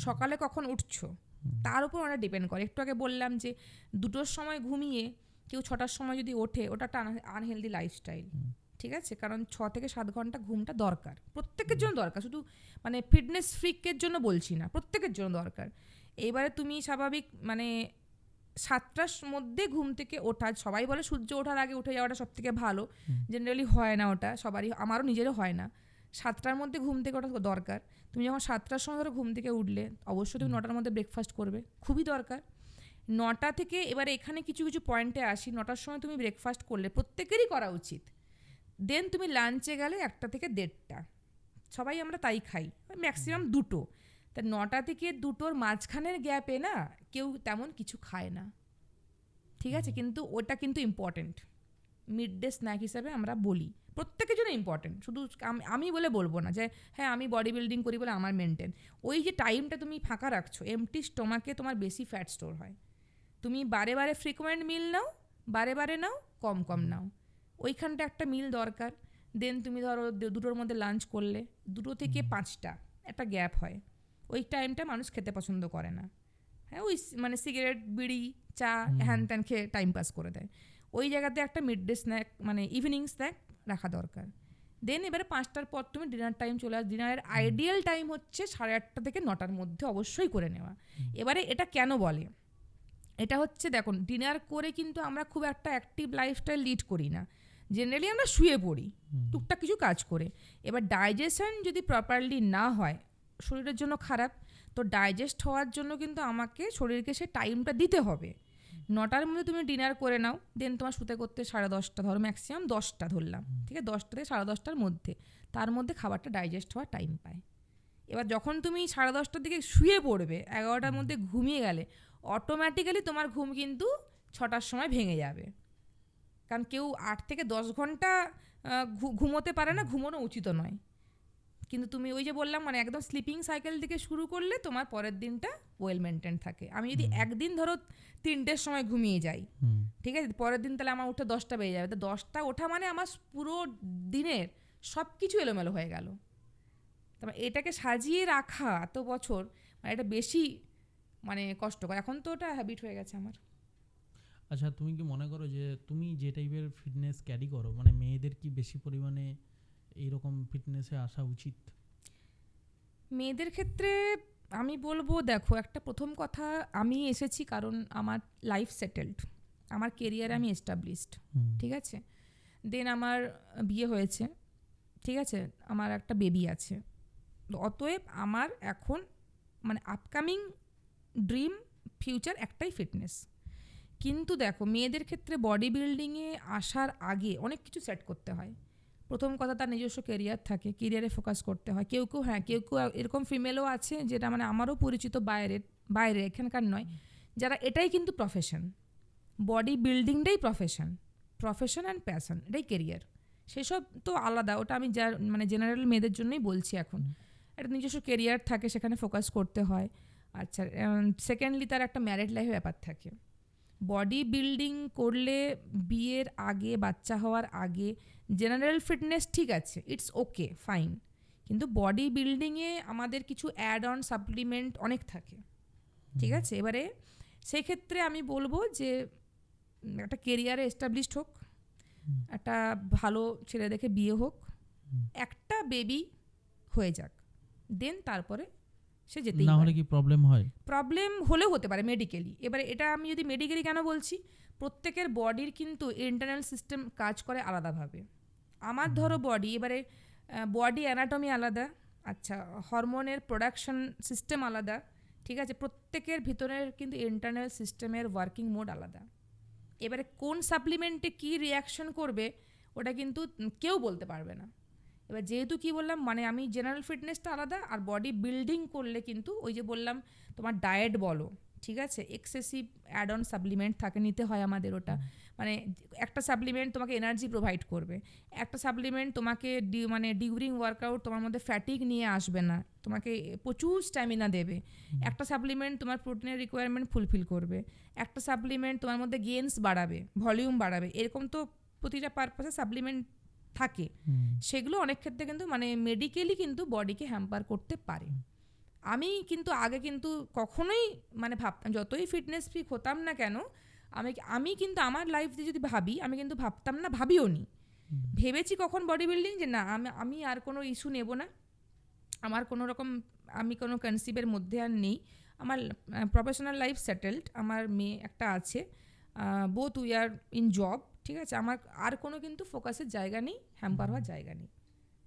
সকালে কখন উঠছো, তার উপর অনেক ডিপেন্ড করে। একটু আগে বললাম যে 2টোর সময় ঘুমিয়ে কেউ 6টার সময় যদি ওঠে, ওটা একটা আনহেলদি লাইফস্টাইল, ঠিক আছে? কারণ 6 থেকে 7 ঘন্টা ঘুমটা দরকার, প্রত্যেকের জন্য দরকার, শুধু মানে ফিটনেস ফ্রিকের জন্য বলছি না, প্রত্যেকের জন্য দরকার। এইবারে তুমি স্বাভাবিক মানে 7টার মধ্যে ঘুম থেকে ওঠা, সবাই বলে সূর্য ওঠার আগে উঠে যাওয়াটা সব থেকে ভালো, জেনারেলি হয় না ওটা সবারই, আমারও নিজেরও হয় না। 7টার মধ্যে ঘুম থেকে ওঠা দরকার। তুমি যখন 7টার সময় ধরো ঘুম থেকে উঠলে, অবশ্যই তুমি 9টার মধ্যে ব্রেকফাস্ট করবে, খুবই দরকার। 9টা থেকে এবারে এখানে কিছু কিছু পয়েন্টে আসি। 9টার সময় তুমি ব্রেকফাস্ট করলে প্রত্যেকেরই করা উচিত, দেন তুমি লাঞ্চে গেলে 1টা থেকে 1:30, সবাই আমরা তাই খাই, ম্যাক্সিমাম 2টো। তা 9টা থেকে 2টোর মাঝখানের গ্যাপে না কেউ তেমন কিছু খায় না, ঠিক আছে? কিন্তু ওটা কিন্তু ইম্পর্টেন্ট, মিড ডে স্ন্যাক হিসাবে আমরা বলি, প্রত্যেকের জন্য ইম্পর্টেন্ট। শুধু আমি বলে বলবো না যে হ্যাঁ আমি বডি বিল্ডিং করি বলে আমার মেনটেন। ওই যে টাইমটা তুমি ফাঁকা রাখছো, এমটি স্টোমাকে তোমার বেশি ফ্যাট স্টোর হয়। তুমি বারে বারে ফ্রিকোয়েন্ট মিল নাও, বারে বারে নাও, কম কম নাও, ওইখানটা একটা মিল দরকার। দেন তুমি ধরো 2টোর মধ্যে লাঞ্চ করলে, 2টো থেকে 5টা একটা গ্যাপ হয়, ওই টাইমটা মানুষ খেতে পছন্দ করে না। হ্যাঁ, ওই মানে সিগারেট বিড়ি চা হ্যান ত্যান খেয়ে টাইম পাস করে দেয়। ওই জায়গাতে একটা মিড ডে স্ন্যাক মানে ইভিনিং স্ন্যাক রাখা দরকার। দেন এবারে 5টার পর তুমি ডিনার টাইম চলে আস। ডিনারের আইডিয়াল টাইম হচ্ছে 8:30 থেকে 9টার মধ্যে অবশ্যই করে নেওয়া। এবারে এটা কেন বলে, এটা হচ্ছে দেখুন, ডিনার করে কিন্তু আমরা খুব একটা অ্যাক্টিভ লাইফস্টাইল লিড করি না, জেনারেলি আমরা শুয়ে পড়ি টুকটাক কিছু কাজ করে। এবার ডাইজেশন যদি প্রপারলি না হয় শরীরের জন্য খারাপ। তো ডাইজেস্ট হওয়ার জন্য কিন্তু আমাকে শরীরকে সে টাইমটা দিতে হবে। 9টার মধ্যে তুমি ডিনার করে নাও, দেন তোমার শুতে করতে 10:30, ধরো ম্যাক্সিমাম 10টা ধরলাম, ঠিক আছে? 10টা থেকে 10:30টার মধ্যে, তার মধ্যে খাবারটা ডাইজেস্ট হওয়ার টাইম পায়। এবার যখন তুমি 10:30টার দিকে শুয়ে পড়বে, 11টার মধ্যে ঘুমিয়ে গেলে, অটোমেটিক্যালি তোমার ঘুম কিন্তু 6টার সময় ভেঙে যাবে। কারণ কেউ 8 থেকে 10 ঘন্টা ঘুমোতে পারে না, ঘুমোনো উচিত নয়। কিন্তু তুমি ওই যে বললাম মানে একদম স্লিপিং সাইকেল থেকে শুরু করলে তোমার পরের দিনটা ওয়েল মেনটেন থাকে। আমি যদি একদিন ধরো 3টের সময় ঘুমিয়ে যাই, ঠিক আছে, পরের দিন তাহলে আমার উঠে 10টা বেজে যাবে। তো 10টা ওঠা মানে আমার পুরো দিনের সব কিছু এলোমেলো হয়ে গেল। তারপর এটাকে সাজিয়ে রাখা এত বছর, মানে এটা বেশি মানে কষ্টকর। এখন তো ওটা হ্যাবিট হয়ে গেছে আমার। আচ্ছা, তুমি কি মনে করো যে তুমি যে টাইপের ফিটনেস ক্যারি করো, মানে মেয়েদের কি বেশি পরিমাণে এইরকম ফিটনেসে আসা উচিত? মেয়েদের ক্ষেত্রে আমি বলবো, দেখো একটা প্রথম কথা, আমি এসেছি কারণ আমার লাইফ সেটেলড, আমার কেরিয়ারে আমি এস্টাবলিশড, হুম, ঠিক আছে। দেন আমার বিয়ে হয়েছে, ঠিক আছে, আমার একটা বেবি আছে। তো অতএব আমার এখন মানে আপকামিং ড্রিম ফিউচার একটাই ফিটনেস। কিন্তু দেখো মেয়েদের ক্ষেত্রে বডি বিল্ডিংয়ে আসার আগে অনেক কিছু সেট করতে হয়। প্রথম কথা তার নিজস্ব কেরিয়ার থাকে, কেরিয়ারে ফোকাস করতে হয়। কেউ কেউ এরকম ফিমেলও আছে যেটা মানে আমারও পরিচিত বাইরে এখানকার নয়, যারা এটাই কিন্তু প্রফেশন, বডি বিল্ডিংটাই প্রফেশন অ্যান্ড প্যাশন, এটাই কেরিয়ার। সেসব তো আলাদা, ওটা আমি মানে জেনারেল মেয়েদের জন্যই বলছি। এখন একটা নিজস্ব কেরিয়ার থাকে, সেখানে ফোকাস করতে হয়। আচ্ছা, সেকেন্ডলি তার একটা ম্যারিড লাইফের ব্যাপার থাকে। বডি বিল্ডিং করলে বিয়ের আগে, বাচ্চা হওয়ার আগে জেনারেল ফিটনেস ঠিক আছে, ইটস ওকে ফাইন, কিন্তু বডি বিল্ডিংয়ে আমাদের কিছু অ্যাড অন সাপ্লিমেন্ট অনেক থাকে, ঠিক আছে। এবারে সেই ক্ষেত্রে আমি বলবো যে একটা কেরিয়ারে এস্টাবলিশড হোক, একটা ভালো ছেলে দেখে বিয়ে হোক, একটা বেবি হয়ে যাক, দেন তারপরে সে যেতেই না পারে। হলে কি প্রবলেম হয়? প্রবলেম হলেও হতে পারে মেডিকেলি। এবারে এটা আমি যদি মেডিকেলি কেন বলছি, প্রত্যেকের বডির কিন্তু ইন্টারনাল সিস্টেম কাজ করে আলাদাভাবে। আমার ধরো বডি, এবারে বডি অ্যানাটমি আলাদা, আচ্ছা, হরমোনের প্রোডাকশন সিস্টেম আলাদা, ঠিক আছে। প্রত্যেকের ভিতরের কিন্তু ইন্টারনাল সিস্টেমের ওয়ার্কিং মোড আলাদা। এবারে কোন সাপ্লিমেন্টে কী রিয়াকশন করবে ওটা কিন্তু কেউ বলতে পারবে না। এবার যেহেতু কি বললাম, মানে আমি জেনারেল ফিটনেসটা আলাদা, আর বডি বিল্ডিং করলে কিন্তু ওই যে বললাম তোমার ডায়েট বলো, ঠিক আছে, এক্সেসিভ অ্যাড অন সাপ্লিমেন্ট থাকে, নিতে হয় আমাদের ওটা। মানে একটা সাপ্লিমেন্ট তোমাকে এনার্জি প্রোভাইড করবে, একটা সাপ্লিমেন্ট তোমাকে মানে ডিউরিং ওয়ার্কআউট তোমার মধ্যে ফ্যাটিক নিয়ে আসবে না, তোমাকে প্রচুর স্ট্যামিনা দেবে। একটা সাপ্লিমেন্ট তোমার প্রোটিনের রিকোয়ারমেন্ট ফুলফিল করবে, একটা সাপ্লিমেন্ট তোমার মধ্যে গেইনস বাড়াবে, ভলিউম বাড়াবে। এরকম তো প্রতিটা পারপাসে সাপ্লিমেন্ট থাকে। সেগুলো অনেক ক্ষেত্রে কিন্তু মানে মেডিকেলি কিন্তু বডিকে হ্যাম্পার করতে পারে। আমি কিন্তু আগে কিন্তু কখনোই মানে ভাবতাম, যতই ফিটনেস ফ্রিক হতাম না কেন, আমি কিন্তু আমার লাইফ দিয়ে যদি ভাবি, আমি কিন্তু ভাবতাম না, ভাবিও নি। ভেবেছি কখন বডি বিল্ডিং যে না আমি আর কোনো ইস্যু নেব না, আমার কোনো রকম আমি কোনো কনসিভের মধ্যে আর নেই, আমার প্রফেশনাল লাইফ সেটেলড, আমার মেয়ে একটা আছে, both we are in job, ঠিক আছে। আমার আর কোনো কিন্তু ফোকাসের জায়গা নেই, হ্যাম্পার হওয়ার জায়গা নেই,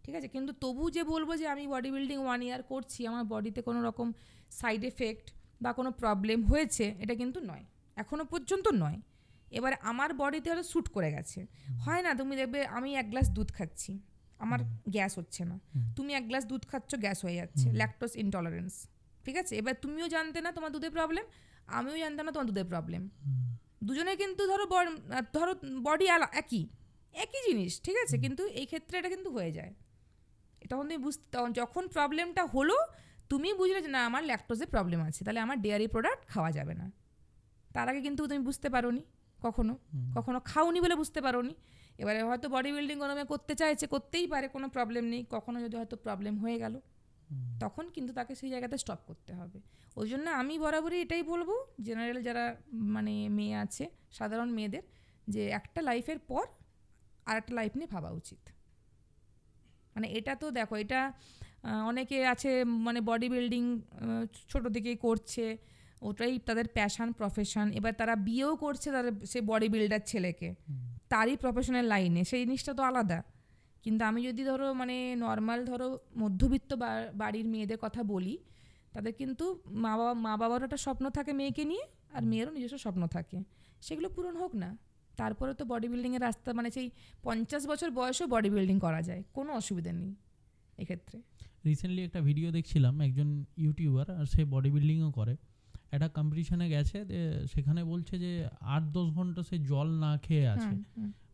ঠিক আছে। কিন্তু তবু যে বলবো যে আমি বডি বিল্ডিং 1 ইয়ার করছি, আমার বডিতে কোনো রকম সাইড এফেক্ট বা কোনো প্রবলেম হয়েছে, এটা কিন্তু নয়, এখনও পর্যন্ত নয়। এবারে আমার বডিতে হয়তো শ্যুট করে গেছে, হয় না, তুমি দেখবে আমি 1 গ্লাস দুধ খাচ্ছি, আমার গ্যাস হচ্ছে না, তুমি 1 গ্লাস দুধ খাচ্ছ, গ্যাস হয়ে যাচ্ছে, ল্যাকটোজ ইনটলারেন্স, ঠিক আছে। এবার তুমিও জানতে না তোমার দুধের প্রবলেম, আমিও জানতাম না তোমার দুধের প্রবলেম, দুজনে কিন্তু ধরো বডি একই জিনিস, ঠিক আছে, কিন্তু এই ক্ষেত্রে এটা কিন্তু হয়ে যায়। তখন তুমি যখন প্রবলেমটা হলো, তুমি বুঝলে যে না আমার ল্যাকটোজের প্রবলেম আছে, তাহলে আমার ডেয়ারি প্রোডাক্ট খাওয়া যাবে না। তার আগে কিন্তু তুমি বুঝতে পারোনি, কখনো খাওনি বলে বুঝতে পারোনি। এবারে হয়তো বডি বিল্ডিং কোনো মেয়ে করতে চাইছে, করতেই পারে, কোনো প্রবলেম নেই, কখনো যদি হয়তো প্রবলেম হয়ে গেল, তখন কিন্তু তাকে সেই জায়গাতে স্টপ করতে হবে। ওই জন্য আমি বরাবরই এটাই বলবো জেনারেল যারা মানে মেয়ে আছে, সাধারণ মেয়েদের, যে একটা লাইফের পর আর একটা লাইফ নিয়ে ভাবা উচিত। মানে এটা তো দেখো, এটা অনেকে আছে মানে বডি বিল্ডিং ছোটো থেকেই করছে, ওটাই তাদের প্যাশান, প্রফেশন। এবার তারা বিয়েও করছে তাদের সে বডি বিল্ডার ছেলেকে, তারই প্রফেশনাল লাইনে, সেই জিনিসটা তো আলাদা। কিন্তু আমি যদি ধরো মানে নর্মাল ধরো মধ্যবিত্ত বাড়ির মেয়েদের কথা বলি, তাদের কিন্তু মা বাবারও একটা স্বপ্ন থাকে মেয়েকে নিয়ে, আর মেয়েরও নিজস্ব স্বপ্ন থাকে, সেগুলো পূরণ হোক না। তারপরে তো বডি বিল্ডিংয়ের রাস্তা, মানে সেই 50 বছর বয়সেও বডি বিল্ডিং করা যায়, কোনো অসুবিধা নেই এক্ষেত্রে। রিসেন্টলি একটা ভিডিও দেখছিলাম, একজন ইউটিউবার, আর সে বডি বিল্ডিংও করে, একটা কম্পিটিশনে গেছে, সেখানে বলছে যে 8-10 ঘন্টা সে জল না খেয়ে আছে।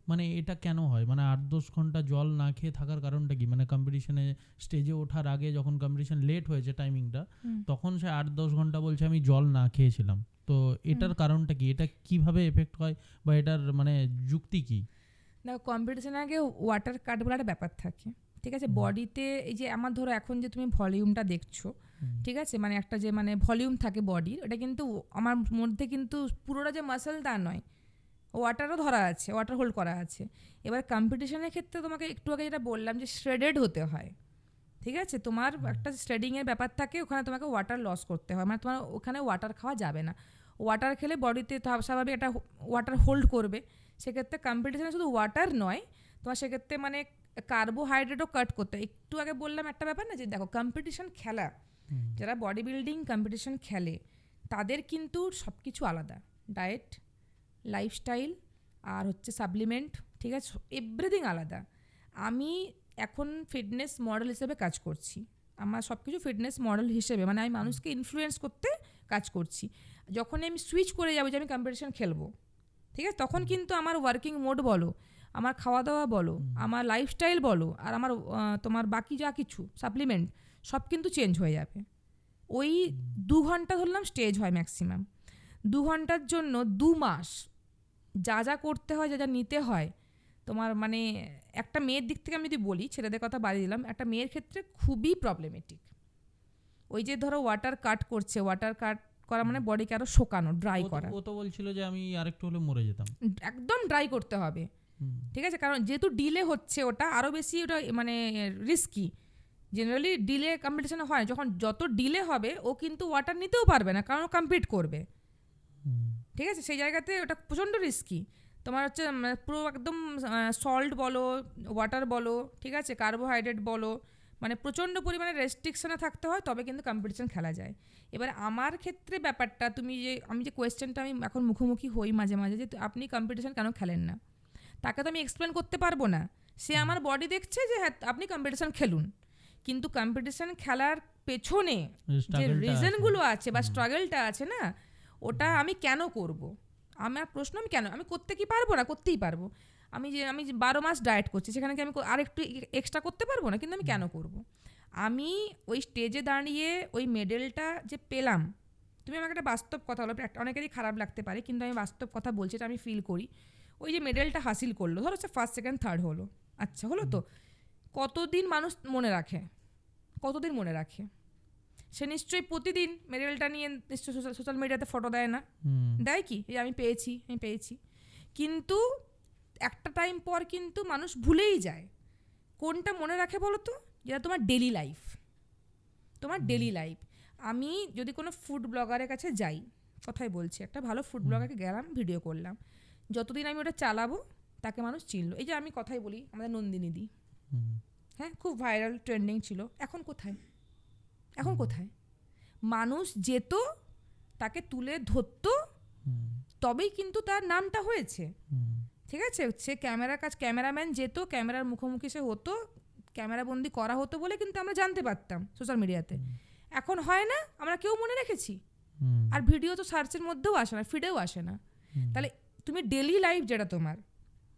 মানে এটা কেন হয়? মানে 8-10 ঘন্টা জল না খেয়ে থাকার কারণটা কি? মানে কম্পিটিশনে স্টেজে ওঠার আগে যখন কম্পিটিশন লেট হয়েছে টাইমিংটা, তখন সে 8-10 ঘন্টা বলছে আমি জল না খেয়েছিলাম। তো এটার কারণটা কি? এটা কিভাবে এফেক্ট হয় বা এটার মানে যুক্তি কি? দেখো, কম্পিটিশনের আগে ওয়াটার কাট বলে একটা ব্যাপার থাকে, ঠিক আছে। বডিতে এই যে আমার ধরো এখন যে তুমি ভলিউমটা দেখছো, ঠিক আছে, মানে একটা যে মানে ভলিউম থাকে বডির, ওটা কিন্তু আমার মধ্যে কিন্তু পুরোটা যে মাসেল তা নয়, ওয়াটারও ধরা আছে, ওয়াটার হোল্ড করা আছে। এবার কম্পিটিশনের ক্ষেত্রে তোমাকে একটু আগে যেটা বললাম যে শ্রেডেড হতে হয়, ঠিক আছে, তোমার একটা শ্রেডিংয়ের ব্যাপার থাকে, ওখানে তোমাকে ওয়াটার লস করতে হয়, মানে তোমার ওখানে ওয়াটার খাওয়া যাবে না। ওয়াটার খেলে বডিতে স্বাভাবিক একটা ওয়াটার হোল্ড করবে। সেক্ষেত্রে কম্পিটিশনে শুধু ওয়াটার নয়, তোমার সেক্ষেত্রে মানে কার্বোহাইড্রেটও কাট করতে। একটু আগে বললাম একটা ব্যাপার না, যে দেখো কম্পিটিশন খেলা, যারা বডি বিল্ডিং কম্পিটিশন খেলে তাদের কিন্তু সব কিছু আলাদা, ডায়েট, লাইফস্টাইল আর হচ্ছে সাপ্লিমেন্ট, ঠিক আছে, এভরিথিং আলাদা। আমি এখন ফিটনেস মডেল হিসেবে কাজ করছি, আমার সব কিছু ফিটনেস মডেল হিসেবে, মানে আমি মানুষকে ইনফ্লুয়েন্স করতে কাজ করছি। যখন আমি সুইচ করে যাবো যে আমি কম্পিটিশন খেলবো, ঠিক আছে, তখন কিন্তু আমার ওয়ার্কিং মোড বলো, আমার খাওয়া দাওয়া বলো, আমার লাইফস্টাইল বলো, আর আমার তোমার বাকি যা কিছু সাপ্লিমেন্ট সব কিন্তু চেঞ্জ হয়ে যাবে। ওই 2 ঘন্টা ধরলাম স্টেজ হয় ম্যাক্সিমাম, 2 ঘন্টার জন্য 2 মাস যা যা করতে হয়, যা যা নিতে হয় তোমার, মানে একটা মেয়ের দিক থেকে আমি যদি বলি, ছেলেদের কথা বাড়িয়ে দিলাম, একটা মেয়ের ক্ষেত্রে খুবই প্রবলেমেটিক। ওই যে ধরো ওয়াটার কাট করছে, ওয়াটার কাট করা মানে বডিকে আরও শোকানো, ড্রাই করা। ও তো বলছিল যে আমি আরেকটু হলে মরে যেতাম। একদম ড্রাই করতে হবে, ঠিক আছে, কারণ যেহেতু ডিলে হচ্ছে ওটা আরও বেশি, ওটা মানে রিস্কি। জেনারেলি ডিলে কম্পিটিশনে হয়, যখন যত ডিলে হবে ও কিন্তু ওয়াটার নিতেও পারবে না, কারণ ও কম্পিট করবে, ঠিক আছে, সেই জায়গাতে ওটা প্রচণ্ড রিস্কি। তোমার হচ্ছে পুরো একদম সল্ট বলো, ওয়াটার বলো, ঠিক আছে, কার্বোহাইড্রেট বলো, মানে প্রচণ্ড পরিমাণে রেস্ট্রিকশনে থাকতে হয়, তবে কিন্তু কম্পিটিশন খেলা যায়। এবার আমার ক্ষেত্রে ব্যাপারটা, আমি যে কোয়েশ্চেনটা আমি এখন মুখোমুখি হই মাঝে মাঝে, যে আপনি কম্পিটিশন কেন খেলেন না, তাকে তো আমি এক্সপ্লেন করতে পারবো না। সে আমার বডি দেখছে যে হ্যাঁ আপনি কম্পিটিশন খেলুন, কিন্তু কম্পিটিশন খেলার পেছনে যে রিজনগুলো আছে বা স্ট্রাগলটা আছে না, ওটা আমি কেন করব? আমার প্রশ্ন, আমি করতে কি পারবো না? করতেই পারবো। আমি 12 মাস ডায়েট করছি, সেখানে কি আমি আর একটু এক্সট্রা করতে পারবো না? কিন্তু আমি কেন করব? আমি ওই স্টেজে দাঁড়িয়ে ওই মেডেলটা যে পেলাম, তুমি আমাকে একটা বাস্তব কথা বলো, অনেকেরই খারাপ লাগতে পারে, কিন্তু আমি বাস্তব কথা বলছি, এটা আমি ফিল করি। ওই যে মেডেলটা হাসিল করলো, ধরো হচ্ছে ফার্স্ট সেকেন্ড থার্ড হলো, আচ্ছা হলো তো, কতদিন মানুষ মনে রাখে? কতদিন মনে রাখে? সে নিশ্চয়ই প্রতিদিন মেডেলটা নিয়ে নিশ্চয়ই সোশ্যাল মিডিয়াতে ফটো দেয় না? দেয় কি? এই আমি পেয়েছি। কিন্তু একটা টাইম পর কিন্তু মানুষ ভুলেই যায়। কোনটা মনে রাখে বলো তো? যেটা তোমার ডেলি লাইফ। আমি যদি কোনো ফুড ব্লগারের কাছে যাই, কথাই বলছি, একটা ভালো ফুড ব্লগারকে গেলাম, ভিডিও করলাম, যতদিন আমি ওটা চালাবো তাকে মানুষ চিনলো। এই যে আমি কথাই বলি, আমাদের নন্দিনী দি, হ্যাঁ, খুব ভাইরাল ট্রেন্ডিং ছিল, এখন কোথায়? মানুষ যেত, তাকে তুলে ধরতো, তবেই কিন্তু তার নামটা হয়েছে, ঠিক আছে। সে ক্যামেরাম্যান যেত, ক্যামেরার মুখোমুখি সে হতো, ক্যামেরাবন্দি করা হতো বলে কিন্তু আমরা জানতে পারতাম সোশ্যাল মিডিয়াতে। এখন হয় না, আমরা কেউ মনে রেখেছি? আর ভিডিও তো সার্চের মধ্যেও আসে না, ফিডেও আসে না। তাহলে তুমি ডেলি লাইফ যেটা তোমার,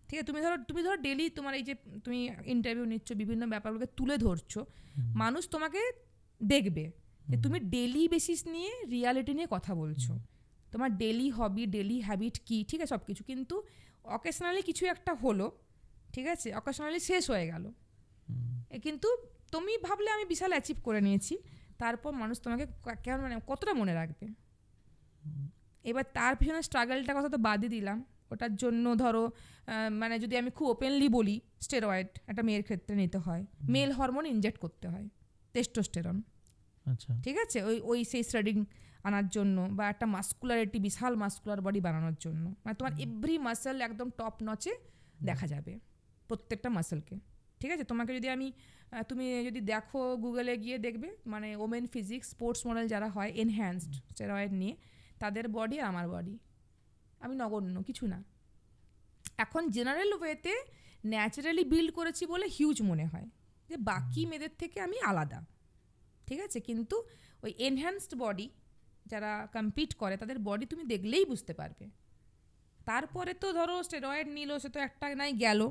ঠিক আছে, তুমি ধরো ডেলি তোমার এই যে তুমি ইন্টারভিউ নিচ্ছ, বিভিন্ন ব্যাপারগুলোকে তুলে ধরছো, মানুষ তোমাকে দেখবে যে তুমি ডেলি বেসিস নিয়ে রিয়ালিটি নিয়ে কথা বলছো, তোমার ডেলি হবি, ডেলি হ্যাবিট কী, ঠিক আছে, সব কিছু। কিন্তু অকেশনালি কিছু একটা হলো, ঠিক আছে, অকেশনালি শেষ হয়ে গেল, কিন্তু তুমি ভাবলে আমি বিশাল অ্যাচিভ করে নিয়েছি, তারপর মানুষ তোমাকে কেমন, মানে কতটা মনে রাখবে? এবার তার পিছনে স্ট্রাগলটার কথা তো বাদই দিলাম, ওটার জন্য ধরো মানে যদি আমি খুব ওপেনলি বলি, স্টেরয়েড একটা মেয়ের ক্ষেত্রে নিতে হয়, মেল হরমোন ইনজেক্ট করতে হয়, টেস্টোস্টেরন, আচ্ছা, ঠিক আছে, ওই সেই শ্রেডিং আনার জন্য, বা একটা মাস্কুলারিটি, বিশাল মাস্কুলার বডি বানানোর জন্য, মানে তোমার এভরি মাসেল একদম টপ নচে দেখা যাবে, প্রত্যেকটা মাসেলকে, ঠিক আছে। তুমি যদি দেখো গুগলে গিয়ে দেখবে, মানে ওমেন ফিজিক্স স্পোর্টস মডেল যারা হয় এনহ্যান্সড স্টেরয়েড নিয়ে, তাদের বডি আর আমার বডি, আমি নগণ্য কিছু না। এখন জেনারেল ওয়েতে ন্যাচারালি বিল্ড করেছি বলে হিউজ মনে হয়, যে বাকি মেয়েদের থেকে আমি আলাদা, ঠিক আছে। কিন্তু ওই এনহ্যান্সড বডি যারা কম্পিট করে, তাদের বডি তুমি দেখলেই বুঝতে পারবে। তারপরে তো ধরো স্টেরয়েড নিল, সে তো একটা নাই গেল,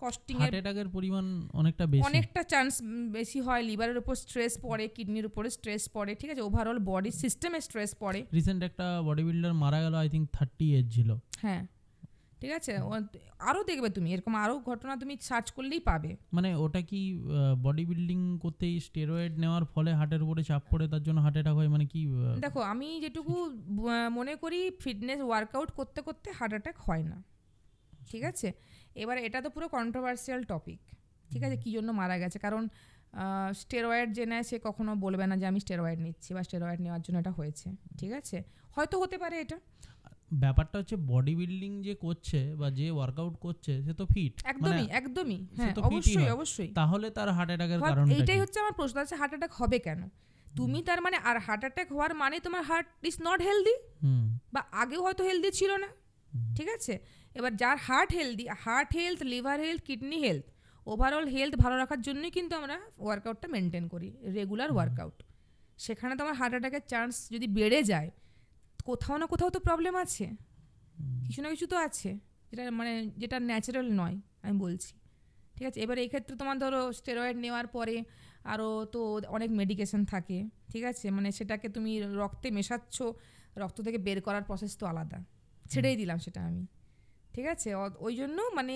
কস্টিং হার্ট অ্যাটাকের পরিমাণ অনেকটা চান্স বেশি হয়, লিভারের উপর স্ট্রেস পড়ে, কিডনির উপরে স্ট্রেস পড়ে, ঠিক আছে, ওভারঅল বডি সিস্টেমে স্ট্রেস পড়ে। রিসেন্ট একটা বডি বিল্ডার মারা গেল, আই থিঙ্ক 30 এজ ছিল, হ্যাঁ, ঠিক আছে, আরও দেখবে তুমি, এরকম আরও ঘটনা তুমি সার্চ করলেই পাবে। মানে ওটা কি বডি বিল্ডিং করতেই স্টেরয়েড নেওয়ার ফলে হার্টের উপরে চাপ পড়ে, তার জন্য হার্ট অ্যাটাক হয়, মানে কি? দেখো, আমি যেটুকু মনে করি, ফিটনেস ওয়ার্কআউট করতে করতে হার্ট অ্যাটাক হয় না, ঠিক আছে। এবার এটা তো পুরো কন্ট্রোভার্সিয়াল টপিক, ঠিক আছে, কী জন্য মারা গেছে, কারণ স্টেরয়েড যে নেয় সে কখনো বলবে না যে আমি স্টেরয়েড নিচ্ছি বা স্টেরয়েড নেওয়ার জন্য এটা হয়েছে, ঠিক আছে, হয়তো হতে পারে এটা। ব্যাপারটা হচ্ছে বডি বিল্ডিং যে করছে বা যে ওয়ার্কআউট করছে সে তো ফিট, একদমই একদমই, হ্যাঁ তো ফিটই অবশ্যই হয়। অবশ্যই। তাহলে তার হার্ট অ্যাটাকের But কারণটা এইটাই কি? হচ্ছে আমার প্রশ্ন, আছে হার্ট অ্যাটাক হবে কেন? তুমি তার মানে, আর হার্ট অ্যাটাক হওয়ার মানে তোমার হার্ট ইজ নট হেলদি, হুম বা আগেও হয়তো হেলদি ছিল না, ঠিক আছে। এবার যার heart healthy, heart health, liver health, kidney health, overall health ভালো রাখার জন্যই কিন্তু আমরা ওয়ার্কআউটটা মেনটেন করি, রেগুলার ওয়ার্কআউট। সেখানে তোমার হার্ট অ্যাটাকের চান্স যদি বেড়ে যায়, কোথাও না কোথাও তো প্রবলেম আছে, কিছু না কিছু তো আছে, যেটা ন্যাচারাল নয়, আমি বলছি, ঠিক আছে। এবার এই ক্ষেত্রে তোমার ধরো স্টেরয়েড নেওয়ার পরে আরও তো অনেক মেডিকেশন থাকে, ঠিক আছে, মানে সেটাকে তুমি রক্তে মেশাচ্ছ, রক্ত থেকে বের করার প্রসেস তো আলাদা, ছেড়েই দিলাম সেটা আমি, ঠিক আছে। ওই জন্য মানে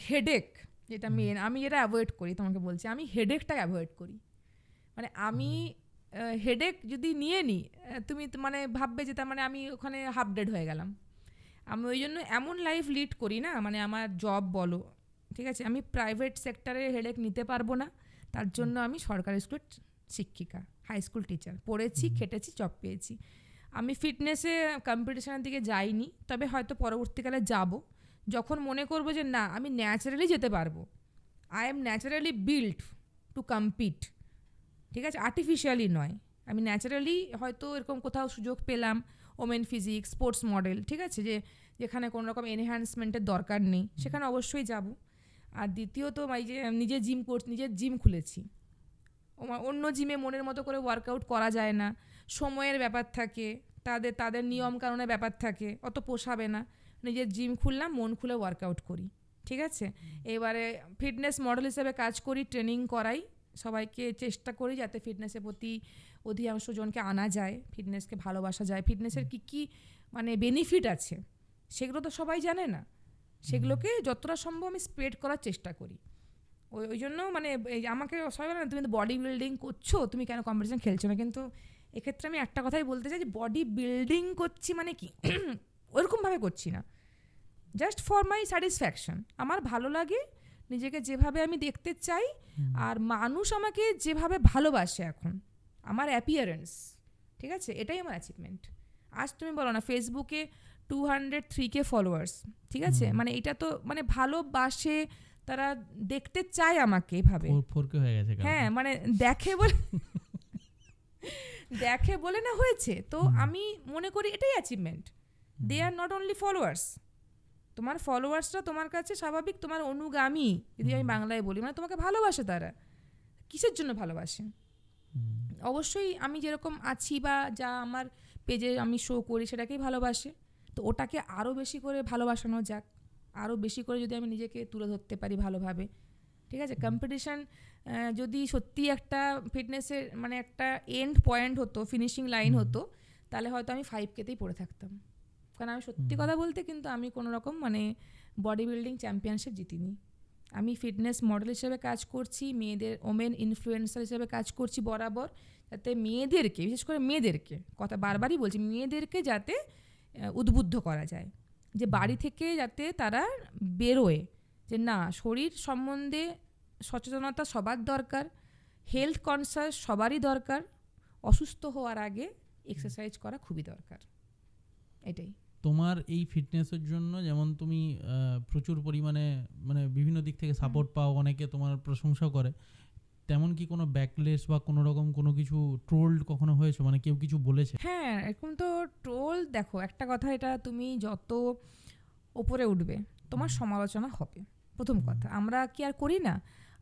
হেডেক যেটা মেন, আমি যেটা অ্যাভয়েড করি তোমাকে বলছি, আমি হেডেকটাকে অ্যাভয়েড করি। মানে আমি হেডেক যদি নিয়ে নিই, তুমি মানে ভাববে যে তার মানে আমি ওখানে হাফ ডেড হয়ে গেলাম। আমি ওই জন্য এমন লাইফ লিড করি না, মানে আমার জব বলো, ঠিক আছে, আমি প্রাইভেট সেক্টরে হেডেক নিতে পারবো না, তার জন্য আমি সরকারি স্কুলের শিক্ষিকা, হাই স্কুল টিচার, পড়েছি, খেটেছি, জব পেয়েছি। আমি ফিটনেসে কম্পিটিশনের দিকে যাইনি, তবে হয়তো পরবর্তীকালে যাব, যখন মনে করবো যে না আমি ন্যাচারালি যেতে পারবো, I am naturally build two compete, ঠিক আছে, আর্টিফিশিয়ালি নয়, আমি ন্যাচারালি হয়তো এরকম কোথাও সুযোগ পেলাম, ওমেন ফিজিক্স, স্পোর্টস মডেল, ঠিক আছে, যেখানে কোনো রকম এনহ্যান্সমেন্টের দরকার নেই, সেখানে অবশ্যই যাব। আর দ্বিতীয়ত এই যে নিজের জিম খুলেছি, অন্য জিমে মনের মতো করে ওয়ার্কআউট করা যায় না, সময়ের ব্যাপার থাকে, তাদের নিয়ম কানুনের ব্যাপার থাকে, অত পোষাবে না, নিজের জিম খুললাম, মন খুলে ওয়ার্কআউট করি, ঠিক আছে। এবারে ফিটনেস মডেল হিসেবে কাজ করি, ট্রেনিং করাই, সবাইকে চেষ্টা করি যাতে ফিটনেসের প্রতি অধিকাংশ জনকে আনা যায়, ফিটনেসকে ভালোবাসা যায়, ফিটনেসের কী মানে বেনিফিট আছে সেগুলো তো সবাই জানে না, সেগুলোকে যতটা সম্ভব আমি স্প্রেড করার চেষ্টা করি। ওই জন্য মানে আমাকে সবাই বলে না তুমি তো বডি বিল্ডিং করছো, তুমি কেন কম্পিটিশন খেলছো না, কিন্তু এক্ষেত্রে আমি একটা কথাই বলতে চাই যে বডি বিল্ডিং করছি মানে কি ওরকমভাবে করছি না, জাস্ট ফর মাই স্যাটিসফ্যাকশন, আমার ভালো লাগে নিজেকে যেভাবে আমি দেখতে চাই, আর মানুষ আমাকে যেভাবে ভালোবাসে এখন, আমার অ্যাপিয়ারেন্স, ঠিক আছে, এটাই আমার অ্যাচিভমেন্ট। আজ তুমি বলো না ফেসবুকে 203K ফলোয়ার্স, ঠিক আছে, মানে এটা তো মানে ভালোবাসে, তারা দেখতে চায় আমাকে এভাবে, 4K হয়ে গেছে, হ্যাঁ মানে দেখে বলে না হয়েছে, তো আমি মনে করি এটাই achievement. They are not only followers, তোমার ফলোয়ার্সরা তোমার কাছে স্বাভাবিক তোমার অনুগামী, যদি আমি বাংলায় বলি, মানে তোমাকে ভালোবাসে, তারা কিসের জন্য ভালোবাসে, অবশ্যই আমি যেরকম আছি বা যা আমার পেজে আমি শো করি সেটাকেই ভালোবাসে, তো ওটাকে আরও বেশি করে ভালোবাসানো যাক, আরও বেশি করে যদি আমি নিজেকে তুলে ধরতে পারি ভালোভাবে, ঠিক আছে। কম্পিটিশান যদি সত্যি একটা ফিটনেসের মানে একটা এন্ড পয়েন্ট হতো, ফিনিশিং লাইন হতো, তাহলে হয়তো আমি 5Kতেই পড়ে থাকতাম, কারণ আমি সত্যি কথা বলতে কিন্তু আমি কোনো রকম মানে বডি বিল্ডিং চ্যাম্পিয়নশিপ জিতিনি। আমি ফিটনেস মডেল হিসেবে কাজ করছি, মেয়েদের ওমেন ইনফ্লুয়েন্সার হিসেবে কাজ করছি বরাবর, যাতে মেয়েদেরকে, বিশেষ করে মেয়েদেরকে, কথা বারবারই বলছি, মেয়েদেরকে যাতে উদ্বুদ্ধ করা যায়, যে বাড়ি থেকে যাতে তারা বেরোয়, যে না শরীর সম্বন্ধে সচেতনতা সবার দরকার, হেলথ কনসাস সবারই দরকার, অসুস্থ হওয়ার আগে এক্সারসাইজ করা খুবই দরকার, এটাই। তোমার এই ফিটনেসের জন্য যেমন তুমি প্রচুর পরিমাণে মানে বিভিন্ন দিক থেকে সাপোর্ট পাও, অনেকে তোমার প্রশংসা করে, তেমন কি কোনো ব্যাকলেস বা কোনো রকম কোনো কিছু ট্রোলড কখনো হয়েছে, মানে কেউ কিছু বলেছে? হ্যাঁ, এখন তো ট্রোল, দেখো একটা কথা, এটা তুমি যত ওপরে উঠবে তোমার সমালোচনা হবে, প্রথম কথা। আমরা কি আর করি না,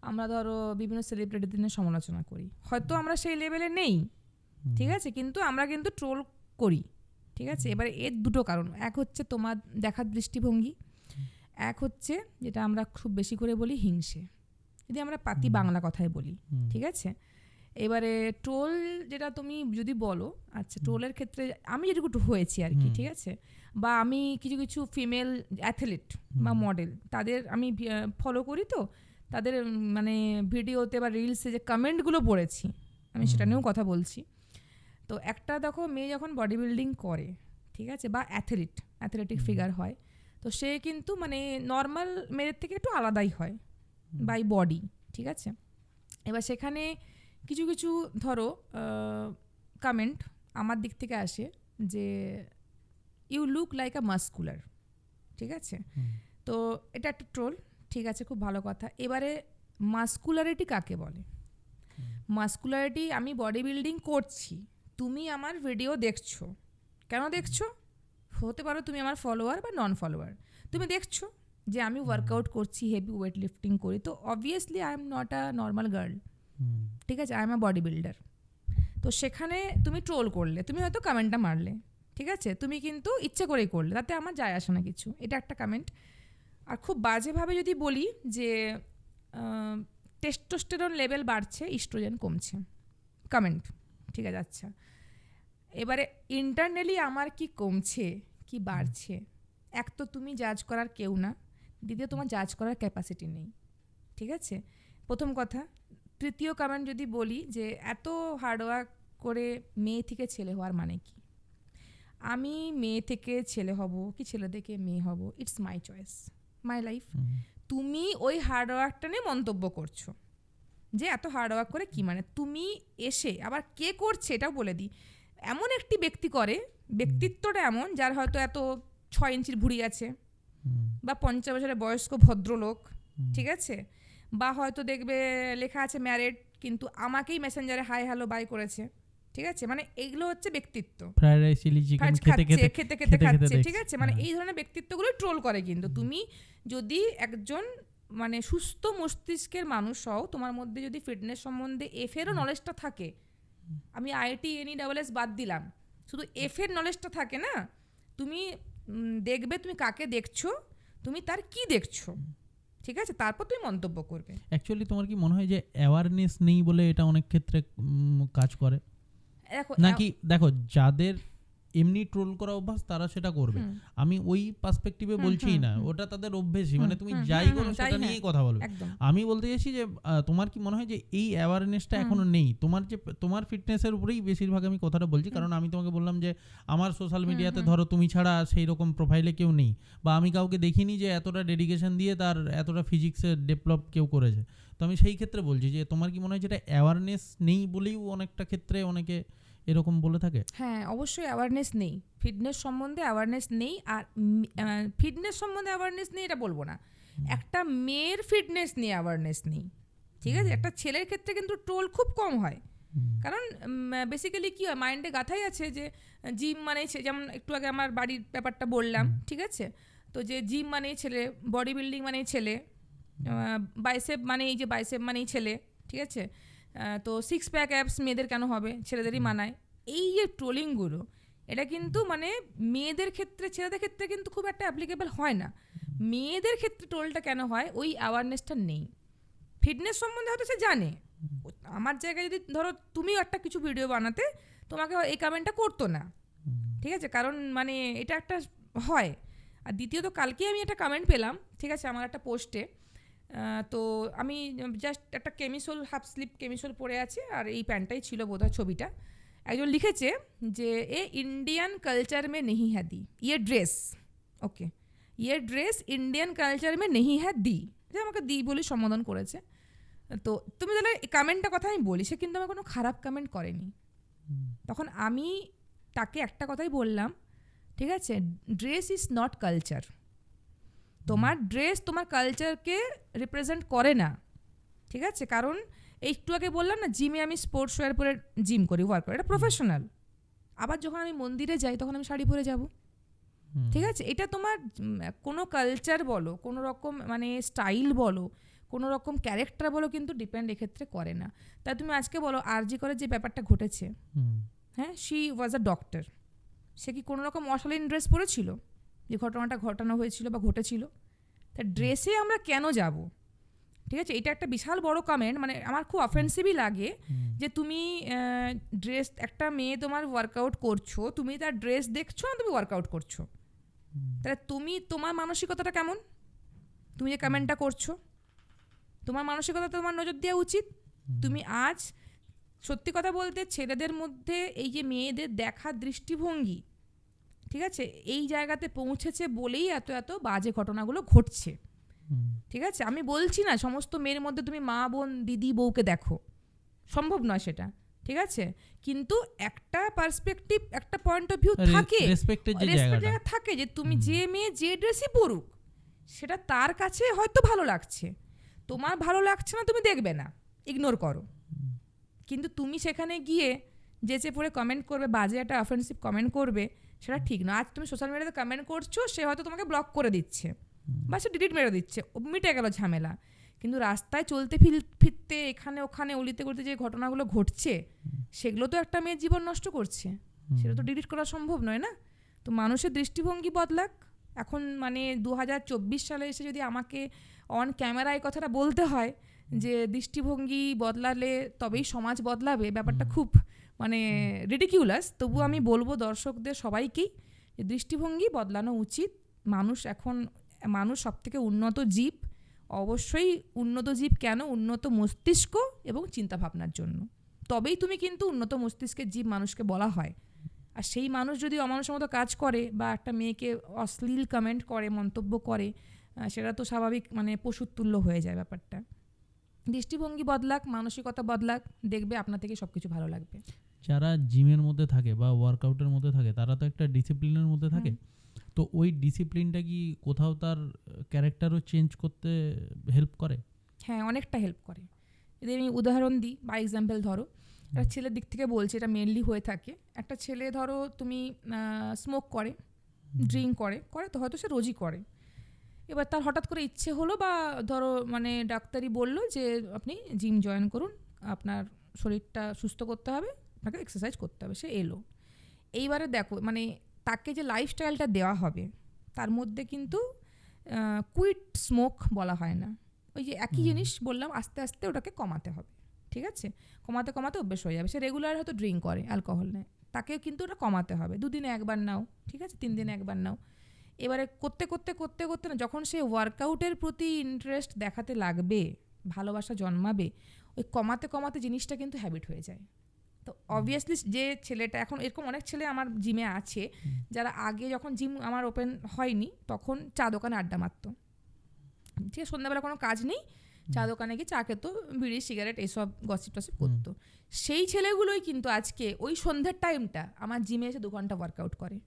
আমরা ধরো বিভিন্ন সেলিব্রিটিদের নিয়ে সমালোচনা করি, হয়তো আমরা সেই লেভেলে নেই, ঠিক আছে, কিন্তু আমরা কিন্তু ট্রোল করি, ঠিক আছে। এবারে এর দুটো কারণ, এক হচ্ছে তোমার দেখার দৃষ্টিভঙ্গি, এক হচ্ছে যেটা আমরা খুব বেশি করে বলি হিংসে, যদি আমরা পাতি বাংলা কথায় বলি, ঠিক আছে। এবারে ট্রোল যেটা তুমি যদি বলো, আচ্ছা ট্রোলের ক্ষেত্রে আমি যেটুকু হয়েছি আর কি, ঠিক আছে, বা আমি কিছু কিছু ফিমেল অ্যাথলিট বা মডেল তাদের আমি ফলো করি, তো তাদের মানে ভিডিওতে বা রিলসে যে কমেন্টগুলো পড়েছি, আমি সেটা নিয়েও কথা বলছি। তো একটা দেখো মেয়ে যখন বডি বিল্ডিং করে, ঠিক আছে, বা অ্যাথলেটিক ফিগার হয়, তো সে কিন্তু মানে নর্মাল মেয়েদের থেকে একটু আলাদাই হয় বাই বডি, ঠিক আছে। এবার সেখানে কিছু কিছু ধরো কমেন্ট আমার দিক থেকে আসে যে you look like a muscular, ঠিক আছে? তো এটা একটা ট্রোল, ঠিক আছে, খুব ভালো কথা। এবারে মাস্কুলারিটি কাকে বলে? মাস্কুলারিটি, আমি বডি বিল্ডিং করছি, তুমি আমার ভিডিও দেখছো, কেন দেখছো? হতে পারো তুমি আমার ফলোয়ার বা নন ফলোয়ার, তুমি দেখছো যে আমি ওয়ার্কআউট করছি, হেভি ওয়েট লিফটিং করি, তো obviously I am not a normal girl, ঠিক আছে, I am a body builder. তো সেখানে তুমি ট্রোল করলে, তুমি হয়তো কমেন্টটা মারলে, ঠিক আছে, তুমি কিন্তু ইচ্ছে করেই করলে, তাতে আমার যায় আসে না কিছু, এটা একটা কমেন্ট। আর খুব বাজেভাবে যদি বলি যে টেস্টোস্টেরন লেভেল বাড়ছে, ইস্ট্রোজেন কমছে, কমেন্ট, ঠিক আছে। আচ্ছা, এবারে ইন্টারনালি আমার কি কমছে কি বাড়ছে, এক তো তুমি জাজ করার কেউ না, দ্বিতীয় তোমার জাজ করার ক্যাপাসিটি নেই, ঠিক আছে, প্রথম কথা। তৃতীয় কমেন্ট যদি বলি যে এত হার্ডওয়ার্ক করে মেয়ে থেকে ছেলে হওয়ার মানে কি? আমি মেয়ে থেকে ছেলে হব কি ছেলে থেকে মেয়ে হব, it's my choice, my life. তুমি ওই হার্ডওয়ার্কটা নিয়ে মন্তব্য করছো যে এত হার্ডওয়ার্ক করে কি মানে, তুমি এসে আবার কে করছে এটাও বলে দিই, এমন একটি ব্যক্তি করে, ব্যক্তিত্বটা এমন যার হয়তো এত 6 ইঞ্চির ভুঁড়ি আছে, বা 50 বছরের বয়স্ক ভদ্রলোক, ঠিক আছে, বা হয়তো দেখবে লেখা আছে ম্যারেড, কিন্তু আমাকেই মেসেঞ্জারে হাই হ্যালো বাই করেছে, ঠিক আছে, মানে এইগুলো হচ্ছে ব্যক্তিত্ব, ফ্রাইড রাইস চিলি চিকেন খেতে খেতে খেতে খাচ্ছে, ঠিক আছে, মানে এই ধরনের ব্যক্তিত্বগুলো ট্রোল করে। কিন্তু তুমি যদি একজন মানে সুস্থ মস্তিষ্কের মানুষ হও, তোমার মধ্যে যদি ফিটনেস সম্বন্ধে এফেরও নলেজটা থাকে, আমি আইআইটি NESS বাদ দিলাম, শুধু এফের নলেজটা থাকে না, তুমি দেখবে তুমি কাকে দেখছো, তুমি তার কি দেখছো, ঠিক আছে, তারপর তুমি মন্তব্য করবে। অ্যাকচুয়ালি তোমার কি মনে হয় যে অ্যাওয়ারনেস নেই বলে এটা অনেক ক্ষেত্রে কাজ করে? দেখো নাকি দেখো যাদের এমনি ট্রোল করা অভ্যাস তারা সেটা করবে, আমি ওই পার্সপেক্টিভে বলছি না, ওটা তাদের অভ্যেসই, মানে তুমি যাই করো সেটা নিয়েই কথা বলবে। আমি বলতে চাইছি যে তোমার কি মনে হয় যে এই অ্যাওয়ারনেসটা এখনো নেই? তোমার ফিটনেসের উপরেই বেশিরভাগ আমি কথাটা বলছি, কারণ আমি তোমাকে বললাম যে আমার সোশ্যাল মিডিয়াতে ধরো তুমি ছাড়া সেই রকম প্রোফাইলে কেউ নেই, বা আমি কাউকে দেখিনি যে এতটা ডেডিকেশন দিয়ে তার এতটা ফিজিক্সের ডেভেলপ কেউ করেছে। তো আমি সেই ক্ষেত্রে বলছি যে তোমার কি মনে হয় যেটা অ্যাওয়ারনেস নেই বলেই অনেকটা ক্ষেত্রে অনেকে এরকম বলে থাকে? হ্যাঁ, অবশ্যই অ্যাওয়ারনেস নেই, ফিটনেস সম্বন্ধে অ্যাওয়ারনেস নেই। আর ফিটনেস সম্বন্ধে অ্যাওয়ারনেস নেই এটা বলবো না, একটা মেয়ের ফিটনেস নিয়ে অ্যাওয়ারনেস নেই, ঠিক আছে। একটা ছেলের ক্ষেত্রে কিন্তু ট্রোল খুব কম হয়, কারণ বেসিক্যালি কী হয়, মাইন্ডে গাথাই আছে যে জিম মানেই, যেমন একটু আগে আমার বাড়ির ব্যাপারটা বললাম, ঠিক আছে, তো যে জিম মানেই ছেলে, বডি বিল্ডিং মানেই ছেলে, বাইসেপ মানে এই যে বাইসেপ মানেই ছেলে, ঠিক আছে, তো 6 প্যাক অ্যাপস মেয়েদের কেন হবে, ছেলেদেরই মানায়। এই যে ট্রোলিংগুলো, এটা কিন্তু মানে মেয়েদের ক্ষেত্রে, ছেলেদের ক্ষেত্রে কিন্তু খুব একটা অ্যাপ্লিকেবল হয় না। মেয়েদের ক্ষেত্রে ট্রোলটা কেন হয়, ওই অ্যাওয়ারনেসটা নেই। ফিটনেস সম্বন্ধে হয়তো সে জানে, আমার জায়গায় যদি ধরো তুমিও একটা কিছু ভিডিও বানাতে, তোমাকে এই কমেন্টটা করতো না, ঠিক আছে, কারণ মানে এটা একটা হয়। আর দ্বিতীয়ত কালকে আমি একটা কমেন্ট পেলাম, ঠিক আছে, আমার একটা পোস্টে, তো আমি জাস্ট একটা কেমিসোল, হাফ স্লিপ কেমিসোল পরে আছে, আর এই প্যান্টটাই ছিল বোধহয় ছবিটা। একজন লিখেছে যে এ ইন্ডিয়ান কালচার মে নেহি হ্যাঁ দি ইয়ে ড্রেস, ওকে, ইয়ে ড্রেস ইন্ডিয়ান কালচার মে নেহি হ্যাঁ দি, যে আমাকে দি বলে সম্বোধন করেছে। তো তুমি তাহলে এই কমেন্টটা কথা আমি বলি, সে কিন্তু আমার কোনো খারাপ কমেন্ট করেনি। তখন আমি তাকে একটা কথাই বললাম, ঠিক আছে, ড্রেস ইজ নট কালচার, তোমার ড্রেস তোমার কালচারকে রিপ্রেজেন্ট করে না, ঠিক আছে, কারণ একটু আগে বললাম না, জিমে আমি স্পোর্টস ওয়্যার পরে জিম করি, ওয়ার্ক করি, এটা প্রফেশনাল। আবার যখন আমি মন্দিরে যাই তখন আমি শাড়ি পরে যাব, ঠিক আছে, এটা তোমার কোনো কালচার বলো, কোনো রকম মানে স্টাইল বলো, কোনো রকম ক্যারেক্টার বলো, কিন্তু ডিপেন্ড এক্ষেত্রে করে না। তাই তুমি আজকে বলো আরজি করে যে ব্যাপারটা ঘটেছে, হ্যাঁ, শি ওয়াজ আ ডক্টর, সে কি কোনো রকম অশালীন ড্রেস পরেছিল যে ঘটনাটা ঘটানো হয়েছিল বা ঘটেছিল? তা ড্রেসে আমরা কেন যাব, ঠিক আছে, এটা একটা বিশাল বড় কমেন্ট, মানে আমার খুব অফেন্সিভই লাগে যে তুমি ড্রেস, একটা মেয়ে তোমার ওয়ার্কআউট করছো, তুমি তার ড্রেস দেখছো না তুমি ওয়ার্কআউট করছো, তাহলে তুমি তোমার মানসিকতাটা কেমন, তুমি যে কমেন্টটা করছো, তোমার মানসিকতা তোমার নজর দেওয়া উচিত। তুমি আজ সত্যি কথা বলতে ছেলেদের মধ্যে এই যে মেয়েদের দেখার দৃষ্টিভঙ্গি, ঠিক আছে, এই জায়গাতে পৌঁছেছে বলেই এত এত বাজে ঘটনাগুলো ঘটছে। ঠিক আছে, আমি বলছি না সমস্ত মেয়ের মধ্যে তুমি মা বোন দিদি বউকে দেখো, সম্ভব নয় সেটা, ঠিক আছে, কিন্তু একটা পার্সপেক্টিভ, একটা পয়েন্ট অফ ভিউ থাকে, রেসপেক্টের যে রেসপেক্ট জায়গাটা থাকে যে তুমি যে মেয়ে যে ড্রেসই পরুক সেটা তার কাছে হয়তো ভালো লাগছে, তোমার ভালো লাগছে না, তুমি দেখবে না, ইগনোর করো। কিন্তু তুমি সেখানে গিয়ে যেচে পড়ে কমেন্ট করবে, বাজে একটা অফেন্সিভ কমেন্ট করবে, সেটা ঠিক না। আজ তুমি সোশ্যাল মিডিয়াতে কমেন্ট করছো, সে হয়তো তোমাকে ব্লক করে দিচ্ছে বা সে ডিলিট মেরে দিচ্ছে, মিটে গেল ঝামেলা। কিন্তু রাস্তায় চলতে ফিরতে এখানে ওখানে অলিতে গলিতে যে ঘটনাগুলো ঘটছে সেগুলো তো একটা মেয়ের জীবন নষ্ট করছে, সেটা তো ডিলিট করা সম্ভব নয় না। তো মানুষের দৃষ্টিভঙ্গি বদলাক। এখন মানে 2024 সালে এসে যদি আমাকে অন ক্যামেরায় কথাটা বলতে হয় যে দৃষ্টিভঙ্গি বদলালে তবেই সমাজ বদলাবে, ব্যাপারটা খুব মানে রিডিকিউলাস। তবু আমি বলবো দর্শকদের সবাইকেই যে দৃষ্টিভঙ্গি বদলানো উচিত। মানুষ সবথেকে উন্নত জীব, অবশ্যই উন্নত জীব কেন, উন্নত মস্তিষ্ক এবং চিন্তাভাবনার জন্য, তবেই তুমি কিন্তু উন্নত মস্তিষ্কের জীব মানুষকে বলা হয়। আর সেই মানুষ যদি অমানুষের মতো কাজ করে বা একটা মেয়েকে অশ্লীল কমেন্ট করে, মন্তব্য করে, সেটা তো স্বাভাবিক মানে পশুর তুল্য হয়ে যায় ব্যাপারটা। দৃষ্টিভঙ্গি বদলাক, মানসিকতা বদলাক, দেখবে আপনার থেকে সব কিছু ভালো লাগবে। যারা জিমের মধ্যে থাকে বা ওয়ার্কআউটের মধ্যে থাকে তারা তো একটা ডিসিপ্লিনের মধ্যে থাকে, তো ওই ডিসিপ্লিনটা কি কোথাও তার ক্যারেক্টারও চেঞ্জ করতে হেল্প করে? হ্যাঁ, অনেকটা হেল্প করে। যদি আমি উদাহরণ দিই বা এক্সাম্পল ধরো, একটা ছেলের দিক থেকে বলছি, এটা মেনলি হয়ে থাকে। একটা ছেলে ধরো তুমি স্মোক করে, ড্রিঙ্ক করে তো হয়তো সে রোজই করে, এবার তার হঠাৎ করে ইচ্ছে হলো বা ধরো মানে ডাক্তারি বললো যে আপনি জিম জয়েন করুন, আপনার শরীরটা সুস্থ করতে হবে, আপনাকে এক্সারসাইজ করতে হবে। সে এলো, এইবারে দেখো মানে তাকে যে লাইফস্টাইলটা দেওয়া হবে তার মধ্যে কিন্তু কুইট স্মোক বলা হয় না, ওই যে একই জিনিস বললাম, আস্তে আস্তে ওটাকে কমাতে হবে, ঠিক আছে, কমাতে কমাতে অভ্যেস হয়ে যাবে। সে রেগুলার হয়তো ড্রিঙ্ক করে, অ্যালকোহল নেয়, তাকেও কিন্তু ওটা কমাতে হবে। 2 দিনে একবার নাও, ঠিক আছে, 3 দিনে একবার নাও। এবারে করতে করতে করতে করতে না, যখন সে ওয়ার্কআউটের প্রতি ইন্টারেস্ট দেখাতে লাগবে, ভালোবাসা জন্মাবে, ওই কমাতে কমাতে জিনিসটা কিন্তু হ্যাবিট হয়ে যায়। তো অবভিয়াসলি যে ছেলেটা, এখন এরকম অনেক ছেলে আমার জিমে আছে যারা আগে যখন জিম আমার ওপেন হয়নি তখন চা দোকানে আড্ডা মারত, ঠিক আছে, সন্ধ্যাবেলা কোনো কাজ নেই, চা দোকানে গিয়ে চা খেত, বিড়ি সিগারেট এইসব গসিপ টসিপ করতো। সেই ছেলেগুলোই কিন্তু আজকে ওই সন্ধ্যের টাইমটা আমার জিমে এসে 2 ঘন্টা ওয়ার্কআউট করে।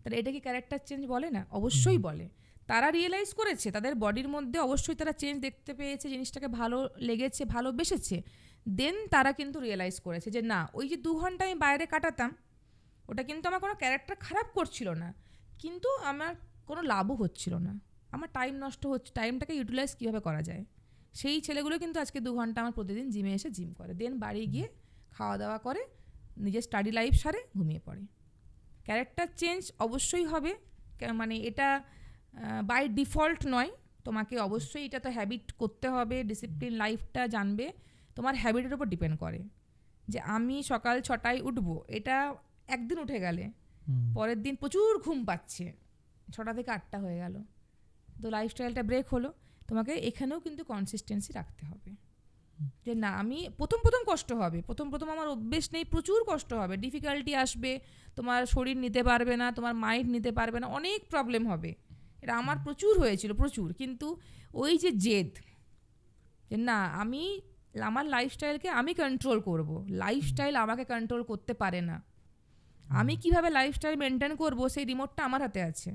তাহলে এটা কি ক্যারেক্টার চেঞ্জ বলে না? অবশ্যই বলে। তারা রিয়েলাইজ করেছে তাদের বডির মধ্যে অবশ্যই তারা চেঞ্জ দেখতে পেয়েছে, জিনিসটাকে ভালো লেগেছে, ভালোবেসেছে, দেন তারা কিন্তু রিয়েলাইজ করেছে যে না, ওই যে 2 ঘন্টা আমি বাইরে কাটাতাম ওটা কিন্তু আমার কোনো ক্যারেক্টার খারাপ করছিল না, কিন্তু আমার কোনো লাভও হচ্ছিল না, আমার টাইম নষ্ট হচ্ছে, টাইমটাকে ইউটিলাইজ কীভাবে করা যায়। সেই ছেলেগুলো কিন্তু আজকে 2 ঘন্টা আমার প্রতিদিন জিমে এসে জিম করে, দেন বাড়ি গিয়ে খাওয়া দাওয়া করে, নিজের স্টাডি লাইফ সারে ঘুমিয়ে পড়ে। ক্যারেক্টার চেঞ্জ অবশ্যই হবে, মানে এটা বাই ডিফল্ট নয়, তোমাকে অবশ্যই এটা তো হ্যাবিট করতে হবে, ডিসিপ্লিন লাইফটা জানবে, তোমার হ্যাবিটের উপর ডিপেন্ড করে যে আমি সকাল 6টায় উঠবো, এটা একদিন উঠে গেলে পরের দিন প্রচুর ঘুম পাচ্ছে, 6টা থেকে 8টা হয়ে গেল, তো লাইফস্টাইলটা ব্রেক হলো। তোমাকে এখানেও কিন্তু কনসিস্টেন্সি রাখতে হবে যে না, আমি প্রথম কষ্ট হবে, প্রথম আমার অভ্যেস নেই, প্রচুর কষ্ট হবে, ডিফিকাল্টি আসবে, তোমার শরীর নিতে পারবে না, তোমার মাইন্ড নিতে পারবে না, অনেক প্রবলেম হবে। এটা আমার প্রচুর হয়েছিল, প্রচুর। কিন্তু ওই যে জেদ যে না, আমি আমার লাইফস্টাইলকে আমি কন্ট্রোল করব, লাইফস্টাইল আমাকে কন্ট্রোল করতে পারে না, আমি কিভাবে লাইফস্টাইল মেনটেন করব সেই রিমোটটা আমার হাতে আছে,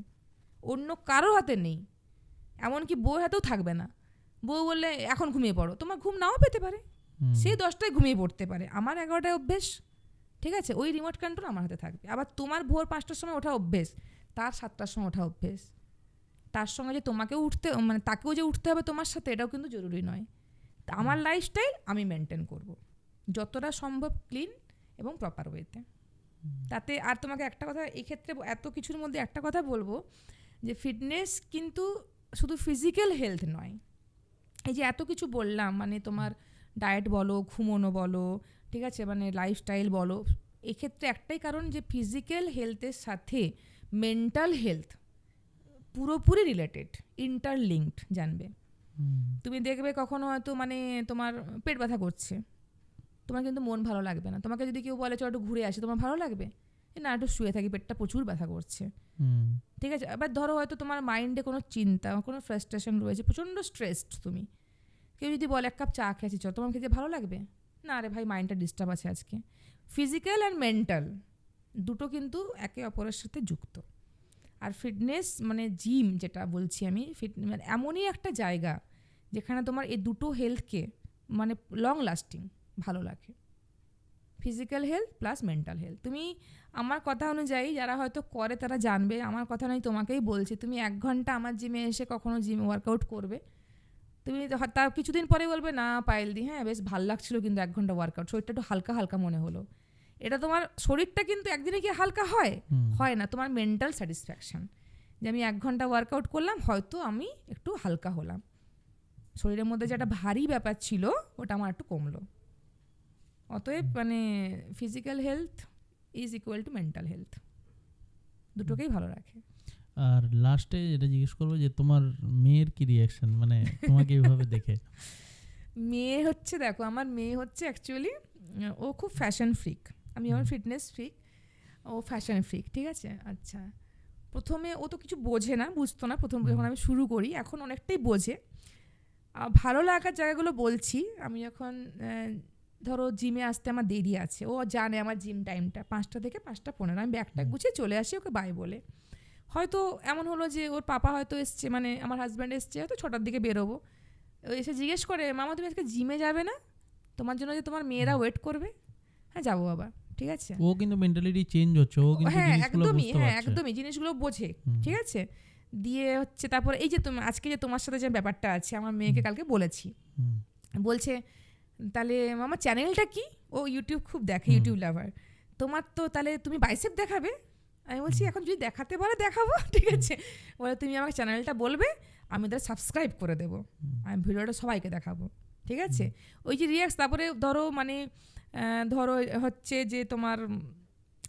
অন্য কারোর হাতে নেই, এমনকি বউয়ের হাতেও থাকবে না। বউ বললে এখন ঘুমিয়ে পড়ো, তোমার ঘুম নাও পেতে পারে, সে 10টায় ঘুমিয়ে পড়তে পারে, আমার 11টায় অভ্যেস, ঠিক আছে, ওই রিমোট কন্ট্রোল আমার হাতে থাকবে। আবার তোমার ভোর 5টার সময় ওঠা অভ্যেস, তার 7টার সময় ওঠা অভ্যেস, তার সঙ্গে যে তোমাকেও উঠতে মানে তাকেও যে উঠতে হবে তোমার সাথে, এটাও কিন্তু জরুরি নয়। তা আমার লাইফস্টাইল আমি মেনটেন করব যতটা সম্ভব ক্লিন এবং প্রপার ওয়েতে। তাতে আর তোমাকে একটা কথা এক্ষেত্রে, এত কিছুর মধ্যে একটা কথা বলবো যে ফিটনেস কিন্তু শুধু ফিজিক্যাল হেলথ নয়। এই যে এত কিছু বললাম, মানে তোমার ডায়েট বলো, ঘুমোনো বলো, ঠিক আছে, মানে লাইফস্টাইল বলো, এক্ষেত্রে একটাই কারণ যে ফিজিক্যাল হেলথের সাথে মেন্টাল হেলথ পুরোপুরি রিলেটেড, ইন্টারলিঙ্কড, জানবে। তুমি দেখবে কখনো হয়তো মানে তোমার পেট ব্যথা করছে, তোমার কিন্তু মন ভালো লাগবে না। তোমাকে যদি কেউ বলে চলো একটু ঘুরে আসি, তোমার ভালো লাগবে? না একটু শুয়ে থাকি, পেটটা প্রচুর ব্যথা করছে, হুম, ঠিক আছে। এবার ধরো হয়তো তোমার মাইন্ডে কোনো চিন্তা, কোনো ফ্রাস্ট্রেশন রয়েছে, প্রচণ্ড স্ট্রেসড তুমি, কেউ যদি বলে এক কাপ চা খেয়েছি চল, তোমার খেতে ভালো লাগবে না? আরে ভাই মাইন্ডটা ডিস্টার্ব আছে আজকে। ফিজিক্যাল অ্যান্ড মেন্টাল দুটো কিন্তু একে অপরের সাথে যুক্ত। আর ফিটনেস মানে জিম যেটা বলছি আমি, মানে এমনই একটা জায়গা যেখানে তোমার এই দুটো হেলথকে মানে লং লাস্টিং ভালো লাগে, physical health plus mental health. তুমি আমার কথা অনুযায়ী যারা হয়তো করে তারা জানবে, আমার কথা নয় তোমাকেই বলছি, তুমি 1 ঘন্টা আমার জিমে এসে কখনো জিম ওয়ার্কআউট করবে, তুমি তার কিছুদিন পরে বলবে না পায়েলদি হ্যাঁ বেশ ভালো লাগছিলো, কিন্তু 1 ঘন্টা ওয়ার্কআউট শরীরটা একটু হালকা হালকা মনে হলো। এটা তোমার শরীরটা কিন্তু একদিনে কি হালকা হয়? হয় না। তোমার মেন্টাল স্যাটিসফ্যাকশন যে আমি 1 ঘন্টা ওয়ার্কআউট করলাম, হয়তো আমি একটু হালকা হলাম, শরীরের মধ্যে যে একটা ভারী ব্যাপার ছিল ওটা আমার একটু কমলো। অতএব মানে physical health is equal to mental health, দুটোকেই ভালো রাখে। আর লাস্টে যেটা জিজ্ঞেস করবো যে তোমার মেয়ের কি রিয়াকশন, মানে তোমাকে এইভাবে দেখে? মেয়ে হচ্ছে, দেখো আমার মেয়ে হচ্ছে অ্যাকচুয়ালি ও খুব ফ্যাশন ফ্রিক, আমি যেমন ফিটনেস ফ্রিক, ও ফ্যাশন ফ্রিক, ঠিক আছে। আচ্ছা, প্রথমে ও তো কিছু বোঝে না, বুঝতো না প্রথম যখন আমি শুরু করি, এখন অনেকটাই বোঝে। ভালো লাগার জায়গাগুলো বলছি, আমি যখন ধরো জিমে আসতে আমার দেরি আছে, ও জানে আমার জিম টাইমটা 5টা থেকে 5টা 15, আমি ব্যাগটা গুছিয়ে চলে আসি ওকে বাই বলে। হয়তো এমন হলো যে ওর পাপা হয়তো এসছে, মানে আমার হাজব্যান্ড এসছে, হয়তো 6টার দিকে বেরোবো, ও এসে জিজ্ঞেস করে মামা তুমি আজকে জিমে যাবে না? তোমার জন্য যে তোমার মেয়েরা ওয়েট করবে। হ্যাঁ যাবো বাবা, ঠিক আছে। ও কিন্তু মেন্টালিটি চেঞ্জ হচ্ছে, ও কিন্তু হ্যাঁ জিনিসগুলো একদমই, বুঝতে হ্যাঁ পারছে। একদমই জিনিসগুলো বোঝে, ঠিক আছে। দিয়ে হচ্ছে তারপরে এই যে তুমি আজকে যে তোমার সাথে যে ব্যাপারটা আছে, আমার মেয়েকে কালকে বলেছি, বলছে তাহলে মামা চ্যানেলটা কি? ও ইউটিউব খুব দেখে, ইউটিউব লাভার, তোমার তো তাহলে তুমি বাইসেপ দেখাবে? আমি বলছি এখন যদি দেখাতে বলে দেখাবো, ঠিক আছে। বলে তুমি আমাকে চ্যানেলটা বলবে, আমি ওদের সাবস্ক্রাইব করে দেবো, আমি ভিডিওটা সবাইকে দেখাবো, ঠিক আছে। ওই যে রিয়াক্স। তারপরে ধরো মানে ধরো হচ্ছে যে তোমার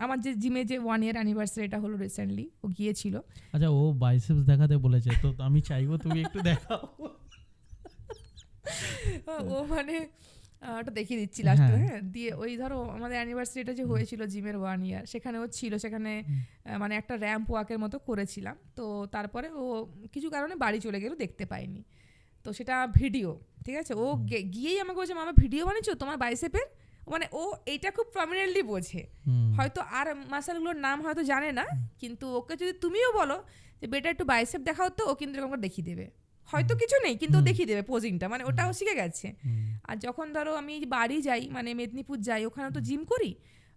আমার যে জিমে যে 1 year অ্যানিভার্সারি এটা হলো রিসেন্টলি, ও গিয়েছিল। আচ্ছা, ও বাইসেপস দেখাতে বলেছে, তো আমি চাইবো তুমি একটু দেখাও। ও মানে ওটা দেখিয়ে দিচ্ছি লাস্টে, হ্যাঁ। দিয়ে ওই ধরো আমাদের অ্যানিভার্সারিটা যে হয়েছিল জিমের 1 year, সেখানে ও ছিল, সেখানে মানে একটা র্যাম্প ওয়াকের মতো করেছিলাম। তো তারপরে ও কিছু কারণে বাড়ি চলে গেল, দেখতে পাইনি। তো সেটা ভিডিও, ঠিক আছে। ও গিয়েই আমাকে বলছে মামা ভিডিও বানিয়েছো তোমার বাইসেপের, মানে ও এইটা খুব প্রমিনেন্টলি বোঝে। হয়তো আর মাসালগুলোর নাম হয়তো জানে না, কিন্তু ওকে যদি তুমিও বলো যে বেটা একটু বাইসেপ দেখাও, তো ও কিন্তু এরকম দেখিয়ে দেবে। হয়তো কিছু নেই কিন্তু ও দেখিয়ে দেবে পোজিংটা, মানে ওটাও শিখে গেছে। আর যখন ধরো আমি বাড়ি যাই, মানে মেদিনীপুর যাই, ওখানে তো জিম করি,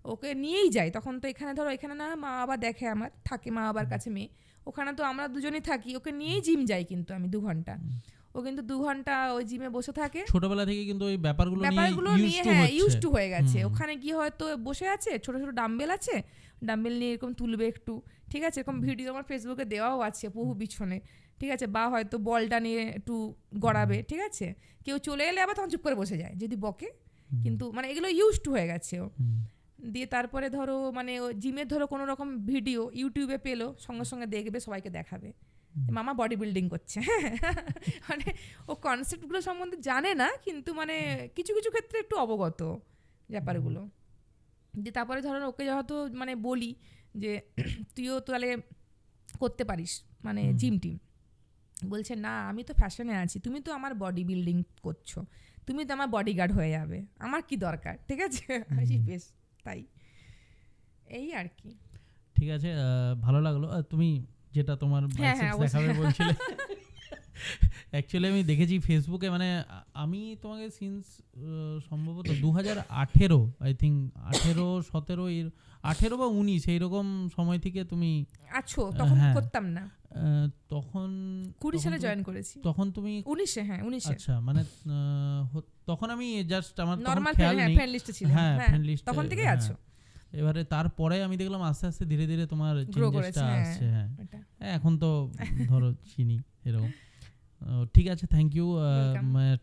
ওকে নিয়েই যাই। তখন তো এখানে ধরো এখানে না মা বাবা দেখে, আমার থাকে মা বাবার কাছে মেয়ে, ওখানে তো আমরা দুজনেই থাকি, ওকে নিয়েই জিম যাই কিন্তু আমি 2 ঘন্টা। ও কিন্তু 2 ঘন্টা ওই জিমে বসে থাকে, ছোটবেলা থেকে কিন্তু ওই ব্যাপারগুলো নিয়ে হ্যাঁ ইউজ টু হয়ে গেছে। ওখানে গিয়ে হয়তো বসে আছে, ছোট ছোট ডাম্বেল আছে, ডাম্বেল নিয়ে এরকম তুলবে একটু, ঠিক আছে। এরকম ভিডিও আমার ফেসবুকে দেওয়াও আছে বহু পিছনে, ঠিক আছে। বা হয়তো বলটা নিয়ে একটু গড়াবে, ঠিক আছে। কেউ চলে এলে আবার তখন চুপ করে বসে যায় যদি বকে, কিন্তু মানে এগুলো ইউজ টু হয়ে গেছে ও। দিয়ে তারপরে ধরো মানে ও জিমের ধরো কোনো রকম ভিডিও ইউটিউবে পেলো, সঙ্গে সঙ্গে দেখবে, সবাইকে দেখাবে মামা বডি বিল্ডিং করছে। মানে ও কনসেপ্টগুলো সম্বন্ধে জানে না, কিন্তু মানে কিছু কিছু ক্ষেত্রে একটু অবগত ব্যাপারগুলো। দিয়ে তারপরে ধরো ওকে যেহেতু মানে বলি যে তুইও তো তাহলে করতে পারিস মানে জিম টিম, বলছে না আমি তো ফ্যাশনে আছি, তুমি তো আমার বডি বিল্ডিং করছো, তুমি তো আমার বডিগার্ড হয়ে যাবে, আমার কি দরকার, ঠিক আছে। বেশ তাই, এই আর কি। ঠিক আছে, ভালো লাগলো। তুমি যেটা তোমার বাইসেপস দেখাবে বলছিলে, অ্যাকচুয়ালি আমি দেখেছি ফেসবুকে, মানে আমি তোমাকে সিন্স সম্ভবত 2018 আই থিঙ্ক 18 বা 19 এইরকম সময় থেকে তুমি আছো, তখন করতাম না, তখন 20 সালে জয়েন করেছি। তখন তুমি 19-এ, হ্যাঁ 19-এ। আচ্ছা, মানে তখন আমি জাস্ট আমার নরমাল খেয়াল নেই, ফ্রেন্ড লিস্টে ছিলাম, হ্যাঁ ফ্রেন্ড লিস্ট তখন থেকেই আছো। এবারে তারপরে আমি দেখলাম আস্তে আস্তে ধীরে ধীরে তোমার চেঞ্জেসটা আসছে। হ্যাঁ এখন তো ধরো চিনি এরকম। ঠিক আছে, থ্যাংক ইউ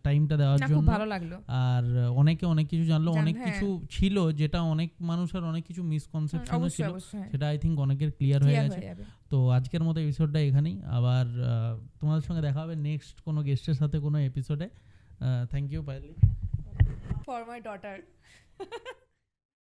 টাইমটা দেওয়ার জন্য, খুব ভালো লাগলো। আর অনেকে অনেক কিছু জানলো, অনেক কিছু ছিল যেটা অনেক মানুষের অনেক কিছু মিসকনসেপশন ছিল, সেটা আই থিঙ্ক অনেকের ক্লিয়ার হয়ে গেছে। তো আজকের মতো এপিসোডটা এখানেই, আবার তোমাদের সঙ্গে দেখা হবে নেক্সট কোনো গেস্টের সাথে কোনো এপিসোডে। Thank you Payeli, for my daughter.